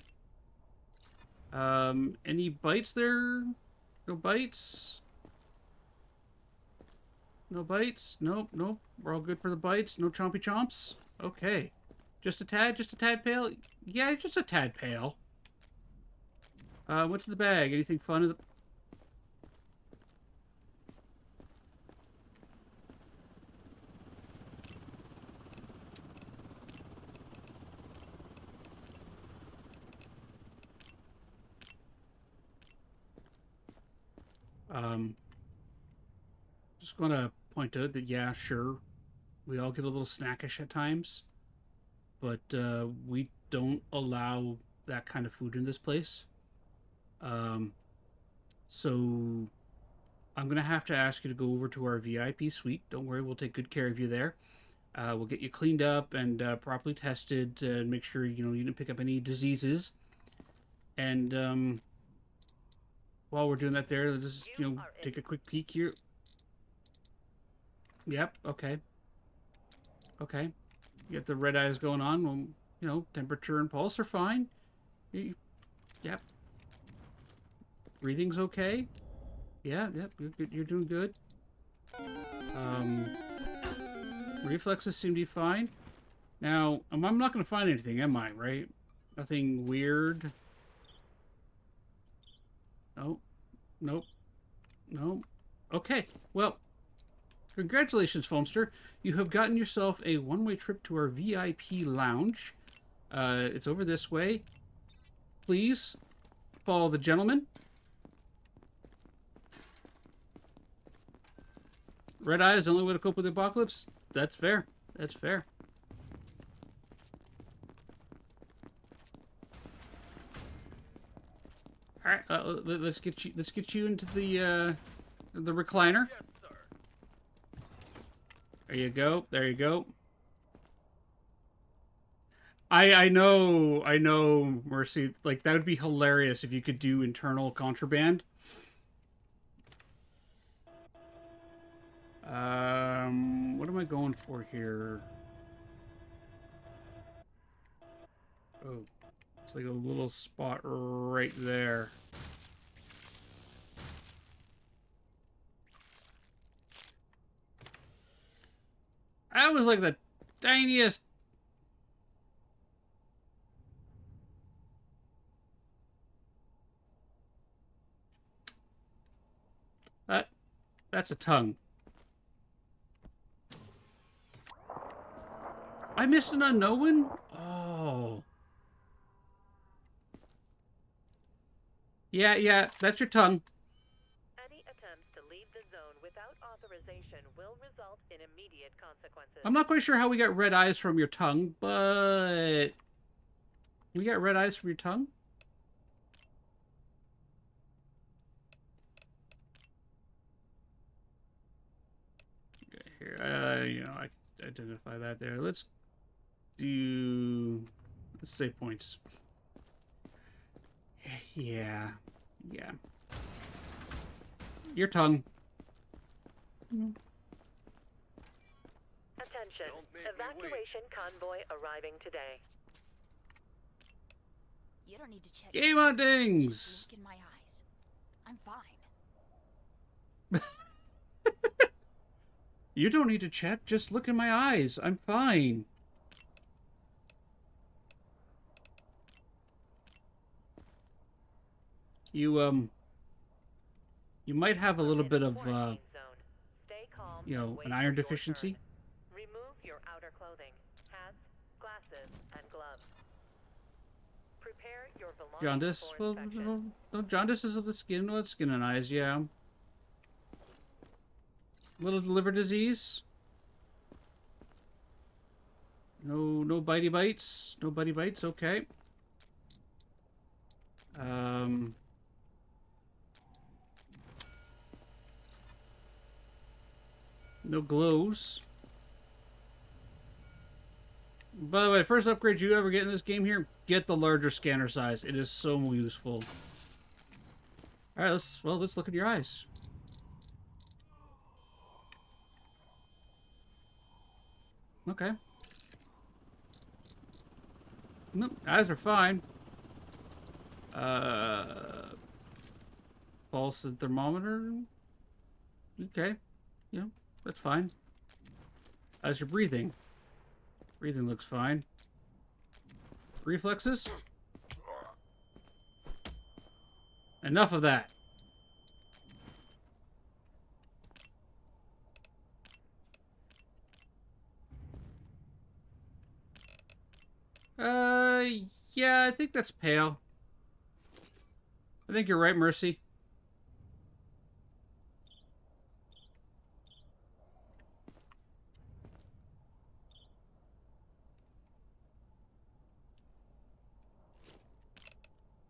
[SPEAKER 1] Any bites there? No bites? No bites? Nope, nope. We're all good for the bites. No chompy chomps? Okay. Just a tad pale? Yeah, just a tad pale. What's in the bag? Anything fun in the... Just gonna point out that, yeah, sure, we all get a little snackish at times, but we don't allow that kind of food in this place. So I'm gonna have to ask you to go over to our VIP suite. Don't worry, we'll take good care of you there. We'll get you cleaned up and properly tested and make sure you didn't pick up any diseases. And while we're doing that there, let's just take a quick peek here. Yep. Okay. Okay. You got the red eyes going on. Well, temperature and pulse are fine. Yep. Breathing's okay. Yeah. Yep. You're doing good. Reflexes seem to be fine. Now, I'm not going to find anything, am I? Right? Nothing weird. Nope. Nope. Nope. Okay. Well, congratulations, Foamster. You have gotten yourself a one-way trip to our VIP lounge. It's over this way. Please follow the gentleman. Red eyes, the only way to cope with the apocalypse? That's fair. That's fair. All right, let's get you into the recliner.
[SPEAKER 4] Yes, sir.
[SPEAKER 1] There you go. There you go. I know, Mercy. Like, that would be hilarious if you could do internal contraband. What am I going for here? Oh, it's like a little spot right there. That was like the tiniest. That's a tongue. I missed an unknown? Oh. Yeah, that's your tongue.
[SPEAKER 6] Any attempts to leave the zone without authorization will result in immediate consequences.
[SPEAKER 1] I'm not quite sure how we got red eyes from your tongue, but... We got red eyes from your tongue? Okay, here, I can identify that there. Let's save points. Yeah. Your tongue.
[SPEAKER 6] Attention.
[SPEAKER 4] Don't make me wait.
[SPEAKER 6] Evacuation convoy arriving today.
[SPEAKER 2] You don't need to check.
[SPEAKER 1] Game on
[SPEAKER 2] Just
[SPEAKER 1] dings!
[SPEAKER 2] look in my eyes. I'm fine.
[SPEAKER 1] You don't need to check. Just look in my eyes. I'm fine. You you might have a little bit of
[SPEAKER 6] Quarantine zone. Stay calm
[SPEAKER 1] you
[SPEAKER 6] and
[SPEAKER 1] know,
[SPEAKER 6] wait
[SPEAKER 1] an
[SPEAKER 6] for
[SPEAKER 1] iron
[SPEAKER 6] your
[SPEAKER 1] deficiency.
[SPEAKER 6] turn. Remove your outer clothing, hats, glasses, and gloves. Prepare your belongings
[SPEAKER 1] Jaundice.
[SPEAKER 6] for
[SPEAKER 1] Well,
[SPEAKER 6] inspection.
[SPEAKER 1] no, jaundice is of the skin. No, it's skin and eyes. Yeah. Little liver disease. No bitey bites. No bitey bites. Okay. No glows. By the way, first upgrade you ever get in this game here, get the larger scanner size. It is so useful. All right, let's look at your eyes. Okay. Nope, eyes are fine. Pulse and thermometer. Okay. Yeah, that's fine. How's your breathing? Breathing looks fine. Reflexes? Enough of that. Yeah, I think that's pale. I think you're right, Mercy.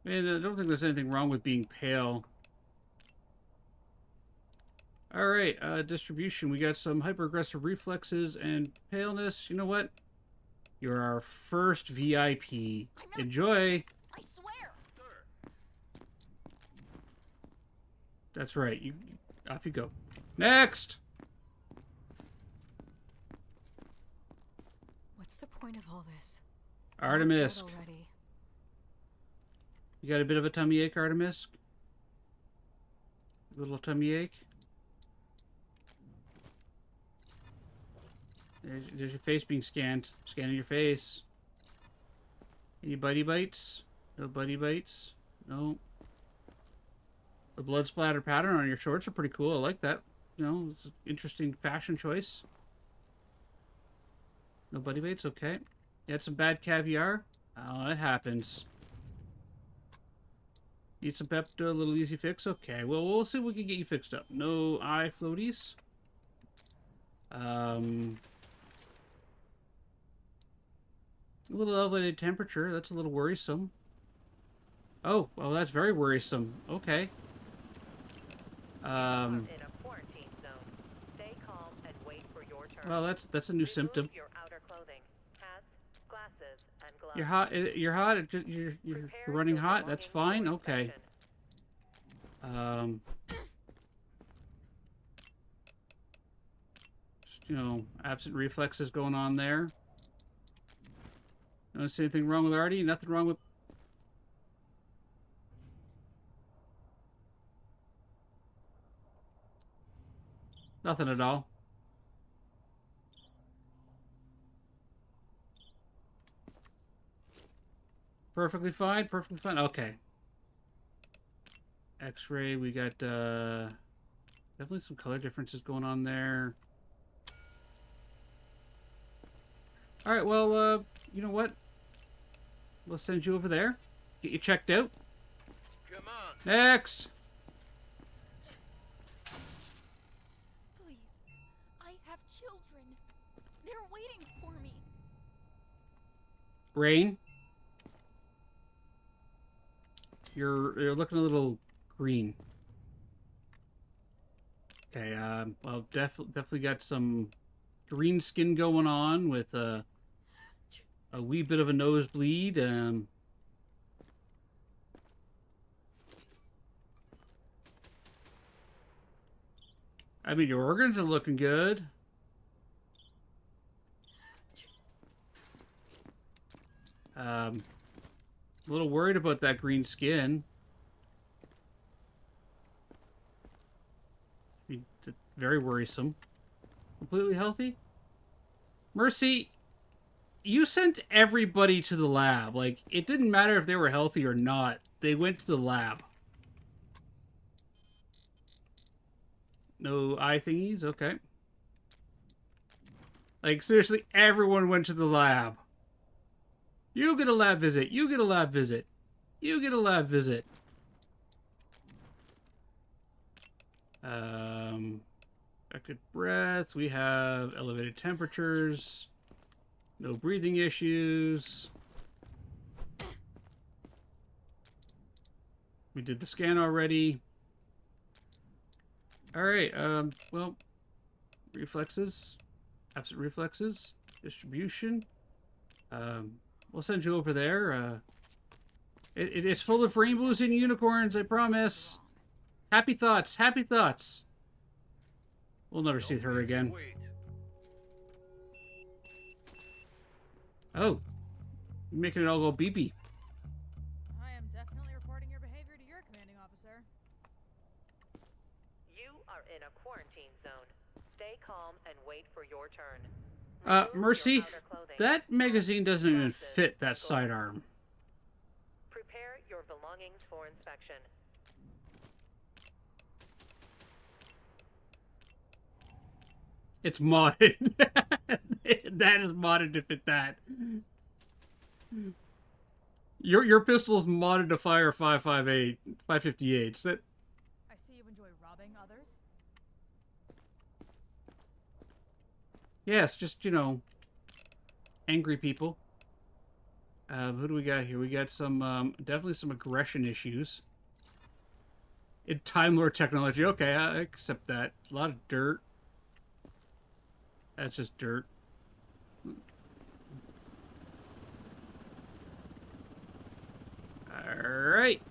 [SPEAKER 1] Man, I don't think there's anything wrong with being pale. Alright, distribution. We got some hyper-aggressive reflexes and paleness. You know what? You're our first VIP. Enjoy!
[SPEAKER 10] I swear.
[SPEAKER 1] That's right. Off you go. Next!
[SPEAKER 7] What's the point of all this?
[SPEAKER 1] Artemis.
[SPEAKER 7] Already.
[SPEAKER 1] You got a bit of a tummy ache, Artemis? A little tummy ache? There's your face being scanned. Scanning your face. Any bitey bites? No bitey bites? No. The blood splatter pattern on your shorts are pretty cool. I like that. You know, it's an interesting fashion choice. No bitey bites? Okay. You had some bad caviar? Oh, it happens. Need some Pepto, a little easy fix? Okay, well, we'll see if we can get you fixed up. No eye floaties. A little elevated temperature. That's a little worrisome. Oh, well, that's very worrisome. Okay.
[SPEAKER 6] In a quarantine zone. Stay calm and wait for your turn.
[SPEAKER 1] Well, that's a new symptom.
[SPEAKER 6] Remove your outer clothing, hats, glasses, and gloves.
[SPEAKER 1] You're hot. You're hot. You're
[SPEAKER 6] Prepare
[SPEAKER 1] running
[SPEAKER 6] your
[SPEAKER 1] hot. That's
[SPEAKER 6] belongings
[SPEAKER 1] fine.
[SPEAKER 6] for
[SPEAKER 1] Okay.
[SPEAKER 6] inspection.
[SPEAKER 1] You know, absent reflexes going on there. Don't see anything wrong with Artie. Nothing wrong with. Nothing at all. Perfectly fine. Perfectly fine. Okay. X-ray. We got definitely some color differences going on there. All right. Well, you know what? We'll send you over there. Get you checked out.
[SPEAKER 4] Come on.
[SPEAKER 1] Next.
[SPEAKER 10] Please. I have children. They're waiting for me.
[SPEAKER 1] Rain. You're looking a little green. Okay. Well, definitely got some green skin going on with a wee bit of a nosebleed. I mean, your organs are looking good. A little worried about that green skin. Very worrisome. Completely healthy? Mercy, you sent everybody to the lab. Like, it didn't matter if they were healthy or not. They went to the lab. No eye thingies? Okay. Like, seriously, everyone went to the lab. You get a lab visit. You get a lab visit. You get a lab visit. Affected breath. We have elevated temperatures. No breathing issues. We did the scan already. Alright, well, reflexes. Absent reflexes. Distribution. We'll send you over there. It's full of rainbows and unicorns, I promise. Happy thoughts, happy thoughts. We'll never see her again. Oh. You're making it all go beepy.
[SPEAKER 7] I am definitely reporting your behavior to your commanding officer.
[SPEAKER 6] You are in a quarantine zone. Stay calm and wait for your turn.
[SPEAKER 1] Mercy, that magazine doesn't even fit that sidearm.
[SPEAKER 6] Prepare your belongings for inspection.
[SPEAKER 1] It's modded. That is modded to fit that. Your pistol is modded to fire 558s. That.
[SPEAKER 7] I see you enjoy robbing others.
[SPEAKER 1] Yes, just, you know, angry people. Who do we got here? We got some, definitely some aggression issues. In Time Lord technology. Okay, I accept that. A lot of dirt. That's just dirt. Alright.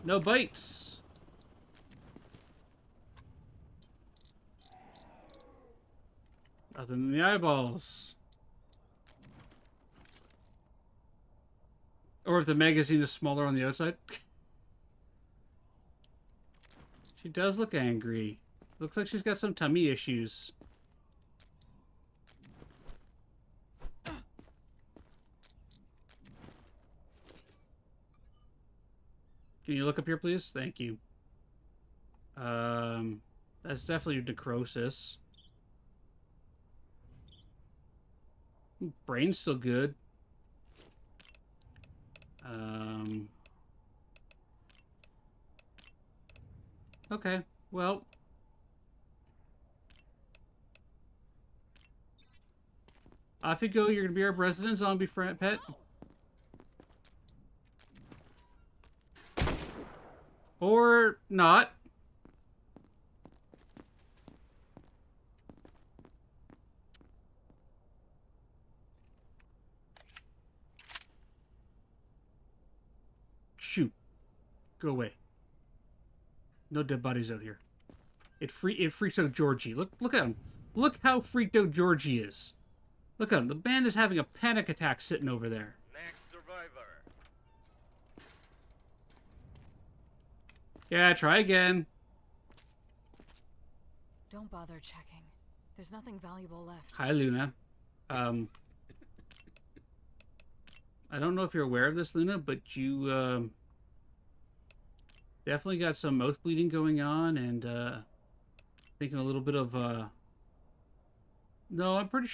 [SPEAKER 1] No bites. Other than the eyeballs. Or if the magazine is smaller on the outside. She does look angry. Looks like she's got some tummy issues. Can you look up here, please? Thank you. That's definitely necrosis. Brain's still good. Okay, well. Off you go, you're gonna be our resident zombie friend pet. Or not. Shoot. Go away. No dead bodies out here. It freaks out Georgie. Look at him. Look how freaked out Georgie is. Look at him. The man is having a panic attack sitting over there.
[SPEAKER 4] Next survivor.
[SPEAKER 1] Yeah, try again.
[SPEAKER 7] Don't bother checking. There's nothing valuable left.
[SPEAKER 1] Hi, Luna. I don't know if you're aware of this, Luna, but you definitely got some mouth bleeding going on, and thinking a little bit of no, I'm pretty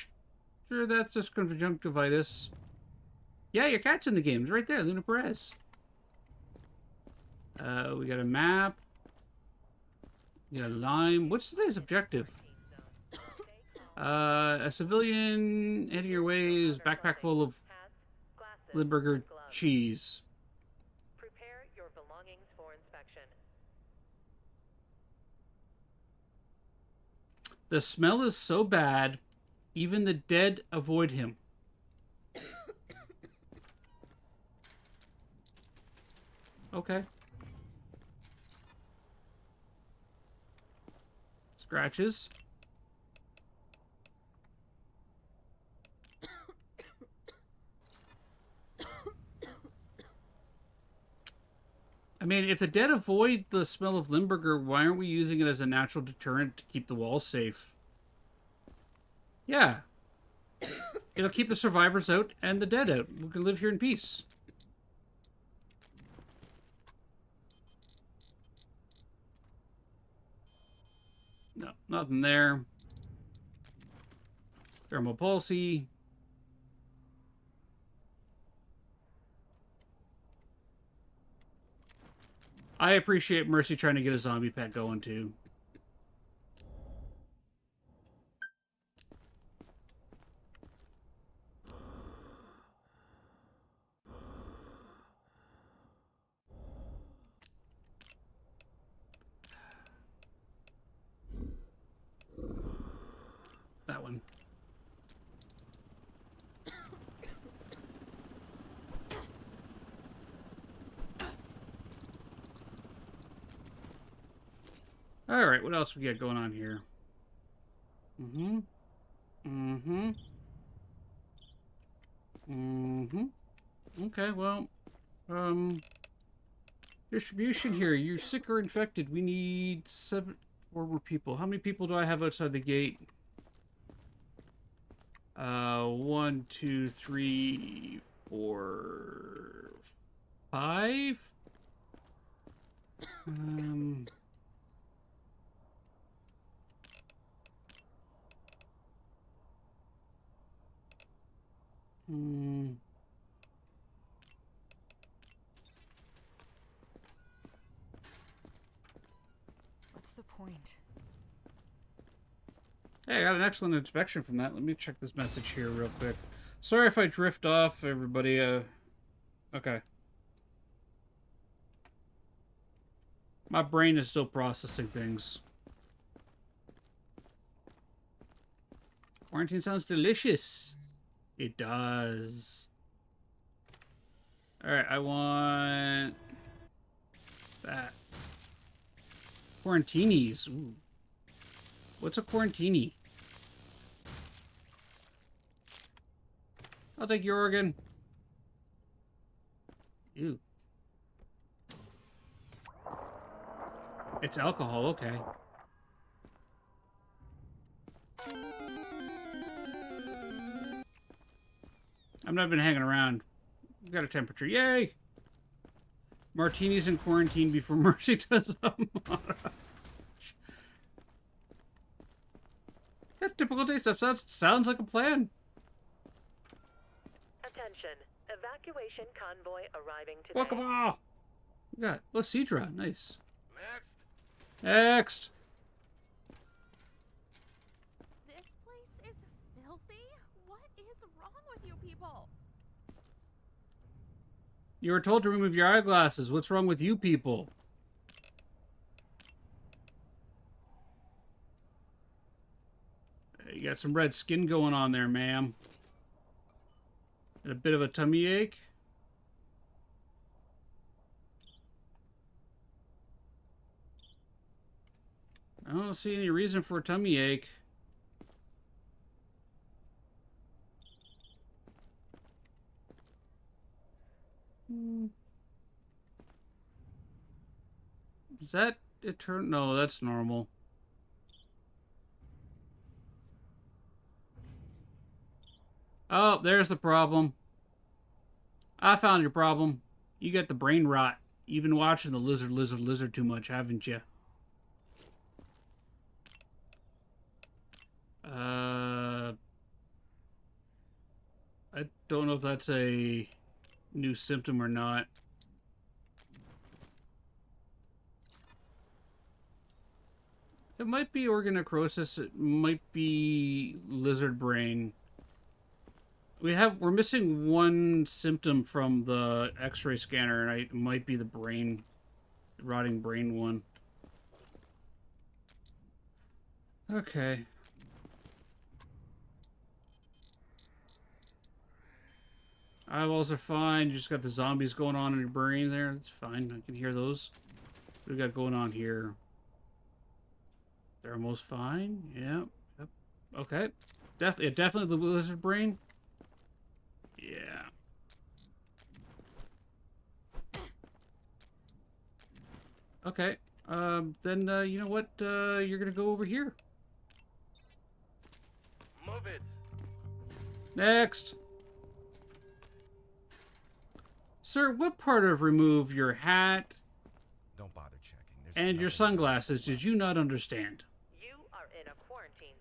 [SPEAKER 1] sure that's just conjunctivitis. Yeah, your cat's in the game. It's right there, Luna Perez. We got a map. We got a lime. What's today's objective? A civilian heading your way is backpack full of Limburger cheese.
[SPEAKER 6] Prepare your belongings for inspection.
[SPEAKER 1] The smell is so bad, even the dead avoid him. Okay. Scratches. I mean, if the dead avoid the smell of Limburger, why aren't we using it as a natural deterrent to keep the walls safe? Yeah. It'll keep the survivors out and the dead out. We can live here in peace. Nothing there. Thermal palsy. I appreciate Mercy trying to get a zombie pet going, too. That one. Alright, what else we got going on here? Mm-hmm. Mm-hmm. Mm-hmm. Okay, well, distribution here. You're sick or infected. We need 4 more people. How many people do I have outside the gate? 1, 2, 3, 4, 5?
[SPEAKER 7] What's the point?
[SPEAKER 1] Hey, I got an excellent inspection from that. Let me check this message here real quick. Sorry if I drift off, everybody. Okay. My brain is still processing things. Quarantine sounds delicious. It does. Alright, I want that. Quarantinis. Ooh. What's a quarantini? I'll take your organ. Ew. It's alcohol, okay. I've not been hanging around. We got a temperature. Yay! Martinis in quarantine before Mercy does them. Yeah, typical day stuff. Sounds like a plan.
[SPEAKER 6] Attention. Evacuation convoy arriving today.
[SPEAKER 1] Welcome all. We got Cedra. Nice.
[SPEAKER 4] Next.
[SPEAKER 1] Next.
[SPEAKER 7] This place is filthy? What is wrong with you people?
[SPEAKER 1] You were told to remove your eyeglasses. What's wrong with you people? You got some red skin going on there, ma'am. And a bit of a tummy ache. I don't see any reason for a tummy ache. Is that eternal? No, that's normal. Oh, there's the problem. I found your problem. You got the brain rot. You've been watching the lizard too much, haven't you? I don't know if that's a new symptom or not. It might be organ necrosis. It might be lizard brain. We're missing one symptom from the X-ray scanner, and it might be the brain, rotting brain one. Okay. Eyeballs are fine. You just got the zombies going on in your brain there. That's fine. I can hear those. What we got going on here? They're almost fine. Yeah. Yep. Okay. Definitely the lizard brain. Yeah. Okay. Then, you know what? You're gonna go over here.
[SPEAKER 4] Move it.
[SPEAKER 1] Next. Sir, what part of remove your hat
[SPEAKER 5] Don't bother checking. There's
[SPEAKER 1] and your
[SPEAKER 5] nothing.
[SPEAKER 1] sunglasses did you not understand?
[SPEAKER 6] You are in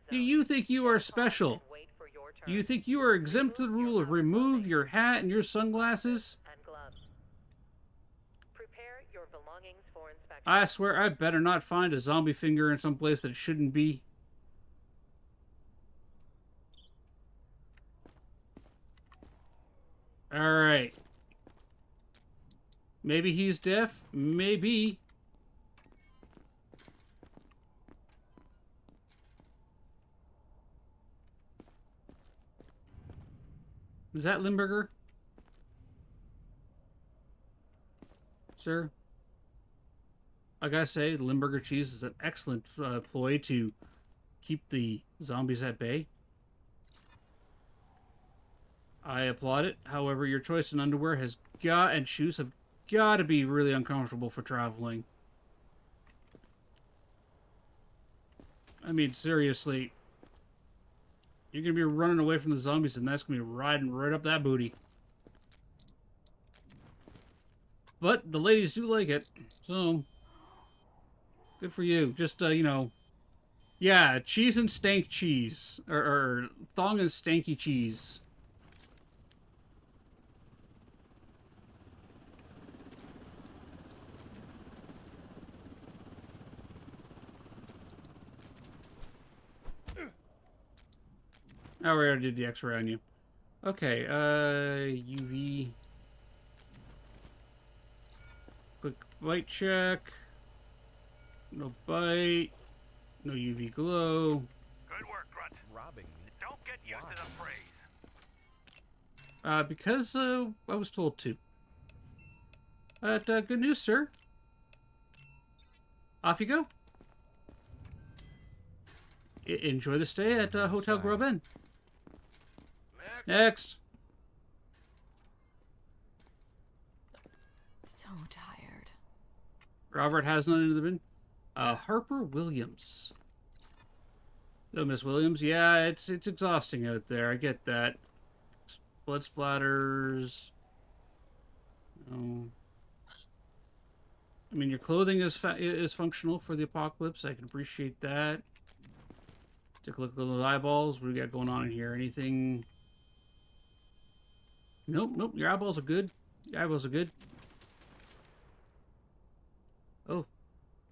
[SPEAKER 1] Do you think you are special?
[SPEAKER 6] Wait for your turn.
[SPEAKER 1] Do you think you are exempt to the rule of remove your hat and your sunglasses?
[SPEAKER 6] And gloves. Prepare your belongings for inspection.
[SPEAKER 1] I swear I better not find a zombie finger in some place that it shouldn't be. Alright. Maybe he's deaf. Maybe. Is that Limburger? Sir? I gotta say, Limburger cheese is an excellent ploy to keep the zombies at bay. I applaud it. However, your choice in underwear and shoes have got to be really uncomfortable for traveling. I mean, seriously. You're going to be running away from the zombies, and that's going to be riding right up that booty. But the ladies do like it, so good for you. Just, you know, yeah, cheese and stank cheese. Or thong and stanky cheese. Oh, we already did the X-ray on you. Okay, UV. Quick bite check. No bite. No UV glow.
[SPEAKER 4] Good work, Grunt.
[SPEAKER 5] Robbing me?
[SPEAKER 4] Don't get used to the phrase.
[SPEAKER 1] Because, I was told to. Good news, sir. Off you go. Enjoy the stay at Hotel Grub Inn. Next.
[SPEAKER 10] So tired.
[SPEAKER 1] Robert has none in the bin. Harper Williams. Hello, Miss Williams. Yeah, it's exhausting out there. I get that. Blood splatters. Oh. I mean, your clothing is functional for the apocalypse. I can appreciate that. Take a look at those eyeballs. What do we got going on in here? Anything? Nope, nope. Your eyeballs are good. Your eyeballs are good. Oh,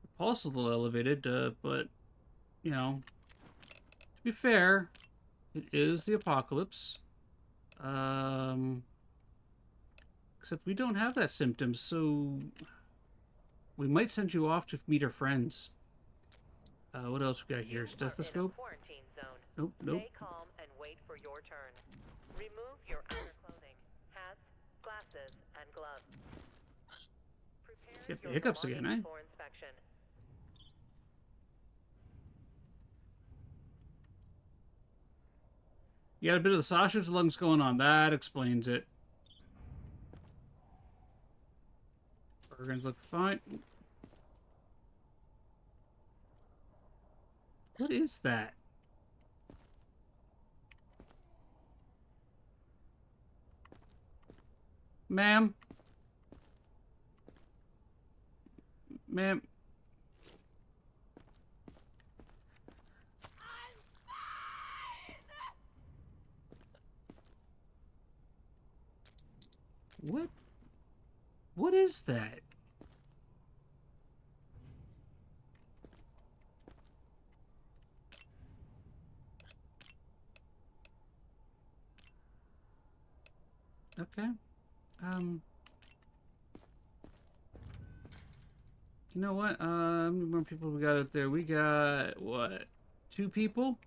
[SPEAKER 1] the pulse is a little elevated, but, you know, to be fair, it is the apocalypse. Except we don't have that symptom, so we might send you off to meet our friends. What else we got here? Stethoscope?
[SPEAKER 6] Quarantine zone.
[SPEAKER 1] Nope, nope.
[SPEAKER 6] Stay calm and wait for your turn. Remove your outer clothing, hats, glasses, and gloves. Prepare
[SPEAKER 1] Get the
[SPEAKER 6] your
[SPEAKER 1] hiccups again,
[SPEAKER 6] belongings
[SPEAKER 1] eh?
[SPEAKER 6] for inspection.
[SPEAKER 1] You got a bit of the sausage lungs going on. That explains it. Organs look fine. What is that? Ma'am? Ma'am? What? What is that? Okay. You know what? How many more people we got out there? We got, what? 2 people?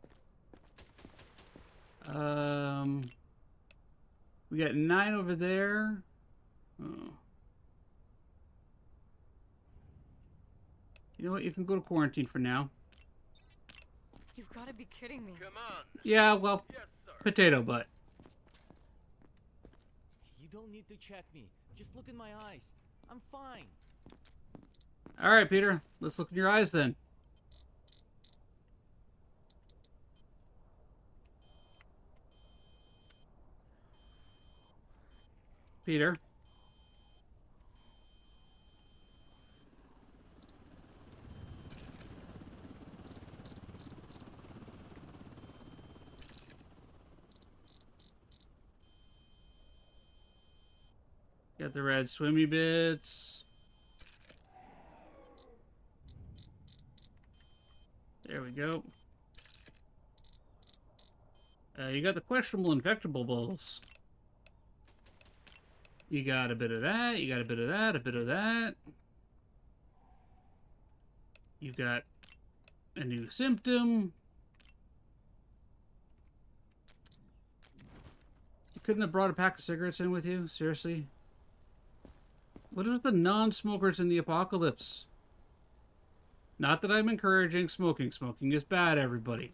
[SPEAKER 1] We got 9 over there. Oh. You know what? You can go to quarantine for now.
[SPEAKER 10] You've got to be kidding me.
[SPEAKER 4] Come on.
[SPEAKER 1] Yeah, well,
[SPEAKER 4] Yes, sir.
[SPEAKER 1] potato butt.
[SPEAKER 8] You don't need to check me. Just look in my eyes. I'm fine.
[SPEAKER 1] All right, Peter. Let's look in your eyes then. Peter. Got the red swimmy bits. There we go. You got the questionable infectables. You got a bit of that, you got a bit of that, a bit of that. You've got a new symptom. You couldn't have brought a pack of cigarettes in with you? Seriously? What is with the non-smokers in the apocalypse? Not that I'm encouraging smoking. Smoking is bad, everybody.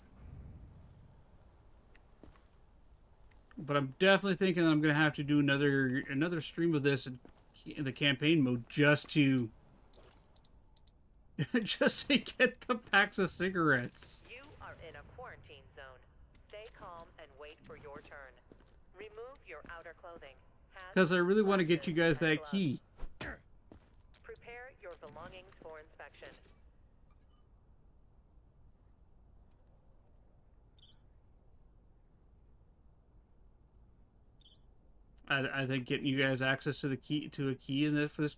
[SPEAKER 1] But I'm definitely thinking I'm going to have to do another stream of this in the campaign mode just to just to get the packs of cigarettes.
[SPEAKER 6] You are in a quarantine zone. Stay calm and wait for your turn. Remove your outer clothing.
[SPEAKER 1] Because I really want to get you guys that key.
[SPEAKER 6] Prepare your belongings for inspection.
[SPEAKER 1] I think getting you guys access to a key in that for this.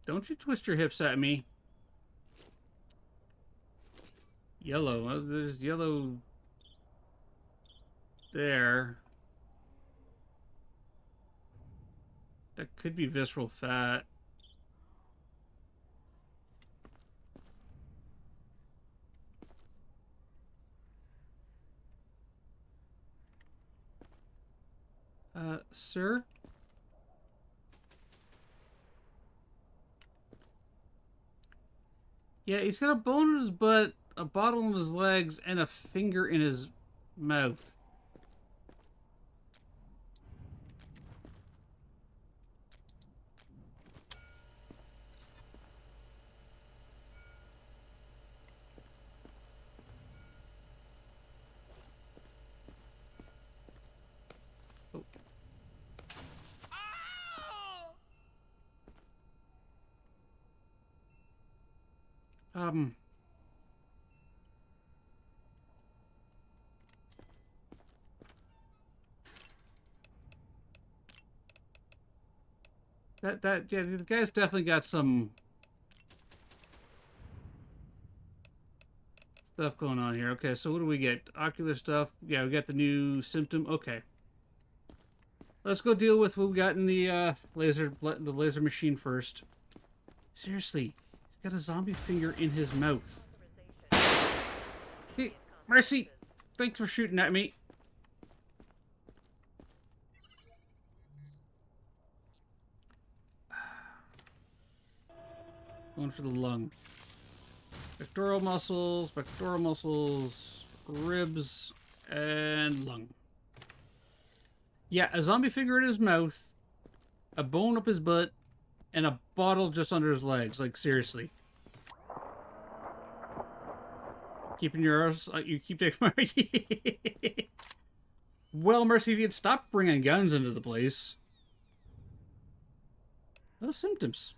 [SPEAKER 1] Don't you twist your hips at me. Yellow. There's yellow there. That could be visceral fat. Sir? Yeah, he's got a bone in his butt, a bottle in his legs, and a finger in his mouth. Yeah, the guy's definitely got some stuff going on here. Okay, so what do we get? Ocular stuff. Yeah, we got the new symptom. Okay. Let's go deal with what we got in the laser machine first. Seriously, he's got a zombie finger in his mouth. Hey, Mercy, thanks for shooting at me. Going for the lung. Pectoral muscles, ribs, and lung. Yeah, a zombie finger in his mouth, a bone up his butt, and a bottle just under his legs. Like, seriously. Keeping your arse... you keep taking... Well, Mercy, if you'd stop bringing guns into the place. Those symptoms.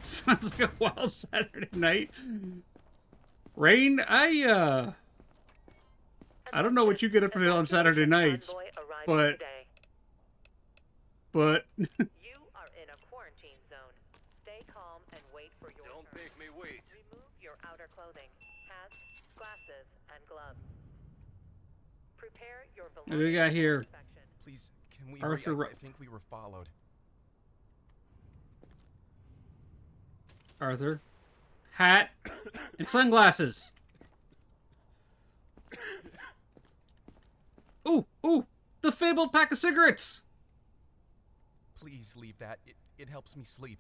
[SPEAKER 1] Sounds like a wild Saturday night. Rain, I don't know what you get up to on Saturday nights, but
[SPEAKER 6] you are in a quarantine zone. Stay calm and wait for your turn.
[SPEAKER 4] Don't make me wait.
[SPEAKER 6] Remove your outer clothing, hats, glasses, and gloves. Prepare your belongings.
[SPEAKER 1] What do we got here?
[SPEAKER 5] Please, can we
[SPEAKER 1] Arthur,
[SPEAKER 5] hurry? I think we were followed.
[SPEAKER 1] Arthur, hat, and sunglasses. Ooh, the fabled pack of cigarettes.
[SPEAKER 5] Please leave that. It helps me sleep.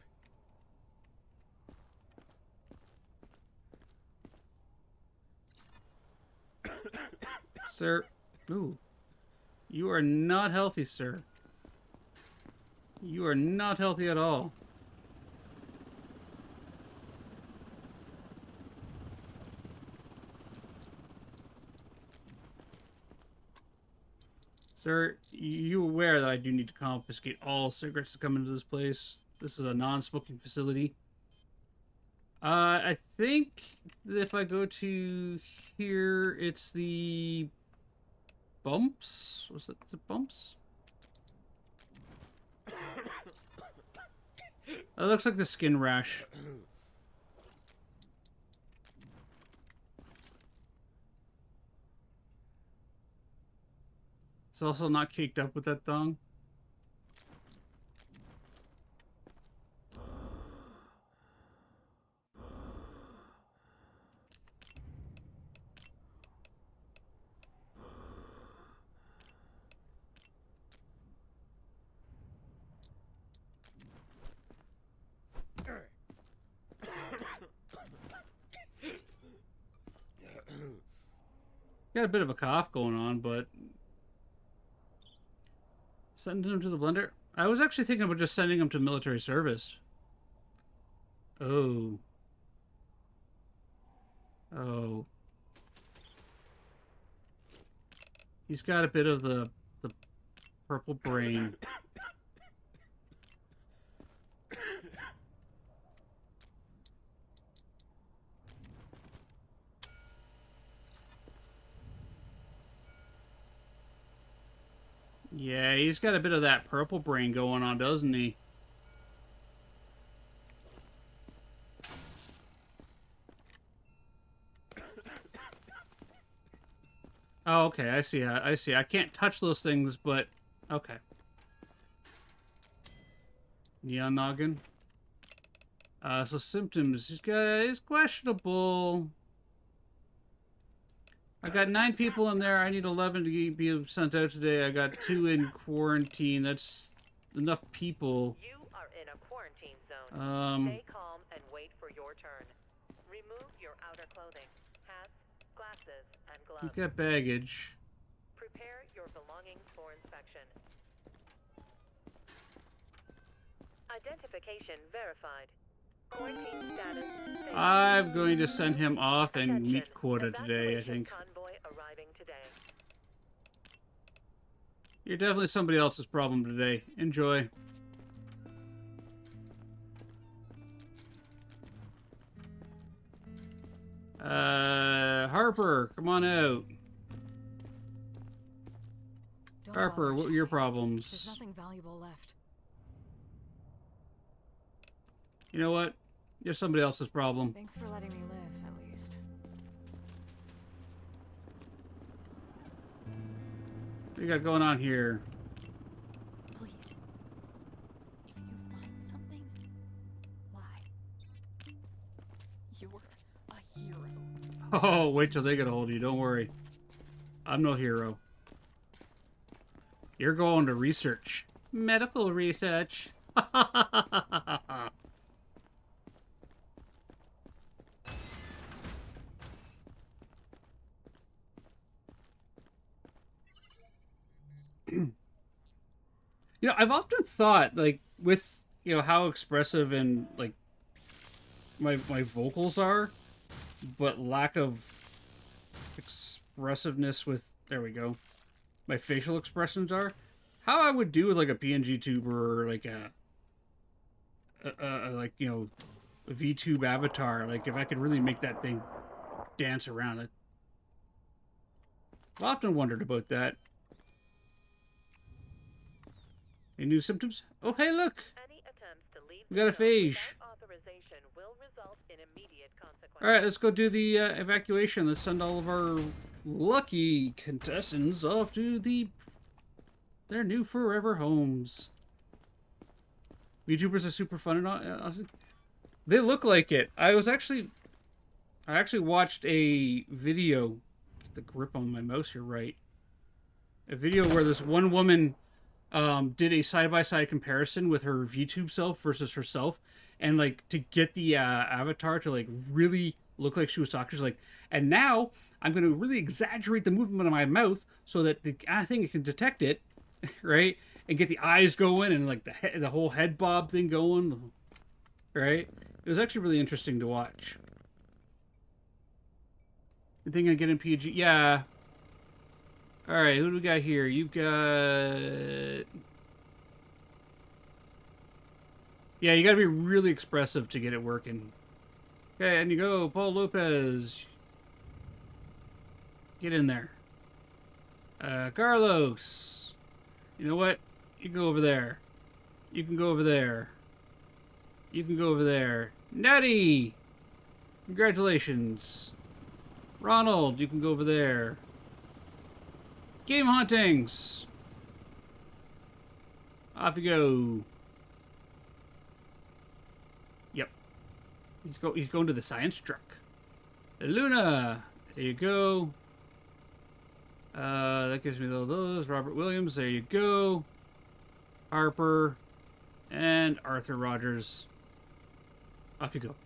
[SPEAKER 1] Sir, you are not healthy, sir. You are not healthy at all. Sir, you aware that I do need to confiscate all cigarettes that come into this place? This is a non-smoking facility. I think if I go to here, it's the bumps. Was it the bumps? It looks like the skin rash. It's also not caked up with that thong. Got a bit of a cough going on, but sending him to the blender. I was actually thinking about just sending him to military service. Oh. Oh. He's got a bit of the purple brain. Yeah, he's got a bit of that purple brain going on, doesn't he? Oh, okay, I see. I see. I can't touch those things, but okay. Neon noggin. So symptoms. He's questionable. I got 9 people in there. I need 11 to be sent out today. I got 2 in quarantine. That's enough people.
[SPEAKER 6] You are in a quarantine zone. Stay calm and wait for your turn. Remove your outer clothing, hats, glasses, and gloves.
[SPEAKER 1] He's got baggage.
[SPEAKER 6] Prepare your belongings for inspection. Identification verified. Quarantine status.
[SPEAKER 1] I'm going to send him off and
[SPEAKER 6] Attention.
[SPEAKER 1] meet quota today, I think.
[SPEAKER 6] Convoy arriving today.
[SPEAKER 1] You're definitely somebody else's problem today. Enjoy. Harper, come on out.
[SPEAKER 12] Don't
[SPEAKER 1] Harper,
[SPEAKER 12] bother,
[SPEAKER 1] what are your
[SPEAKER 12] Jimmy.
[SPEAKER 1] problems?
[SPEAKER 12] There's nothing valuable left.
[SPEAKER 1] You know what? You're somebody else's problem.
[SPEAKER 12] Thanks for letting me live, at least.
[SPEAKER 1] What you got going on here?
[SPEAKER 12] Please. If you find something, lie. You're a hero.
[SPEAKER 1] Oh, wait till they get a hold of you. Don't worry. I'm no hero. You're going to research. Medical research. You know, I've often thought, like, with, you know, how expressive and, like, my vocals are, but lack of expressiveness with, there we go, my facial expressions are, how I would do with, like, a PNG tuber or, like, like, you know, a VTube avatar, like, if I could really make that thing dance around it. I've often wondered about that. Any new symptoms? Oh, hey, look!
[SPEAKER 6] Any attempts to leave
[SPEAKER 1] We got a
[SPEAKER 6] the zone
[SPEAKER 1] phage.
[SPEAKER 6] without authorization will result in immediate consequences.
[SPEAKER 1] Alright, let's go do the evacuation. Let's send all of our lucky contestants off to their new forever homes. YouTubers are super fun and all. They look like it. I actually watched a video. Get the grip on my mouse here right. A video where this one woman did a side-by-side comparison with her VTube self versus herself, and like to get the avatar to like really look like she was talking. She's like, and now I'm going to really exaggerate the movement of my mouth so that the thing can detect it, right? And get the eyes going and like the whole head bob thing going, right? It was actually really interesting to watch. You think I get in PG? Yeah. All right, who do we got here? You've got... Yeah, you got to be really expressive to get it working. Okay, and you go, Paul Lopez. Get in there. Carlos. You know what? You go over there. You can go over there. You can go over there. Natty! Congratulations. Ronald, you can go over there. Game Hauntings! Off you go. Yep. He's going to the science truck. Luna! There you go. That gives me those. Robert Williams, there you go. Harper. And Arthur Rogers. Off you go.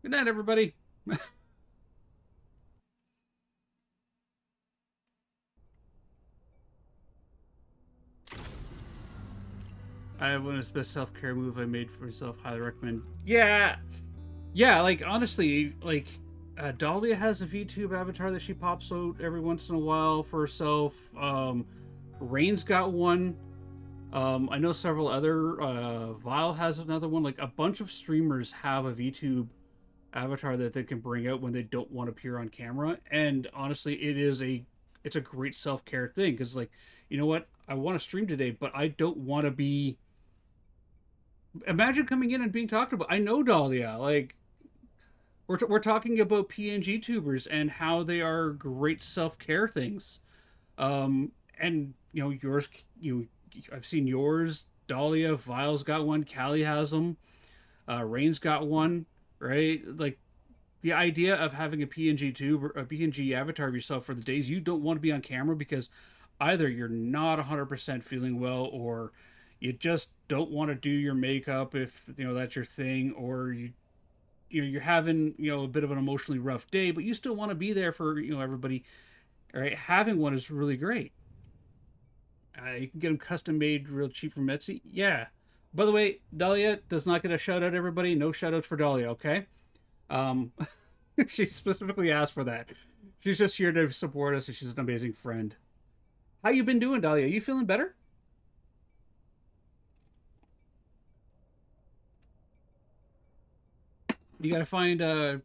[SPEAKER 1] Good night, everybody. I witnessed the best self-care move I made for myself. Highly recommend. Yeah, like honestly, like Dahlia has a VTube avatar that she pops out every once in a while for herself. Rain's got one. I know several other. Vile has another one. Like a bunch of streamers have a VTube avatar that they can bring out when they don't want to appear on camera. And honestly, it's a great self-care thing because, like, you know what? I want to stream today, but I don't want to be. Imagine coming in and being talked about. I know Dahlia. Like, we're talking about PNG tubers and how they are great self-care things. And you know yours. I've seen yours. Dahlia, Vile's got one. Callie has them. Rain's got one. Right? Like, the idea of having a PNG tube or a PNG avatar of yourself for the days you don't want to be on camera because either you're not 100% feeling well or you just don't want to do your makeup if that's your thing, or you're having a bit of an emotionally rough day, but you still want to be there for everybody. All right, having one is really great. You can get them custom made real cheap from Etsy. Yeah. By the way, Dahlia does not get a shout out, everybody. No shout outs for Dahlia, okay? She specifically asked for that. She's just here to support us, and she's an amazing friend. How you been doing, Dahlia? You feeling better? You gotta find a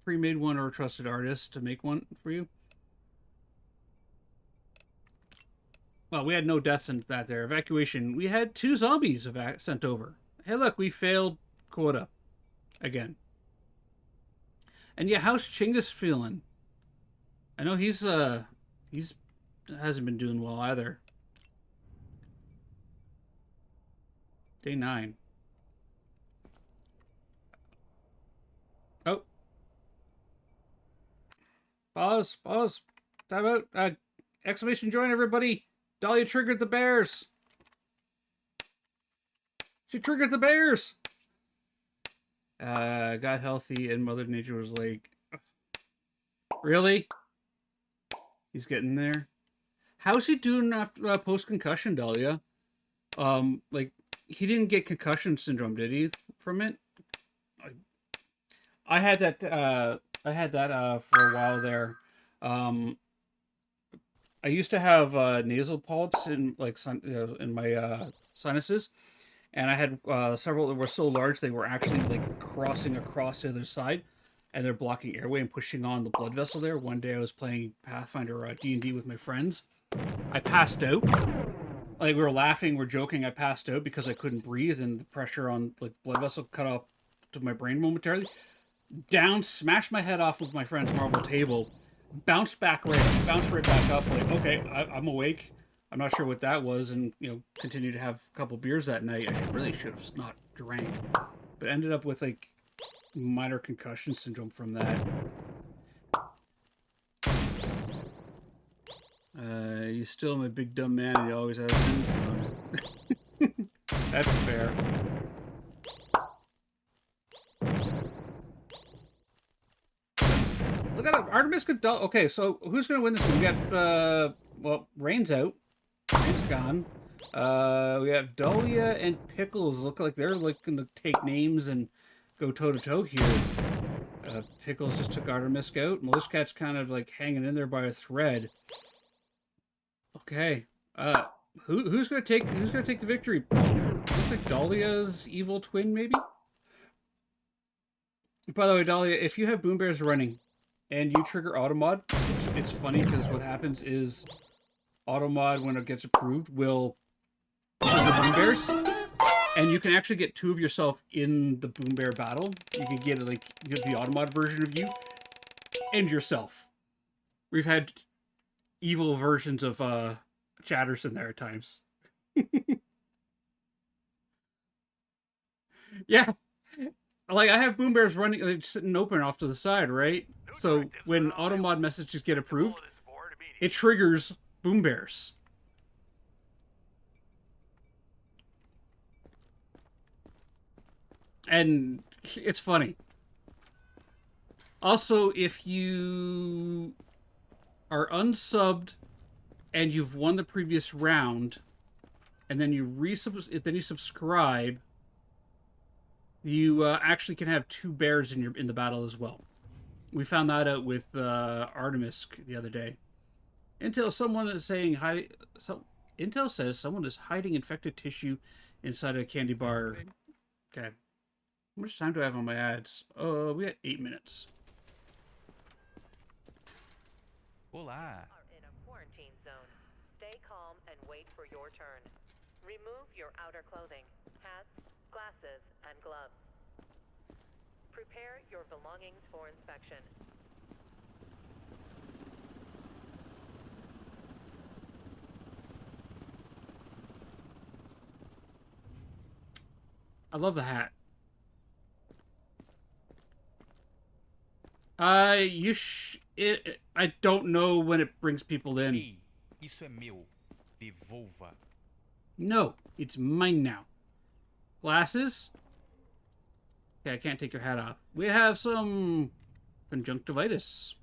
[SPEAKER 1] pre-made one or a trusted artist to make one for you. Well, we had no deaths in that there. Evacuation. We had 2 zombies sent over. Hey, look, we failed quota. Again. And yeah, how's Chinggis feeling? I know he's hasn't been doing well either. Day 9. Oh. Pause. Time out. Exclamation join, everybody. Dahlia triggered the bears. She triggered the bears. Got healthy and Mother Nature was like, really? He's getting there. How's he doing after post-concussion, Dahlia? Like, he didn't get concussion syndrome, did he, from it? I had that for a while there. I used to have nasal polyps in in my sinuses, and I had several that were so large they were actually like crossing across the other side, and they're blocking airway and pushing on the blood vessel there. One day I was playing Pathfinder D&D with my friends. I passed out. Like, we were laughing, we're joking. I passed out because I couldn't breathe, and the pressure on like blood vessel cut off to my brain momentarily. Down, smashed my head off with my friend's marble table. Bounced right back up. Like, okay, I'm awake. I'm not sure what that was, and continued to have a couple beers that night. I really should have not drank, but ended up with like minor concussion syndrome from that. You still am a big dumb man, and you always have been. That's fair. Look at that, Artemis could. Okay, so who's gonna win this one? We got well, Rain's out. Rain's gone. We have Dahlia and Pickles. Look like they're looking to take names and go toe to toe here. Pickles just took Artemis out. Milishcat's kind of like hanging in there by a thread. Okay. Who's gonna take the victory? Looks like Dahlia's evil twin, maybe. By the way, Dahlia, if you have Boom Bears running and you trigger Automod, it's funny because what happens is Automod, when it gets approved, will trigger Boom Bears, and you can actually get two of yourself in the Boom Bear battle. You can get the Automod version of you and yourself. We've had evil versions of chatters in there at times. Yeah. Like, I have Boom Bears running, like, sitting open off to the side, right? So when Automod messages get approved, it triggers Boom Bears. And it's funny. Also, if you are unsubbed and you've won the previous round, and then you subscribe, you actually can have two bears in the battle as well. We found that out with Artemis the other day. Intel says someone is hiding infected tissue inside a candy bar. Okay. How much time do I have on my ads? Oh, we got 8 minutes.
[SPEAKER 6] Olá. Are in a quarantine zone. Stay calm and wait for your turn. Remove your outer clothing, hats, glasses, and gloves. Prepare your belongings for inspection.
[SPEAKER 1] I love the hat. I don't know when it brings people in.
[SPEAKER 5] Ei, isso é meu. Devolva.
[SPEAKER 1] No, it's mine now. Glasses? Okay, I can't take your hat off. We have some conjunctivitis.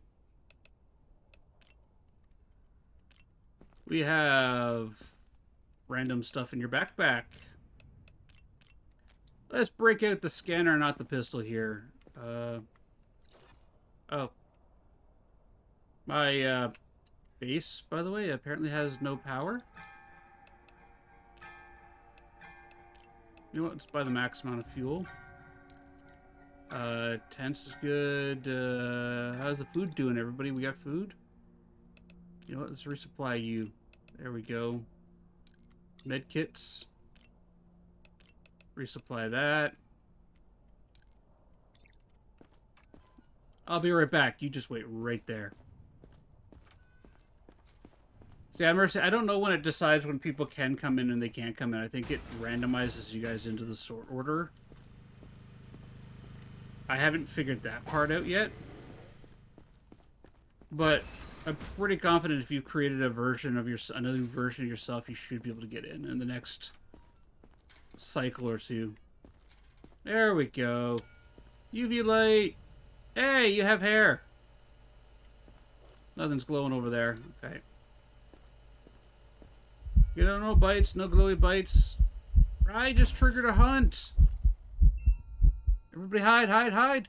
[SPEAKER 1] We have random stuff in your backpack. Let's break out the scanner, not the pistol here. Oh. My, base, by the way, apparently has no power. You know what? Let's buy the max amount of fuel. Tents is good. How's the food doing, everybody? We got food? You know what? Let's resupply you. There we go. Med kits. Resupply that. I'll be right back. You just wait right there. Yeah, Mercy, I don't know when it decides when people can come in and they can't come in. I think it randomizes you guys into the sort order. I haven't figured that part out yet. But I'm pretty confident if you created a version of another version of yourself, you should be able to get in the next cycle or two. There we go. UV light. Hey, you have hair. Nothing's glowing over there. Okay. You know, no bites, no glowy bites. I just triggered a hunt. Everybody hide, hide, hide.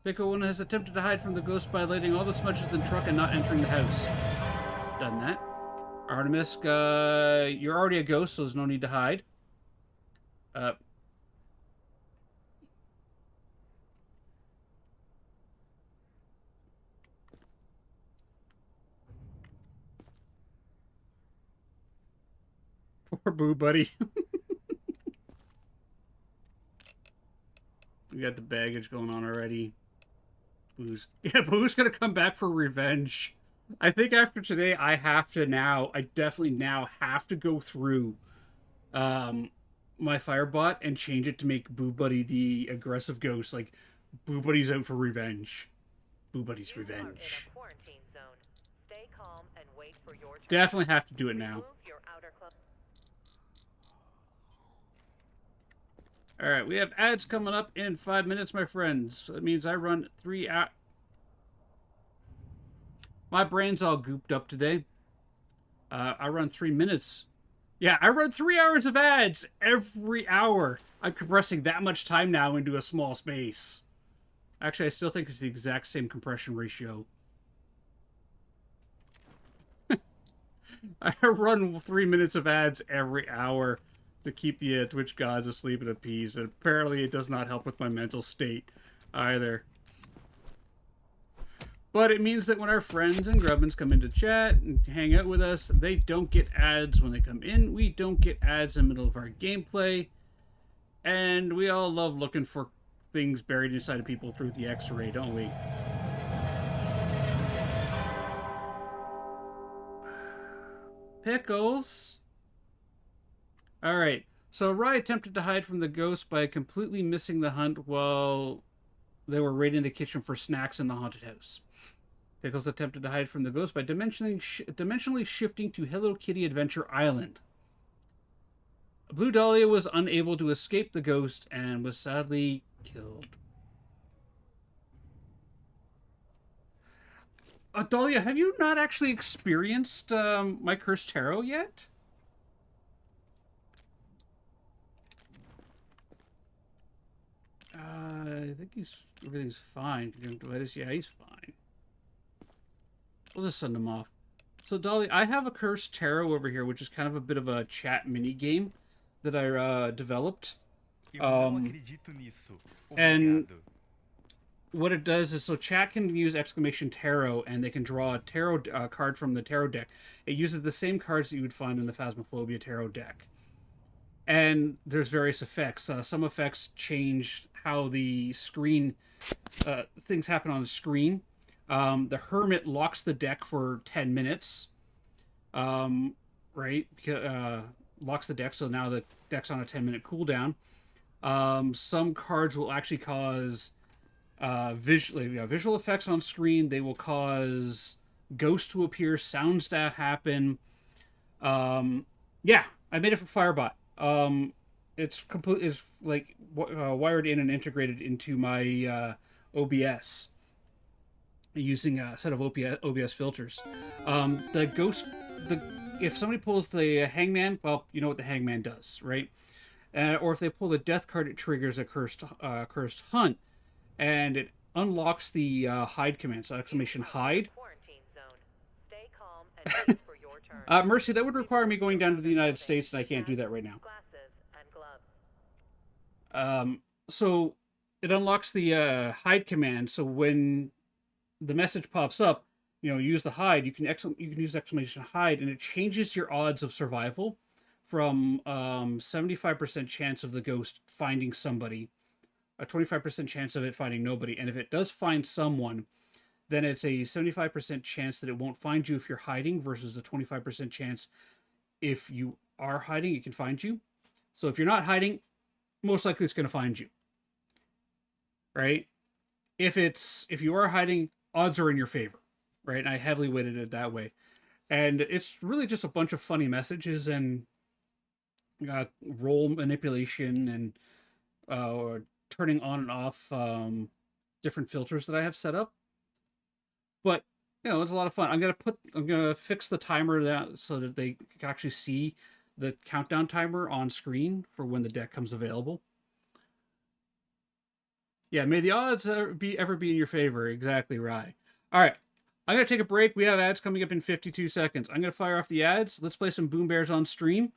[SPEAKER 1] Pico one has attempted to hide from the ghost by lighting all the smudges in the truck and not entering the house. Done that. Artemis, you're already a ghost, so there's no need to hide. Poor Boo Buddy. We got the baggage going on already. Boo's gonna come back for revenge. I think after today, I definitely now have to go through my Firebot and change it to make Boo Buddy the aggressive ghost. Like, Boo Buddy's out for revenge. Boo Buddy's revenge.
[SPEAKER 6] Stay calm and wait for your turn.
[SPEAKER 1] Definitely have to do it now. Alright, we have ads coming up in 5 minutes, my friends. So that means I run 3 hours. My brain's all gooped up today. I run 3 minutes. Yeah, I run 3 hours of ads every hour. I'm compressing that much time now into a small space. Actually, I still think it's the exact same compression ratio. I run 3 minutes of ads every hour to keep the Twitch gods asleep and at peace, and apparently it does not help with my mental state either. But it means that when our friends and grubbins come into chat and hang out with us, they don't get ads when they come in. We don't get ads in the middle of our gameplay. And we all love looking for things buried inside of people through the X-ray, don't we? Pickles. Alright, so Rye attempted to hide from the ghost by completely missing the hunt while they were raiding the kitchen for snacks in the haunted house. Pickles attempted to hide from the ghost by dimensionally shifting to Hello Kitty Adventure Island. Blue Dahlia was unable to escape the ghost and was sadly killed. Dahlia, have you not actually experienced my Cursed Tarot yet? I think everything's fine. Conjunctivitis, yeah, he's fine. We'll just send him off. So, Dahlia, I have a Cursed Tarot over here, which is kind of a bit of a chat mini game that I developed. And what it does is, so chat can use exclamation tarot, and they can draw a tarot card from the tarot deck. It uses the same cards that you would find in the Phasmophobia tarot deck. And there's various effects. Some effects change how the screen, things happen on the screen. The Hermit locks the deck for 10 minutes. Right? Locks the deck, so now the deck's on a 10-minute cooldown. Some cards will actually cause visual effects on screen. They will cause ghosts to appear, sounds to happen. Yeah, I made it for Firebot. It's like wired in and integrated into my OBS using a set of OBS filters. If somebody pulls the Hangman, well, you know what the Hangman does, right? Or if they pull the Death card, it triggers a cursed hunt, and it unlocks the hide command. So exclamation hide. Mercy, that would require me going down to the United States, and I can't do that right now. So it unlocks the hide command. So when the message pops up, use the hide. You can use exclamation hide, and it changes your odds of survival from 75% chance of the ghost finding somebody, a 25% chance of it finding nobody, and if it does find someone, then it's a 75% chance that it won't find you if you're hiding versus a 25% chance if you are hiding, it can find you. So if you're not hiding, most likely it's going to find you. Right? If you are hiding, odds are in your favor. Right? And I heavily weighted it that way. And it's really just a bunch of funny messages and role manipulation and turning on and off different filters that I have set up. But it's a lot of fun. I'm gonna fix the timer that so that they can actually see the countdown timer on screen for when the deck comes available. Yeah, may the odds ever be in your favor. Exactly right. All right, I'm gonna take a break. We have ads coming up in 52 seconds. I'm gonna fire off the ads. Let's play some Boom Bears on stream,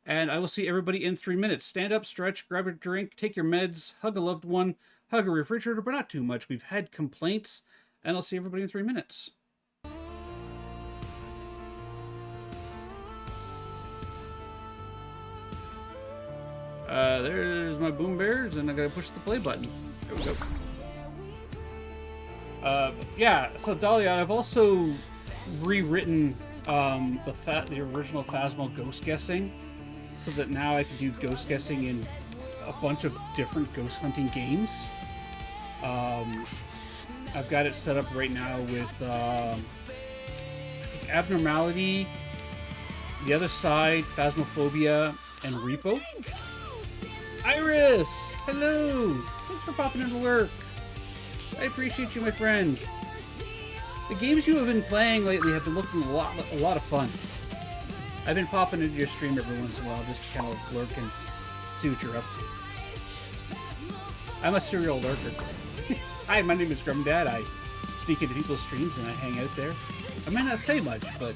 [SPEAKER 1] and I will see everybody in 3 minutes. Stand up, stretch, grab a drink, take your meds, hug a loved one, hug a refrigerator, but not too much. We've had complaints. And I'll see everybody in 3 minutes. There's my Boom Bears, and I gotta push the play button. There we go. Yeah, so Dahlia, I've also rewritten the original Phasmo ghost guessing, so that now I can do ghost guessing in a bunch of different ghost hunting games. I've got it set up right now with Abnormality, The Other Side, Phasmophobia, and Repo. Iris! Hello! Thanks for popping into work. I appreciate you, my friend. The games you have been playing lately have been looking a lot of fun. I've been popping into your stream every once in a while just to kind of lurk and see what you're up to. I'm a serial lurker. Hi, my name is Grum Dad. I sneak into people's streams and I hang out there. I might not say much, but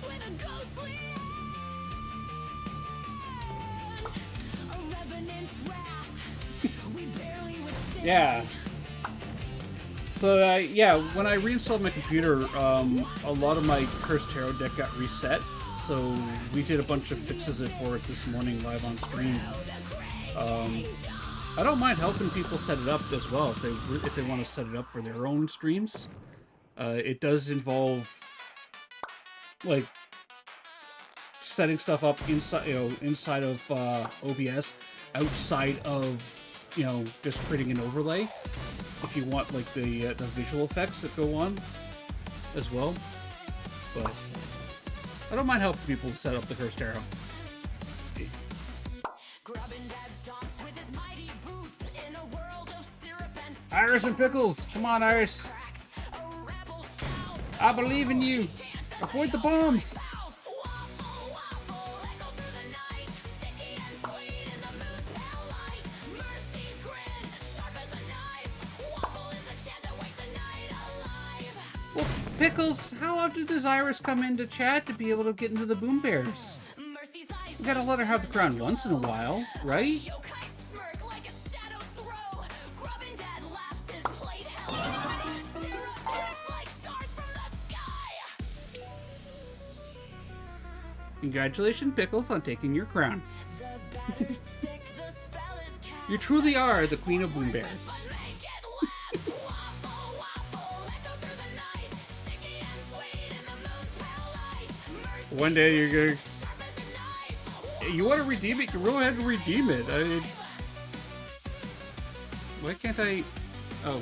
[SPEAKER 1] Yeah. So, yeah, when I reinstalled my computer, a lot of my Cursed Tarot deck got reset. So, we did a bunch of fixes for it this morning live on stream. I don't mind helping people set it up as well if they want to set it up for their own streams. It does involve, like, setting stuff up inside of OBS, outside of, just creating an overlay. If you want, like, the visual effects that go on as well. But I don't mind helping people set up the Cursed Tarot. Iris and Pickles! Come on, Iris! I believe in you! Avoid the bombs! Well, Pickles, how often does Iris come into chat to be able to get into the Boom Bears? We gotta let her have the crown once in a while, right? Congratulations, Pickles, on taking your crown. You truly are the Queen of Boom Bears. One day you're going to... You want to redeem it? You go ahead and redeem it. Why can't I... Oh,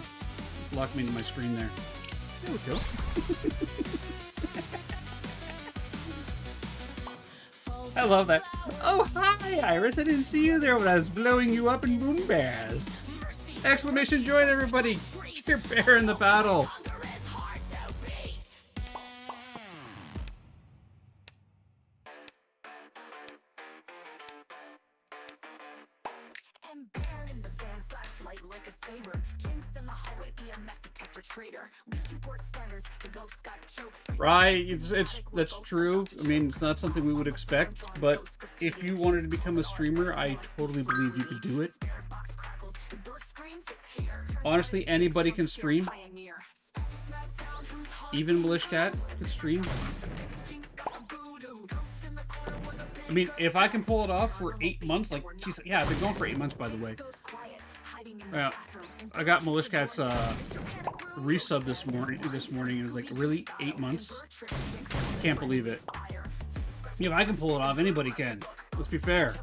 [SPEAKER 1] lock me into my screen there. There we go. I love that. Oh, hi, Iris. I didn't see you there when I was blowing you up in Boom Bears. Exclamation join, everybody. Cheer Bear in the battle. Right, that's true. I mean, it's not something we would expect, but if you wanted to become a streamer, I totally believe you could do it. Honestly, anybody can stream. Even Milishcat could stream. I mean, if I can pull it off for 8 months, like she's, yeah, I've been going for 8 months, by the way. Yeah, I got Milishcat's resub this morning. It was like, really, 8 months? Can't believe it. If I can pull it off, anybody can. Let's be fair.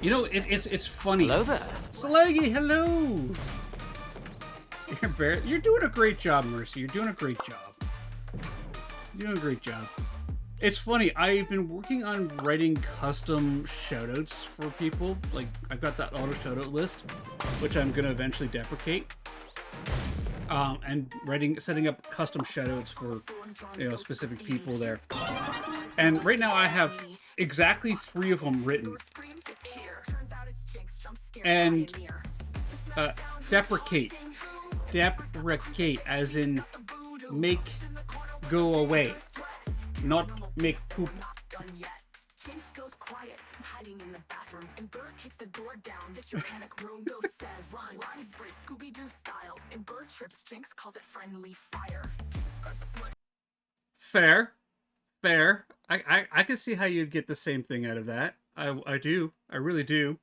[SPEAKER 1] You know, it's funny.
[SPEAKER 13] Hello there.
[SPEAKER 1] Slaggy, hello. You're doing a great job, Mercy. You're doing a great job. You're doing a great job. It's funny, I've been working on writing custom shoutouts for people. Like, I've got that auto shoutout list, which I'm gonna eventually deprecate. And setting up custom shoutouts for, specific people there. And right now I have exactly 3 of them written. And deprecate, as in make go away, not make poop. Fair. I can see how you'd get the same thing out of that. I do. I really do.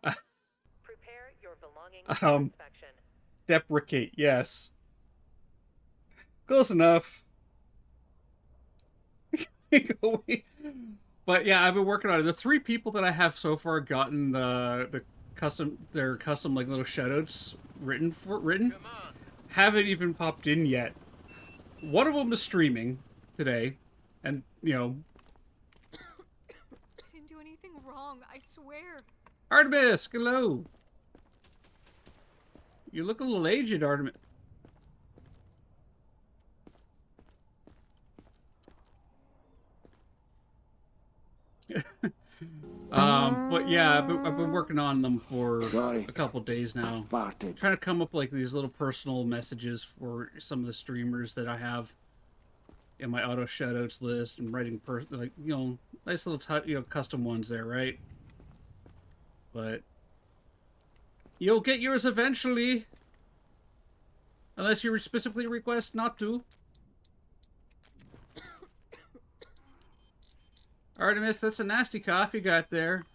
[SPEAKER 6] Prepare your belongings for inspection.
[SPEAKER 1] Deprecate, yes. Close enough. But yeah, I've been working on it. The 3 people that I have so far gotten their custom like little shoutouts written haven't even popped in yet. One of them is streaming today, and
[SPEAKER 12] I didn't do anything wrong, I swear.
[SPEAKER 1] Artemis, hello. You look a little aged, Artemis. But yeah, I've been working on them for a couple days now. Trying to come up like these little personal messages for some of the streamers that I have in my auto shoutouts list, and writing nice little custom ones there, right? But you'll get yours eventually, unless you specifically request not to. Artemis, that's a nasty cough you got there.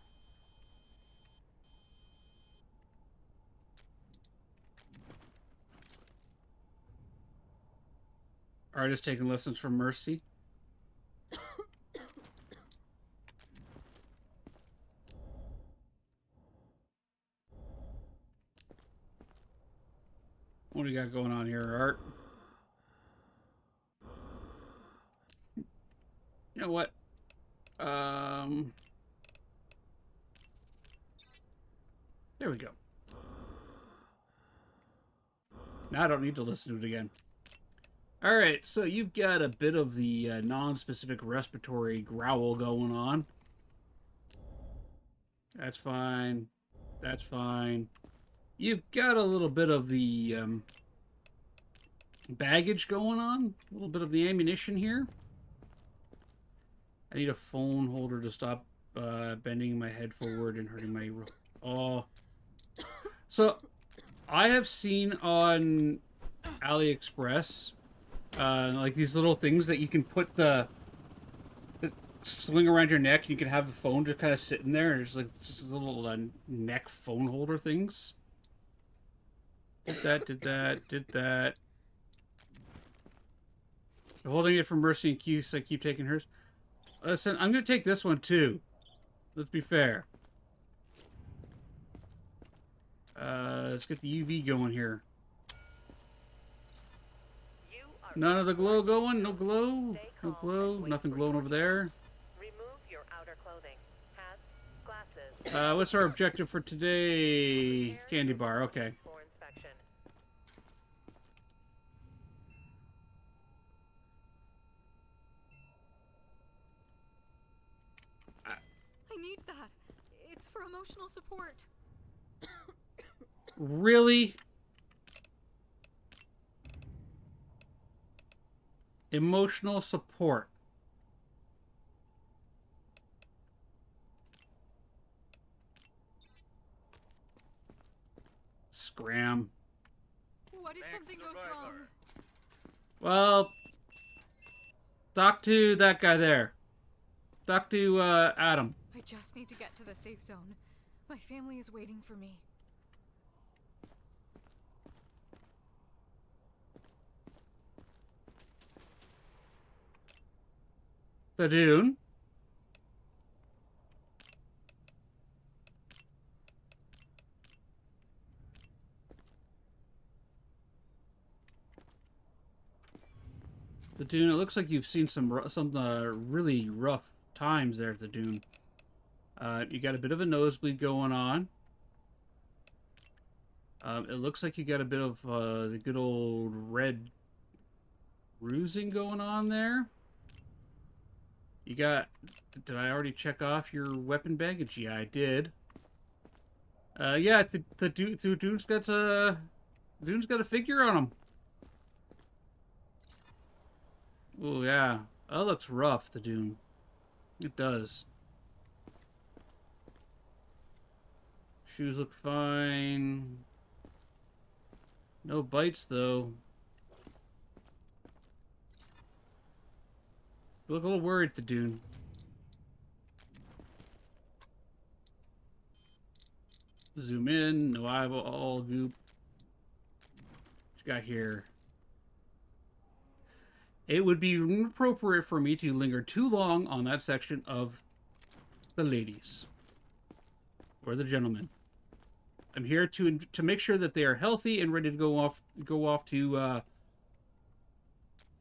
[SPEAKER 1] Artist taking lessons from Mercy. What do you got going on here, Art? You know what? There we go. Now I don't need to listen to it again. Alright, so you've got a bit of the non-specific respiratory growl going on. That's fine. That's fine. You've got a little bit of the baggage going on. A little bit of the ammunition here. I need a phone holder to stop bending my head forward and hurting my... Oh. So, I have seen on AliExpress like these little things that you can put that sling around your neck. You can have the phone just kind of sitting there. There's like just little neck phone holder things. Did that. I'm holding it for Mercy and Keith, so I keep taking hers. Listen, I'm going to take this one too. Let's be fair. Let's get the UV going here. None of the glow going? No glow? No glow? Nothing glowing over there?
[SPEAKER 6] Remove your outer clothing. Hats, glasses.
[SPEAKER 1] What's our objective for today? Candy bar, okay.
[SPEAKER 6] For inspection.
[SPEAKER 12] I need that. It's for emotional support.
[SPEAKER 1] Really? Emotional support. Scram.
[SPEAKER 12] What if something goes wrong?
[SPEAKER 1] Well, talk to that guy there. Talk to Adam.
[SPEAKER 12] I just need to get to the safe zone. My family is waiting for me.
[SPEAKER 1] The Dune. The Dune. It looks like you've seen some really rough times there at the Dune. You got a bit of a nosebleed going on. It looks like you got a bit of the good old red bruising going on there. You got... Did I already check off your weapon baggage? Yeah, I did. Yeah, the Dune's got a figure on him. Oh yeah, that looks rough. The Dune. It does. Shoes look fine. No bites though. You look a little worried, the Dune. Zoom in. No eyeball goop. What you got here? It would be inappropriate for me to linger too long on that section of the ladies or the gentlemen. I'm here to make sure that they are healthy and ready to go off to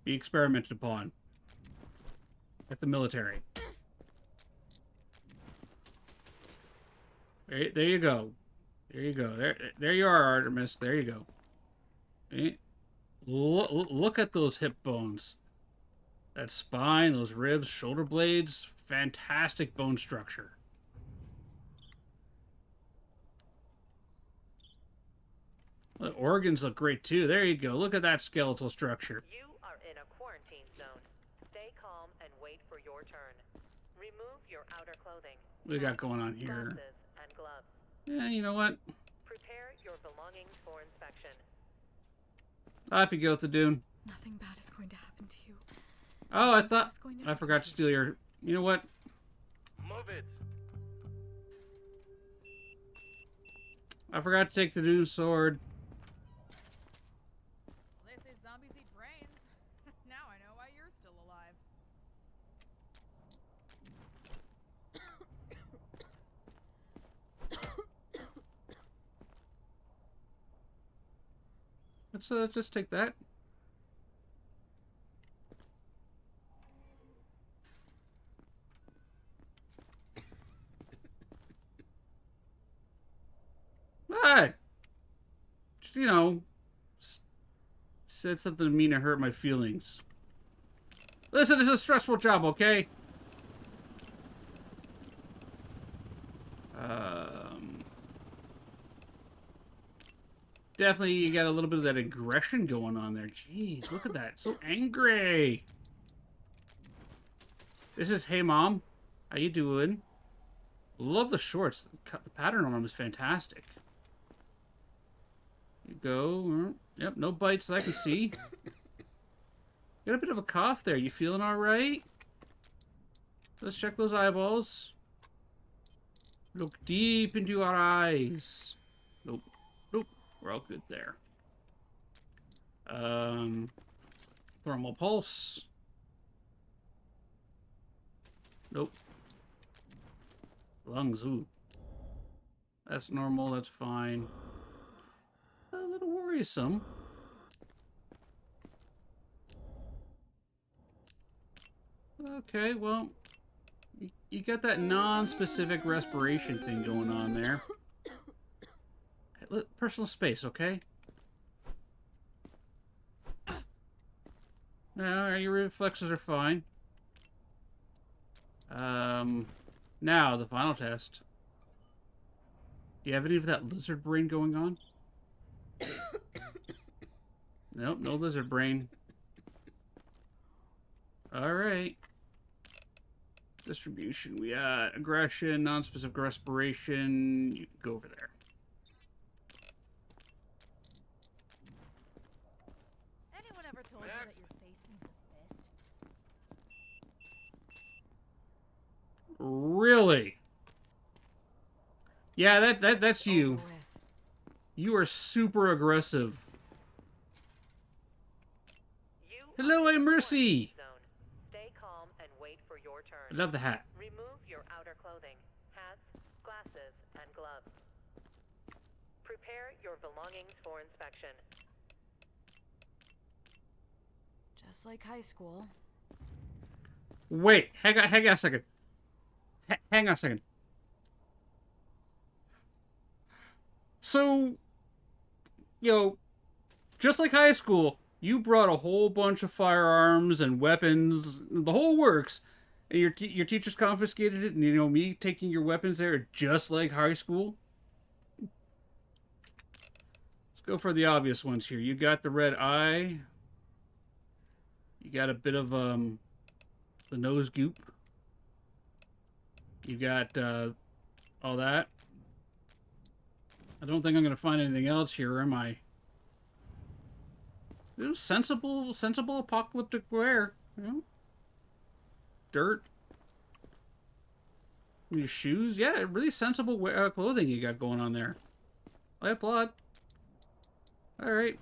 [SPEAKER 1] be experimented upon at the military. There you go. There you go. There you are, Artemis. There you go. Okay. Look at those hip bones. That spine, those ribs, shoulder blades. Fantastic bone structure. The organs look great too. There you go. Look at that skeletal structure.
[SPEAKER 6] You are in a quarantine zone. Stay calm and wait for your turn. Remove your outer clothing.
[SPEAKER 1] What do we got going on here?
[SPEAKER 6] Glasses and gloves.
[SPEAKER 1] Yeah, you know what?
[SPEAKER 6] Prepare your belongings for inspection.
[SPEAKER 1] Off you go with the dune.
[SPEAKER 12] Nothing bad is going to happen to you.
[SPEAKER 1] Oh, I forgot to steal your... You know what?
[SPEAKER 4] Move it.
[SPEAKER 1] I forgot to take the dune sword.
[SPEAKER 7] They say zombies eat brains. Now I know why you're still alive.
[SPEAKER 1] Let's just take that. What? Just, you know, said something to mean to hurt my feelings. Listen, this is a stressful job, okay? Definitely you got a little bit of that aggression going on there. Jeez, look at that. So angry. This is Hey Mom. How you doing? Love the shorts. The pattern on them is fantastic. You go. Yep, no bites that I can see. Got a bit of a cough there. You feeling all right? Let's check those eyeballs. Look deep into your eyes. Nope. Nope. We're all good there. Thermal pulse. Nope. Lungs, ooh. That's normal, that's fine. A little worrisome. Okay, well, you got that non-specific respiration thing going on there. Personal space, okay? No, your reflexes are fine. Now, the final test. Do you have any of that lizard brain going on? Nope, no lizard brain. Alright. Distribution. We got aggression, non-specific respiration. You can go over there.
[SPEAKER 7] Anyone ever told you that your face needs a fist?
[SPEAKER 1] Really? Yeah, that's you. You are super aggressive. Hello, I'm Mercy.
[SPEAKER 6] Stay calm and wait for your turn.
[SPEAKER 1] I love the hat.
[SPEAKER 6] Remove your outer clothing, hats, glasses, and gloves. Prepare your belongings for inspection.
[SPEAKER 7] Just like high school.
[SPEAKER 1] Wait, hang on a second. Hang on a second. So, you know, just like high school, you brought a whole bunch of firearms and weapons, the whole works, and your teachers confiscated it, and you know, me taking your weapons there just like high school? Let's go for the obvious ones here. You got the red eye. You got a bit of, the nose goop. You got, all that. I don't think I'm going to find anything else here, am I? It was sensible apocalyptic wear. You know? Dirt. Your shoes. Yeah, really sensible clothing you got going on there. I applaud. Alright.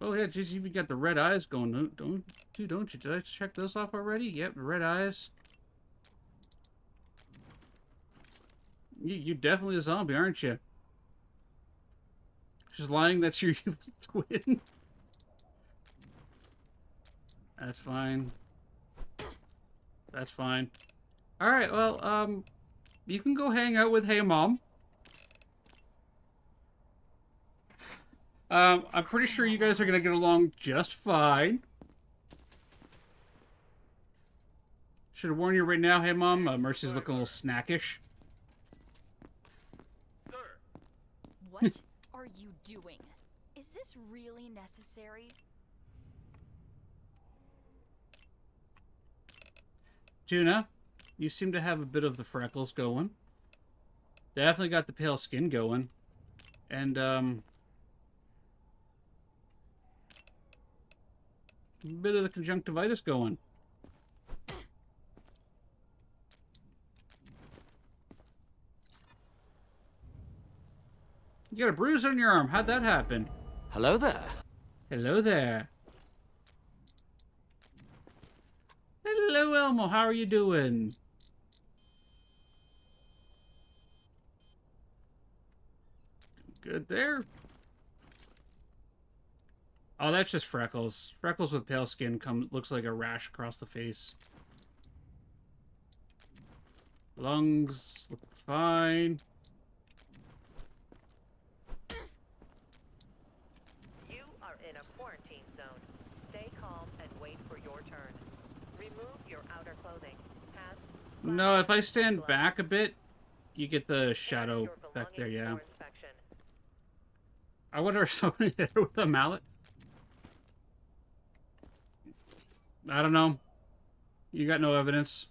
[SPEAKER 1] Oh, yeah, geez, you even got the red eyes going. Don't you? Did I check those off already? Yep, the red eyes. You're definitely a zombie, aren't you? Just lying that's your evil twin. That's fine. That's fine. Alright, well, you can go hang out with Hey Mom. I'm pretty sure you guys are gonna get along just fine. Should have warned you right now, Hey Mom. Mercy's looking a little snackish.
[SPEAKER 7] What are you doing? Is this really necessary?
[SPEAKER 1] Tuna, you seem to have a bit of the freckles going. Definitely got the pale skin going. And, a bit of the conjunctivitis going. You got a bruise on your arm. How'd that happen?
[SPEAKER 8] Hello there.
[SPEAKER 1] Hello there. Hello, Elmo. How are you doing? Good there. Oh, that's just freckles. Freckles with pale skin looks like a rash across the face. Lungs look fine.
[SPEAKER 6] You are in a quarantine zone. Stay calm and wait for your turn. Remove your outer clothing. Hats,
[SPEAKER 1] No, if I stand back a bit, you get the shadow back there, yeah. I wonder if somebody hit her with a mallet. I don't know. You got no evidence.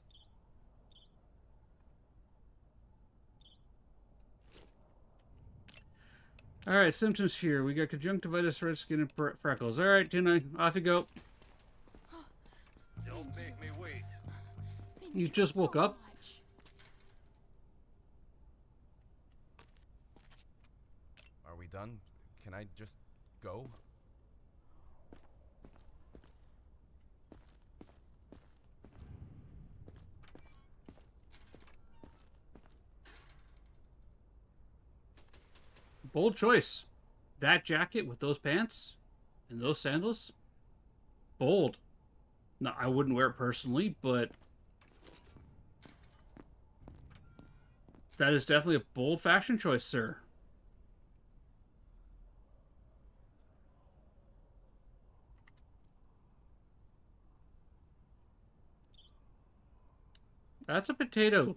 [SPEAKER 1] Alright, symptoms here. We got conjunctivitis, red skin, and freckles. Alright, Tuna, off you go.
[SPEAKER 4] Don't make me wait.
[SPEAKER 1] You just woke up?
[SPEAKER 5] Are we done? Can I just go?
[SPEAKER 1] Bold choice. That jacket with those pants and those sandals? Bold. No, I wouldn't wear it personally, but that is definitely a bold fashion choice, sir. That's a potato.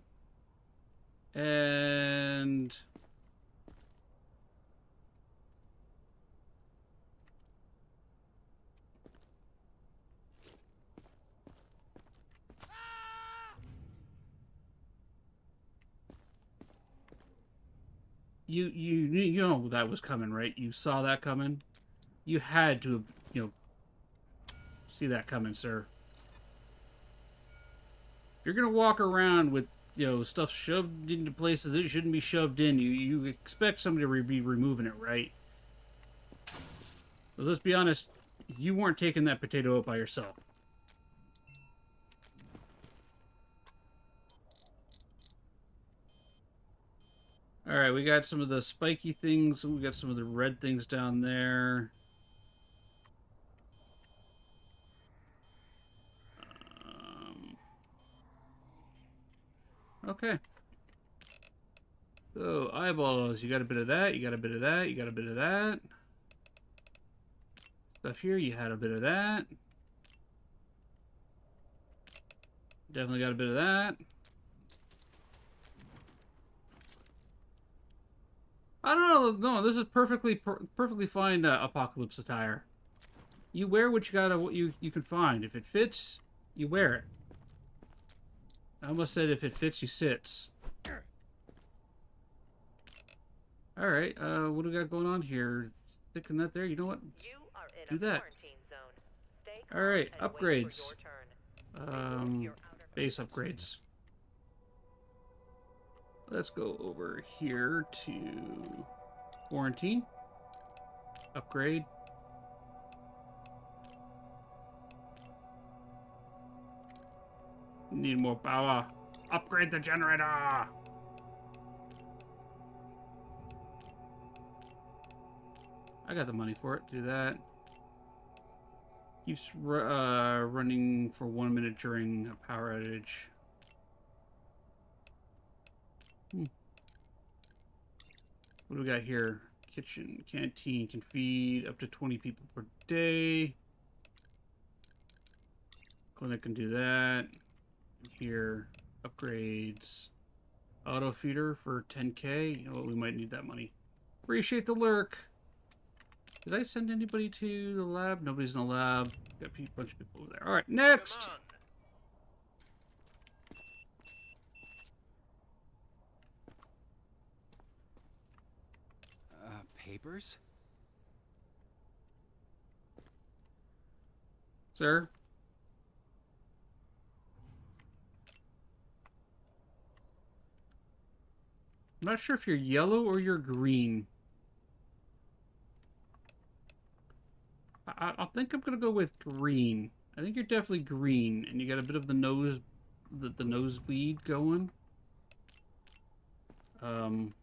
[SPEAKER 1] And you know that was coming, right? You saw that coming. You had to, see that coming, sir. If you're gonna walk around with, stuff shoved into places that it shouldn't be shoved in, you expect somebody to be removing it, right? But let's be honest, you weren't taking that potato out by yourself. Alright, we got some of the spiky things. We got some of the red things down there. Okay. So, eyeballs. You got a bit of that. You got a bit of that. You got a bit of that. Stuff here. You had a bit of that. Definitely got a bit of that. I don't know. No, this is perfectly fine apocalypse attire. You wear what you can find. If it fits, you wear it. I almost said if it fits, you sits. Alright, what do we got going on here? Sticking that there, you know what? Do that. Alright, upgrades. Base upgrades. Let's go over here to quarantine. Upgrade. Need more power. Upgrade the generator! I got the money for it. Do that. Keeps running for 1 minute during a power outage. What do we got here? Kitchen, canteen can feed up to 20 people per day. Clinic can do that. Here, upgrades. Auto feeder for 10K. You know what? We might need that money. Appreciate the lurk. Did I send anybody to the lab? Nobody's in the lab. Got a bunch of people over there. All right, next.
[SPEAKER 5] Papers?
[SPEAKER 1] Sir? I'm not sure if you're yellow or you're green. I think I'm gonna go with green. I think you're definitely green, and you got a bit of the nosebleed going.
[SPEAKER 5] Fine.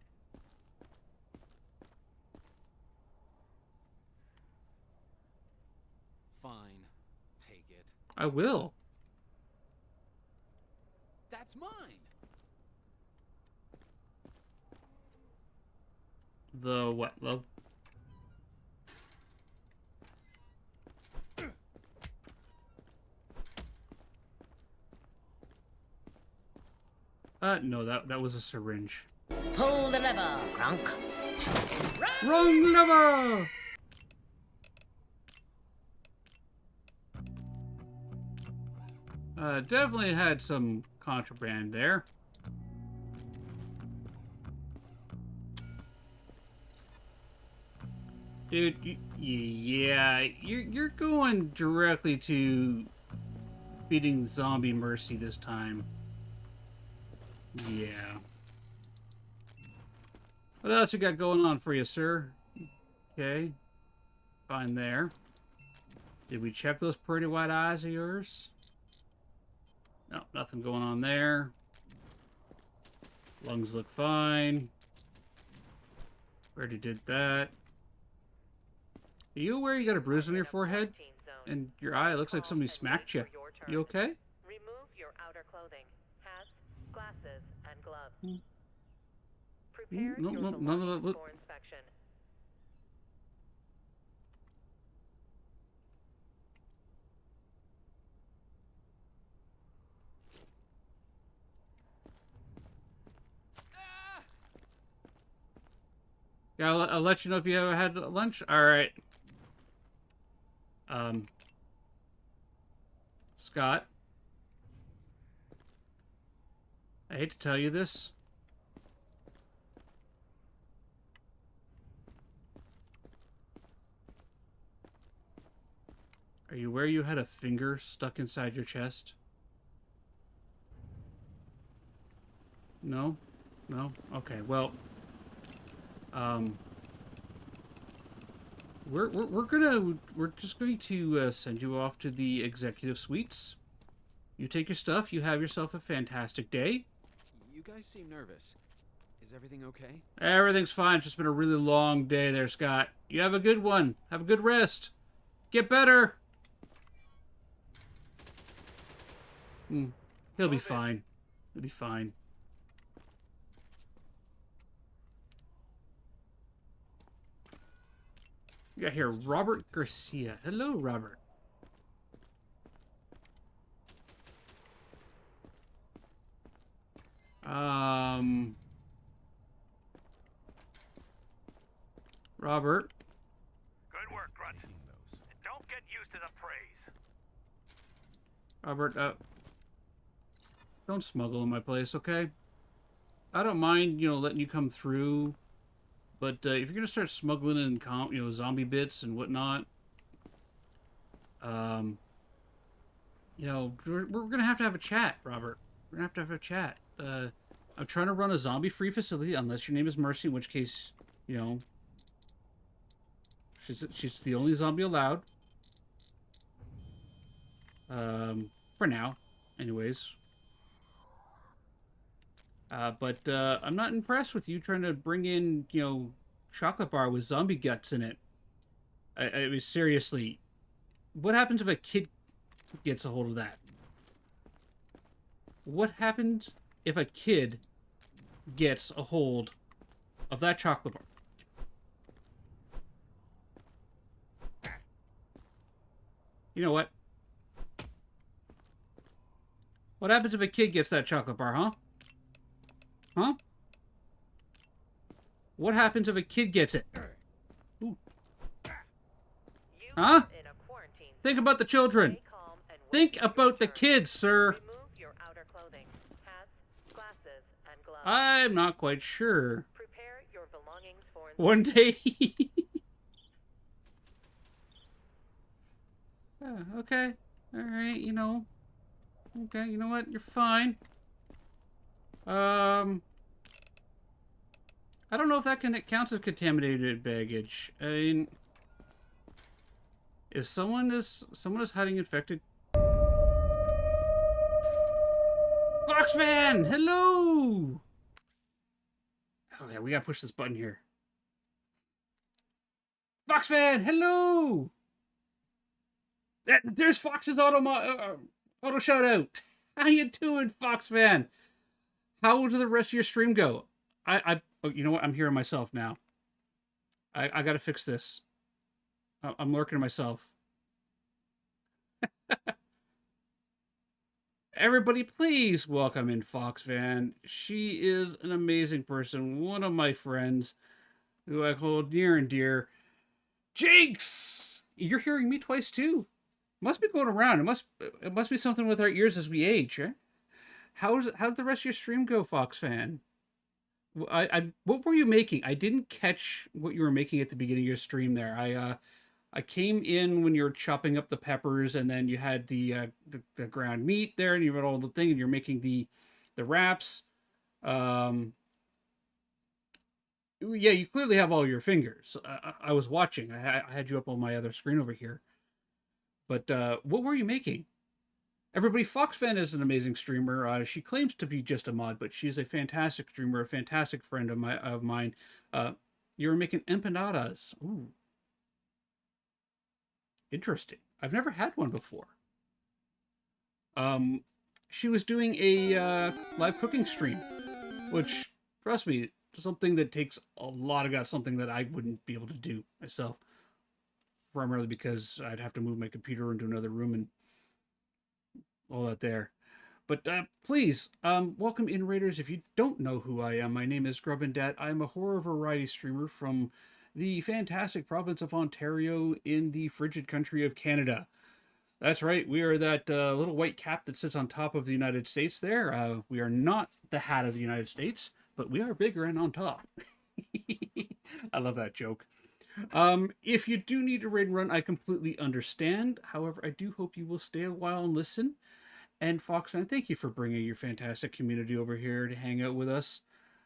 [SPEAKER 5] Take it.
[SPEAKER 1] I will.
[SPEAKER 5] That's mine.
[SPEAKER 1] The what, love? No, that was a syringe.
[SPEAKER 11] Pull the lever, Kronk.
[SPEAKER 1] Wrong lever! Definitely had some contraband there. Dude, yeah, you're going directly to beating Zombie Mercy this time. Yeah. What else you got going on for you, sir? Okay. Fine there. Did we check those pretty white eyes of yours? No, nothing going on there. Lungs look fine. Already did that. Are you aware you got a bruise on your forehead? And your eye looks like somebody smacked you. You okay?
[SPEAKER 6] Remove your outer clothing, hats, glasses, and gloves. Prepare
[SPEAKER 1] No,
[SPEAKER 6] your
[SPEAKER 1] none of that
[SPEAKER 6] belongings
[SPEAKER 1] look.
[SPEAKER 6] for inspection.
[SPEAKER 1] Yeah, I'll let you know if you ever had lunch. All right. Scott. I hate to tell you this. Are you aware you had a finger stuck inside your chest? No? No? Okay, well... We're just going to send you off to the executive suites. You take your stuff. You have yourself a fantastic day.
[SPEAKER 5] You guys seem nervous. Is everything okay?
[SPEAKER 1] Everything's fine. It's just been a really long day there, Scott. You have a good one. Have a good rest. Get better. He'll be fine. He'll be fine. We got here Robert Garcia. Hello, Robert. Robert.
[SPEAKER 4] Good work, Grunt. Don't get used to the praise.
[SPEAKER 1] Robert, don't smuggle in my place, okay? I don't mind, letting you come through, but if you're gonna start smuggling in, zombie bits and whatnot, we're gonna have to have a chat, Robert. We're gonna have to have a chat. I'm trying to run a zombie-free facility, unless your name is Mercy, in which case, she's the only zombie allowed. For now, anyways. But I'm not impressed with you trying to bring in, chocolate bar with zombie guts in it. I mean, seriously, what happens if a kid gets a hold of that? What happens if a kid gets a hold of that chocolate bar? You know what? What happens if a kid gets that chocolate bar, huh? Huh? What happens if a kid gets it? Ooh.
[SPEAKER 6] You
[SPEAKER 1] Huh?
[SPEAKER 6] are in a quarantine
[SPEAKER 1] Think
[SPEAKER 6] zone.
[SPEAKER 1] about the children.
[SPEAKER 6] Stay calm and wait
[SPEAKER 1] Think
[SPEAKER 6] for your
[SPEAKER 1] about the
[SPEAKER 6] turn.
[SPEAKER 1] kids, sir.
[SPEAKER 6] Remove your outer clothing, hats, glasses, and gloves.
[SPEAKER 1] I'm not quite sure.
[SPEAKER 6] Prepare your belongings for
[SPEAKER 1] One day. Okay. All right. You know. Okay. You know what? You're fine. I don't know if that counts as contaminated baggage. I mean, if someone is hiding infected. Foxman, hello. Okay, we gotta push this button here. Foxman, hello. There's Fox's auto shout out. How you doing, Foxman? How did the rest of your stream go? Oh, you know what? I'm hearing myself now. I gotta fix this. I'm lurking myself. Everybody, please welcome in Foxvan. She is an amazing person. One of my friends who I hold near and dear. Jinx! You're hearing me twice too. Must be going around. It must be something with our ears as we age, right? How did the rest of your stream go, Foxfan? What were you making? I didn't catch what you were making at the beginning of your stream there. I came in when you were chopping up the peppers, and then you had the ground meat there, and you had all the thing, and you're making the wraps. Yeah, you clearly have all your fingers. I was watching. I had you up on my other screen over here. But what were you making? Everybody, Foxfan is an amazing streamer. She claims to be just a mod, but she's a fantastic streamer, a fantastic friend of mine. You were making empanadas. Ooh. Interesting. I've never had one before. She was doing a live cooking stream, which, trust me, something that takes a lot of guts, something that I wouldn't be able to do myself. Primarily because I'd have to move my computer into another room and all that there. But please, welcome in, Raiders. If you don't know who I am, my name is Grubbandat. I'm a horror variety streamer from the fantastic province of Ontario in the frigid country of Canada. That's right, we are that little white cap that sits on top of the United States there. We are not the hat of the United States, but we are bigger and on top. I love that joke. If you do need to raid and run, I completely understand. However, I do hope you will stay a while and listen. And Foxman, thank you for bringing your fantastic community over here to hang out with us.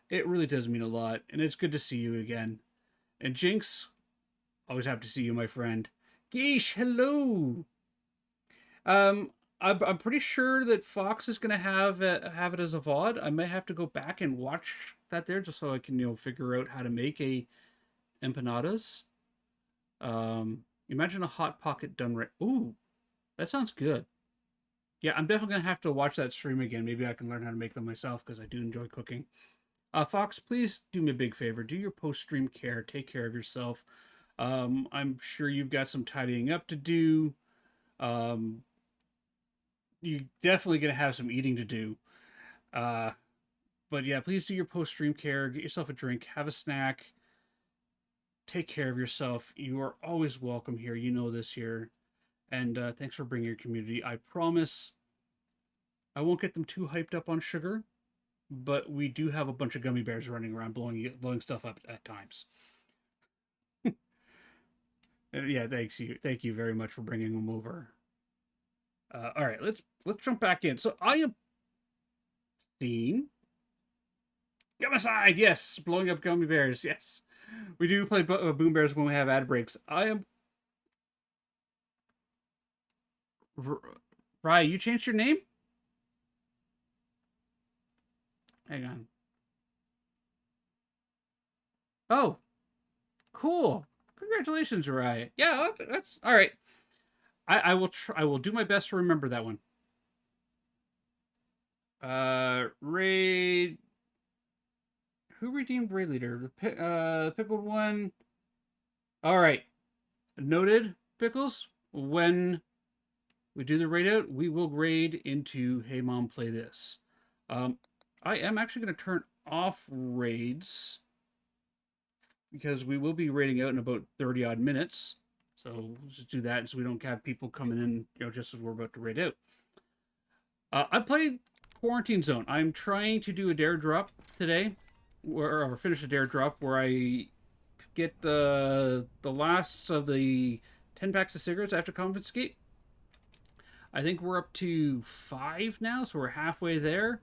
[SPEAKER 1] It really does mean a lot, and it's good to see you again. And Jinx, always happy to see you, my friend. Geesh, hello. I'm pretty sure that Fox is gonna have it as a VOD. I might have to go back and watch that there just so I can figure out how to make a empanadas. Imagine a hot pocket done right. Ooh, that sounds good. Yeah, I'm definitely gonna have to watch that stream again. Maybe I can learn how to make them myself because I do enjoy cooking. Fox, please do me a big favor. Do your post-stream care. Take care of yourself. I'm sure you've got some tidying up to do. You're definitely gonna have some eating to do. But yeah, please do your post-stream care. Get yourself a drink. Have a snack. Take care of yourself. You are always welcome here. You know this here. And thanks for bringing your community. I promise I won't get them too hyped up on sugar, but we do have a bunch of gummy bears running around blowing stuff up at times. Yeah, thank you very much for bringing them over. All right, let's jump back in. So I am seeing Gumicide, yes, blowing up gummy bears, yes. We do play Boom Bears when we have ad breaks. I am. Rye, you changed your name? Hang on. Oh, cool. Congratulations, Rye. Yeah, that's all right. I will I will do my best to remember that one. Raid. Who redeemed Raid Leader? The Pickled one. All right. Noted, Pickles. When we do the raid out, we will raid into Hey Mom, Play This. I am actually going to turn off raids because we will be raiding out in about 30 odd minutes. So just do that so we don't have people coming in, just as we're about to raid out. I played Quarantine Zone. I'm trying to do a dare drop today, or finish a dare drop where I get the last of the 10 packs of cigarettes I have to confiscate. I think we're up to 5 now, so we're halfway there.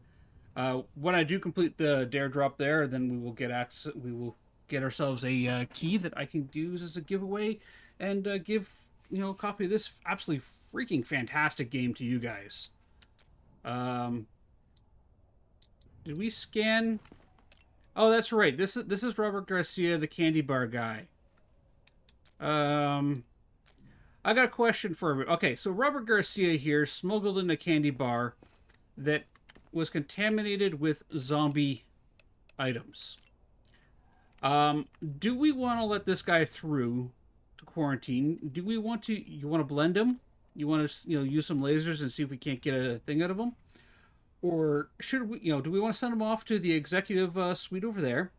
[SPEAKER 1] When I do complete the dare drop there, then we will get access. We will get ourselves a key that I can use as a giveaway, and give a copy of this absolutely freaking fantastic game to you guys. Did we scan? Oh, that's right. This is Robert Garcia, the candy bar guy. I got a question for everyone. Okay, so Robert Garcia here smuggled in a candy bar that was contaminated with zombie items. Do we want to let this guy through to quarantine? Do we want to? You want to blend him? You want to use some lasers and see if we can't get a thing out of him? Or should we, do we want to send him off to the executive suite over there?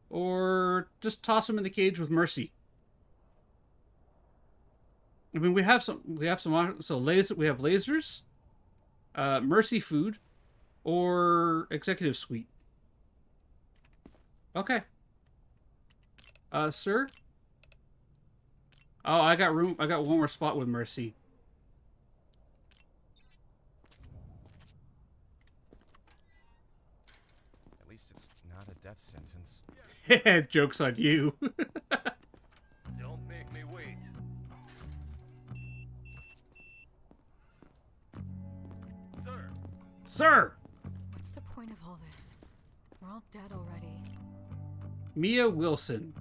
[SPEAKER 1] Or just toss him in the cage with Mercy? I mean, we have some, we have lasers, Mercy food, or executive suite. Okay. Sir? Oh, I got room, I got one more spot with Mercy.
[SPEAKER 5] At least it's not a death sentence.
[SPEAKER 1] Joke's on you.
[SPEAKER 4] Don't make me wait.
[SPEAKER 1] Sir!
[SPEAKER 12] What's the point of all this? We're all dead already.
[SPEAKER 1] Mia Wilson.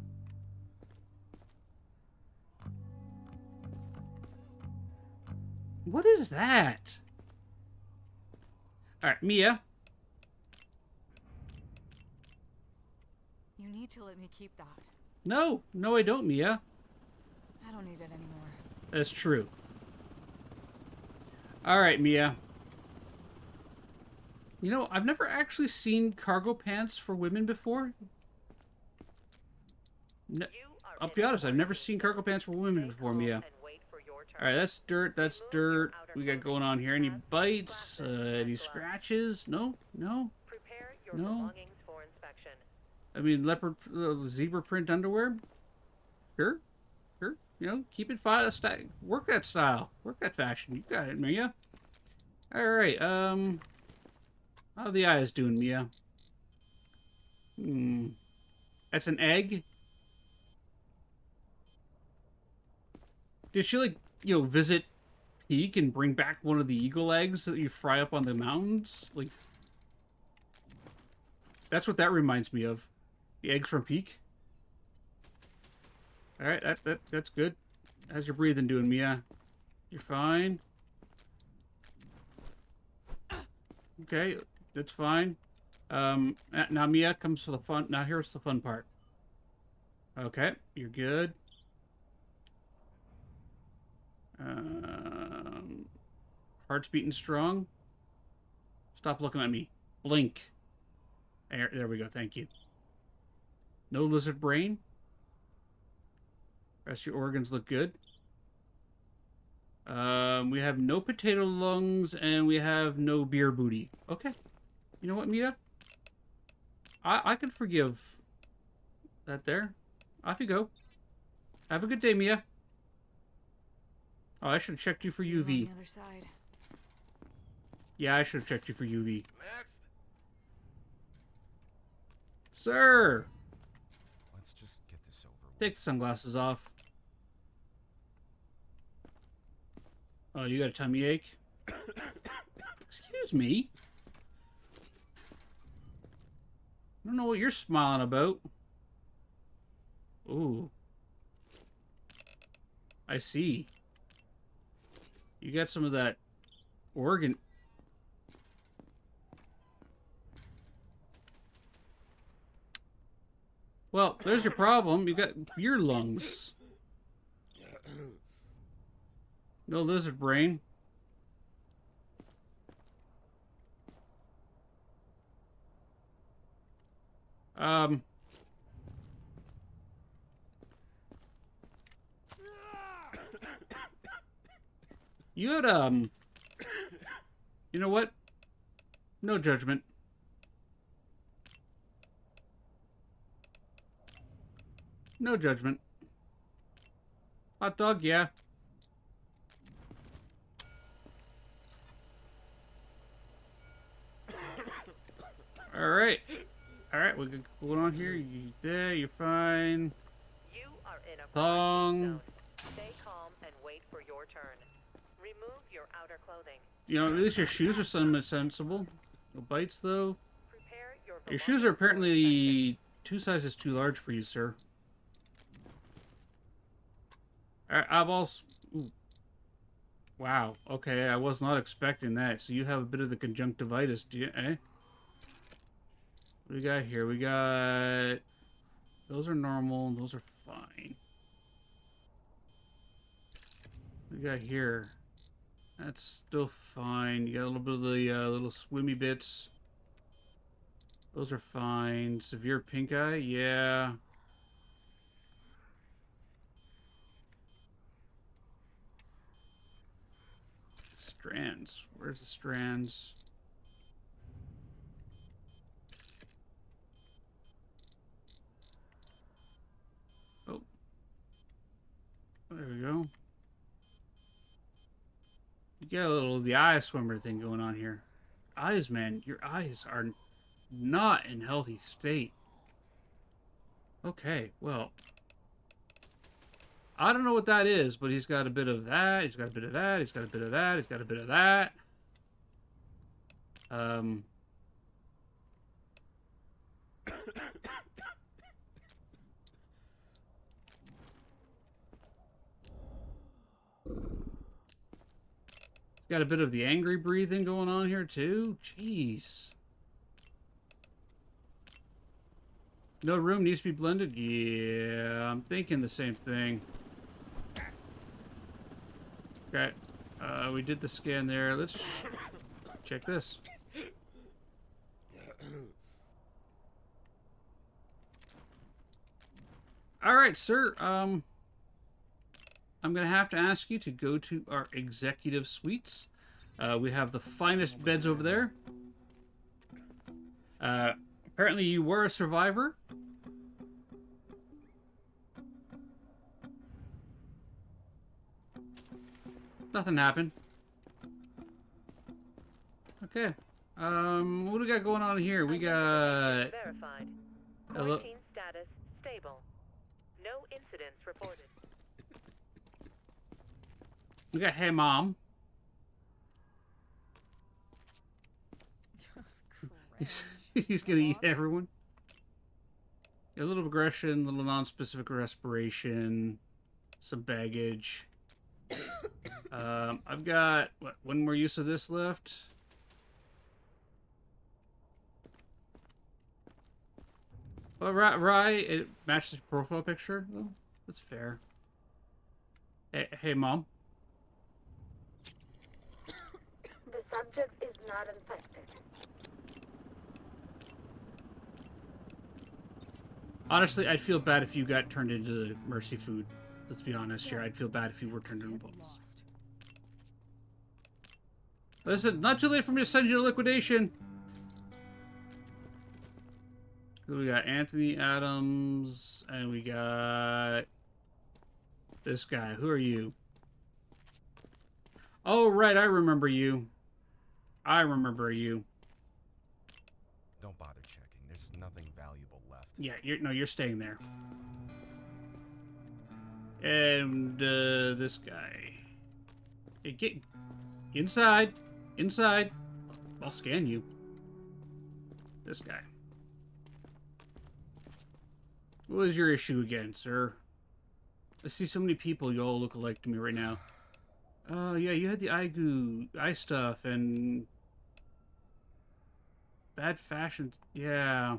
[SPEAKER 1] What is that? Alright, Mia.
[SPEAKER 12] You need to let me keep that.
[SPEAKER 1] No, I don't, Mia.
[SPEAKER 12] I don't need it anymore.
[SPEAKER 1] That's true. Alright, Mia. I've never actually seen cargo pants for women before. No, I'll be honest, I've never seen cargo pants for women before, Mia. Alright, that's dirt, we got going on here. Any bites? Any scratches? No?
[SPEAKER 6] Prepare your belongings for inspection.
[SPEAKER 1] I mean, leopard, zebra print underwear? Sure. Keep it style. Work that style. Work that fashion. You got it, Mia. Alright, how are the eyes doing, Mia? That's an egg? Did she, visit Peak and bring back one of the eagle eggs that you fry up on the mountains? That's what that reminds me of. The eggs from Peak. Alright, that's good. How's your breathing doing, Mia? You're fine? Okay, that's fine. Now Mia comes to the fun. Now here's the fun part. Okay, you're good. Heart's beating strong. Stop looking at me. Blink. There we go. Thank you. No lizard brain. Rest of your organs look good. We have no potato lungs, and we have no beer booty. Okay. You know what, Mia? I can forgive that there. Off you go. Have a good day, Mia. Oh, I should have checked you for UV.
[SPEAKER 12] On the other side.
[SPEAKER 1] Yeah, I should have checked you for UV. Sir!
[SPEAKER 5] Let's just get this over with.
[SPEAKER 1] Take the sunglasses off. Oh, you got a tummy ache? Excuse me? I don't know what you're smiling about. Ooh. I see. You got some of that organ. Well, there's your problem. You got beer lungs. No lizard brain. You had, you know what? No judgment. No judgment. Hot dog, yeah. Alright. Alright, we're going on here. You there, you're fine.
[SPEAKER 6] You are in a
[SPEAKER 1] Thong.
[SPEAKER 6] zone. Stay calm and wait for your turn. Remove your outer clothing.
[SPEAKER 1] You know, at least your shoes are somewhat sensible. No bites, though.
[SPEAKER 6] Prepare
[SPEAKER 1] Your shoes are apparently 2 sizes too large for you, sir. Alright, eyeballs. Ooh. Wow. Okay, I was not expecting that. So you have a bit of the conjunctivitis, do you? Eh? What do we got here? We got... Those are normal. Those are fine. What do we got here? That's still fine. You got a little bit of the little swimmy bits. Those are fine. Severe pink eye? Yeah. Strands. Where's the strands? Oh. There we go. You got a little the eye swimmer thing going on here. Eyes, man. Your eyes are not in healthy state. Okay, well. I don't know what that is, but he's got a bit of that. He's got a bit of that. He's got a bit of that. He's got a bit of that. Got a bit of the angry breathing going on here, too. Jeez. No room needs to be blended? Yeah, I'm thinking the same thing. Okay. We did the scan there. Let's check this. Alright, sir. I'm going to have to ask you to go to our executive suites. We have the finest beds over there. Apparently you were a survivor. Nothing happened. Okay. What do we got going on here? We got...
[SPEAKER 6] Verified. Quarantine status stable. No incidents reported.
[SPEAKER 1] We got Hey Mom. He's gonna eat everyone. A little aggression, a little non-specific respiration, some baggage. I've got, what, one more use of this left? Well, right, it matches the profile picture, though. That's fair. Hey, Mom.
[SPEAKER 9] The subject is not infected.
[SPEAKER 1] Honestly, I'd feel bad if you got turned into mercy food. Let's be honest here. I'd feel bad if you were turned into balls. Listen, not too late for me to send you to liquidation. We got Anthony Adams, and we got this guy. Who are you? Oh, right, I remember you. I remember you.
[SPEAKER 5] Don't bother checking. There's nothing valuable left.
[SPEAKER 1] Yeah, you're staying there. And this guy. Hey, get inside. Inside. I'll scan you. This guy. What is your issue again, sir? I see so many people you all look alike to me right now. Oh, yeah, you had the eye stuff, and... bad fashion. Yeah.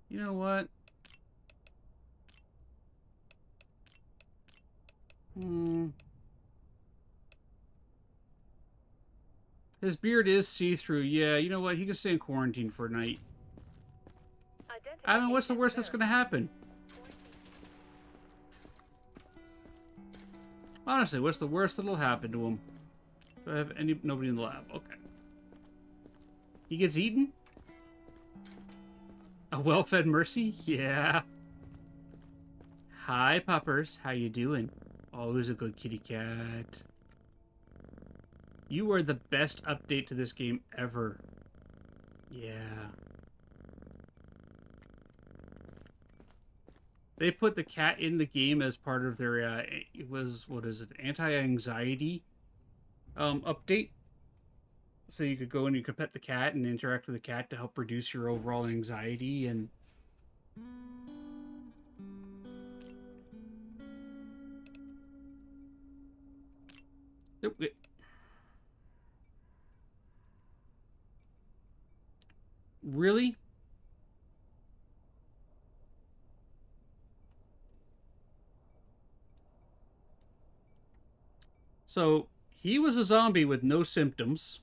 [SPEAKER 1] You know what? His beard is see-through. Yeah, you know what? He can stay in quarantine for a night. I mean, what's the worst that's going to happen? Honestly, what's the worst that'll happen to him? Do I have nobody in the lab? Okay. He gets eaten? A well-fed Mercy? Yeah. Hi, puppers. How you doing? Always a good kitty cat. You are the best update to this game ever. Yeah. They put the cat in the game as part of their, it was, what is it, anti-anxiety update. So you could go and you could pet the cat and interact with the cat to help reduce your overall anxiety and... Really? So, he was a zombie with no symptoms.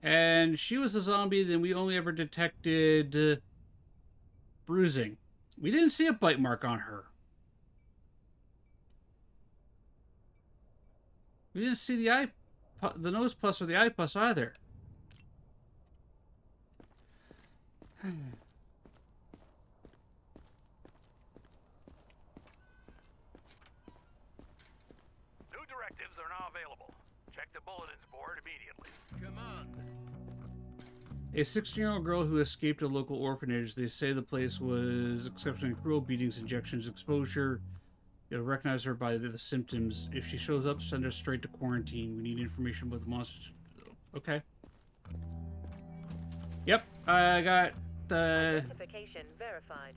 [SPEAKER 1] And she was a zombie, then we only ever detected bruising. We didn't see a bite mark on her. We didn't see the nose pus or the eye pus either.
[SPEAKER 4] New directives are now available. Check the bulletins board immediately. Come on.
[SPEAKER 1] A 16-year-old girl who escaped a local orphanage. They say the place was exceptionally cruel, beatings, injections, exposure. You'll recognize her by the symptoms. If she shows up, send her straight to quarantine. We need information about the monsters. Okay. Yep, I got
[SPEAKER 6] Identification verified.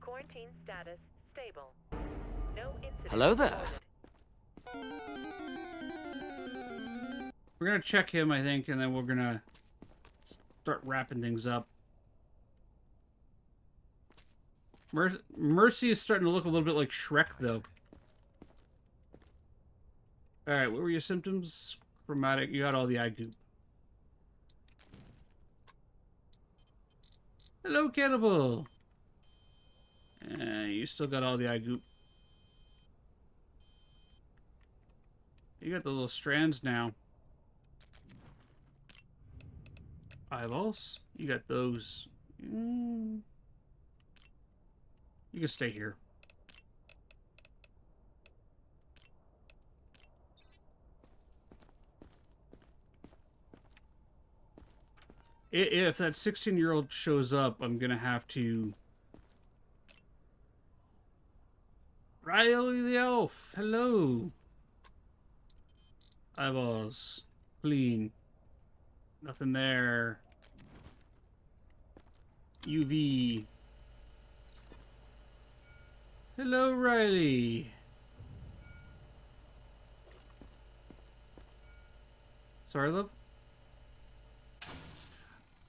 [SPEAKER 6] Quarantine status stable. No incident.
[SPEAKER 11] Hello there.
[SPEAKER 6] reported.
[SPEAKER 1] We're gonna check him, I think, and then we're gonna start wrapping things up. Mercy is starting to look a little bit like Shrek, though. Alright, what were your symptoms? Chromatic. You got all the eye goop. Hello, Cannibal! You still got all the eye goop. You got the little strands now. Eyeballs? You got those. You can stay here. If that 16-year-old shows up, I'm gonna have to... Riley the elf! Hello! Eyeballs. Clean. Nothing there. UV. Hello, Riley. Sorry, love?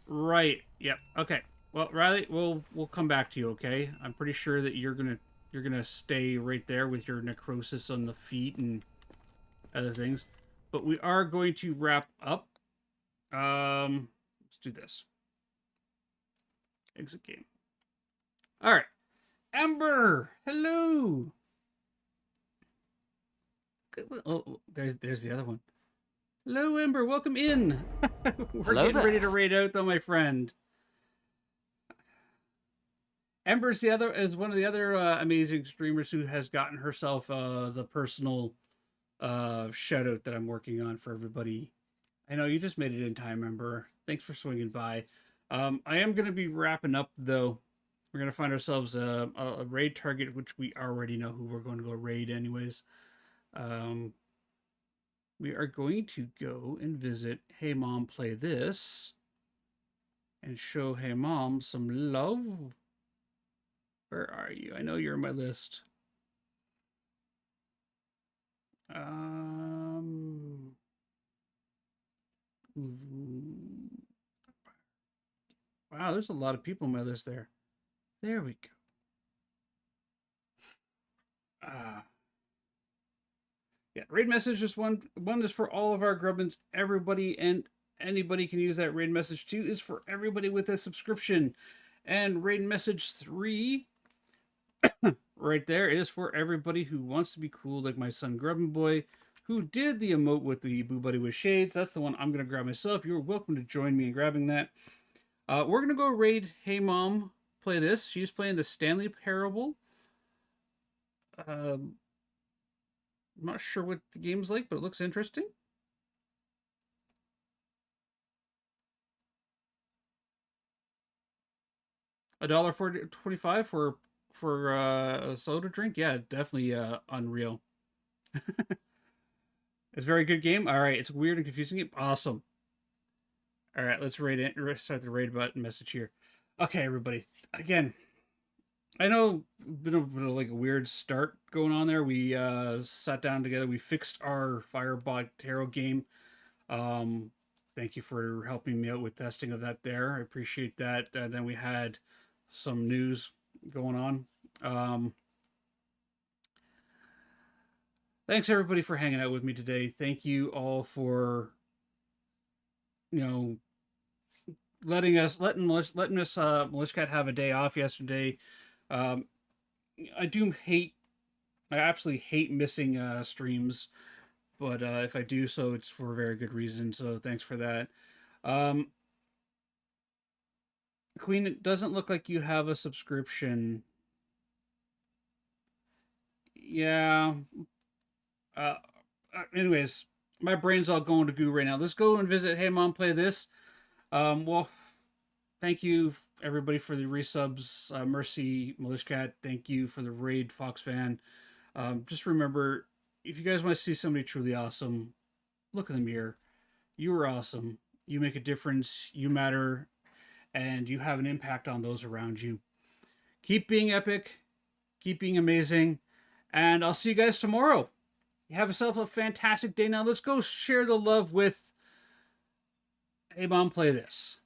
[SPEAKER 1] Right. Yep. Okay. Well, Riley, we'll come back to you, okay? I'm pretty sure that you're gonna stay right there with your necrosis on the feet and other things. But we are going to wrap up. Let's do this. Exit game. All right. Ember, hello. Oh, there's the other one. Hello, Ember. Welcome in. We're getting ready to raid out, though, my friend. Ember's one of the other amazing streamers who has gotten herself the personal shout out that I'm working on for everybody. I know you just made it in time, Ember. Thanks for swinging by. I am going to be wrapping up, though. We're going to find ourselves a raid target, which we already know who we're going to go raid anyways. We are going to go and visit Hey Mom Play This and show Hey Mom some love. Where are you? I know you're in my list. Wow, there's a lot of people on my list there. There we go. Yeah, raid message is one is for all of our grubbins. Everybody and anybody can use that raid message. 2 is for everybody with a subscription. And raid message 3 right there is for everybody who wants to be cool like my son Grubbin Boy, who did the emote with the Boo Buddy with shades. That's the one I'm going to grab myself. You're welcome to join me in grabbing that. We're going to go raid Hey Mom play this. She's playing the Stanley Parable. I'm not sure what the game's like, but it looks interesting. $1.25 for a soda drink. Yeah, definitely unreal. It's a very good game. All right, it's weird and confusing. Awesome. All right, let's raid it. Start the raid button message here. Okay, everybody. Again, I know been like a weird start going on there. We sat down together. We fixed our Firebot Tarot game. Thank you for helping me out with testing of that there. I appreciate that. Then we had some news going on. Thanks everybody for hanging out with me today. Thank you all for letting us Militia Cat have a day off yesterday. I absolutely hate missing streams, but if I do so, it's for a very good reason. So thanks for that. Queen, it doesn't look like you have a subscription. Yeah. Anyways, my brain's all going to goo right now. Let's go and visit Hey Mom Play This. Well, thank you everybody for the resubs. Mercy, Militia Cat, thank you for the raid, Fox Fan. Just remember, if you guys want to see somebody truly awesome, look in the mirror. You are awesome. You make a difference. You matter. And you have an impact on those around you. Keep being epic. Keep being amazing. And I'll see you guys tomorrow. Have yourself a fantastic day. Now let's go share the love with Hey Mom Play This.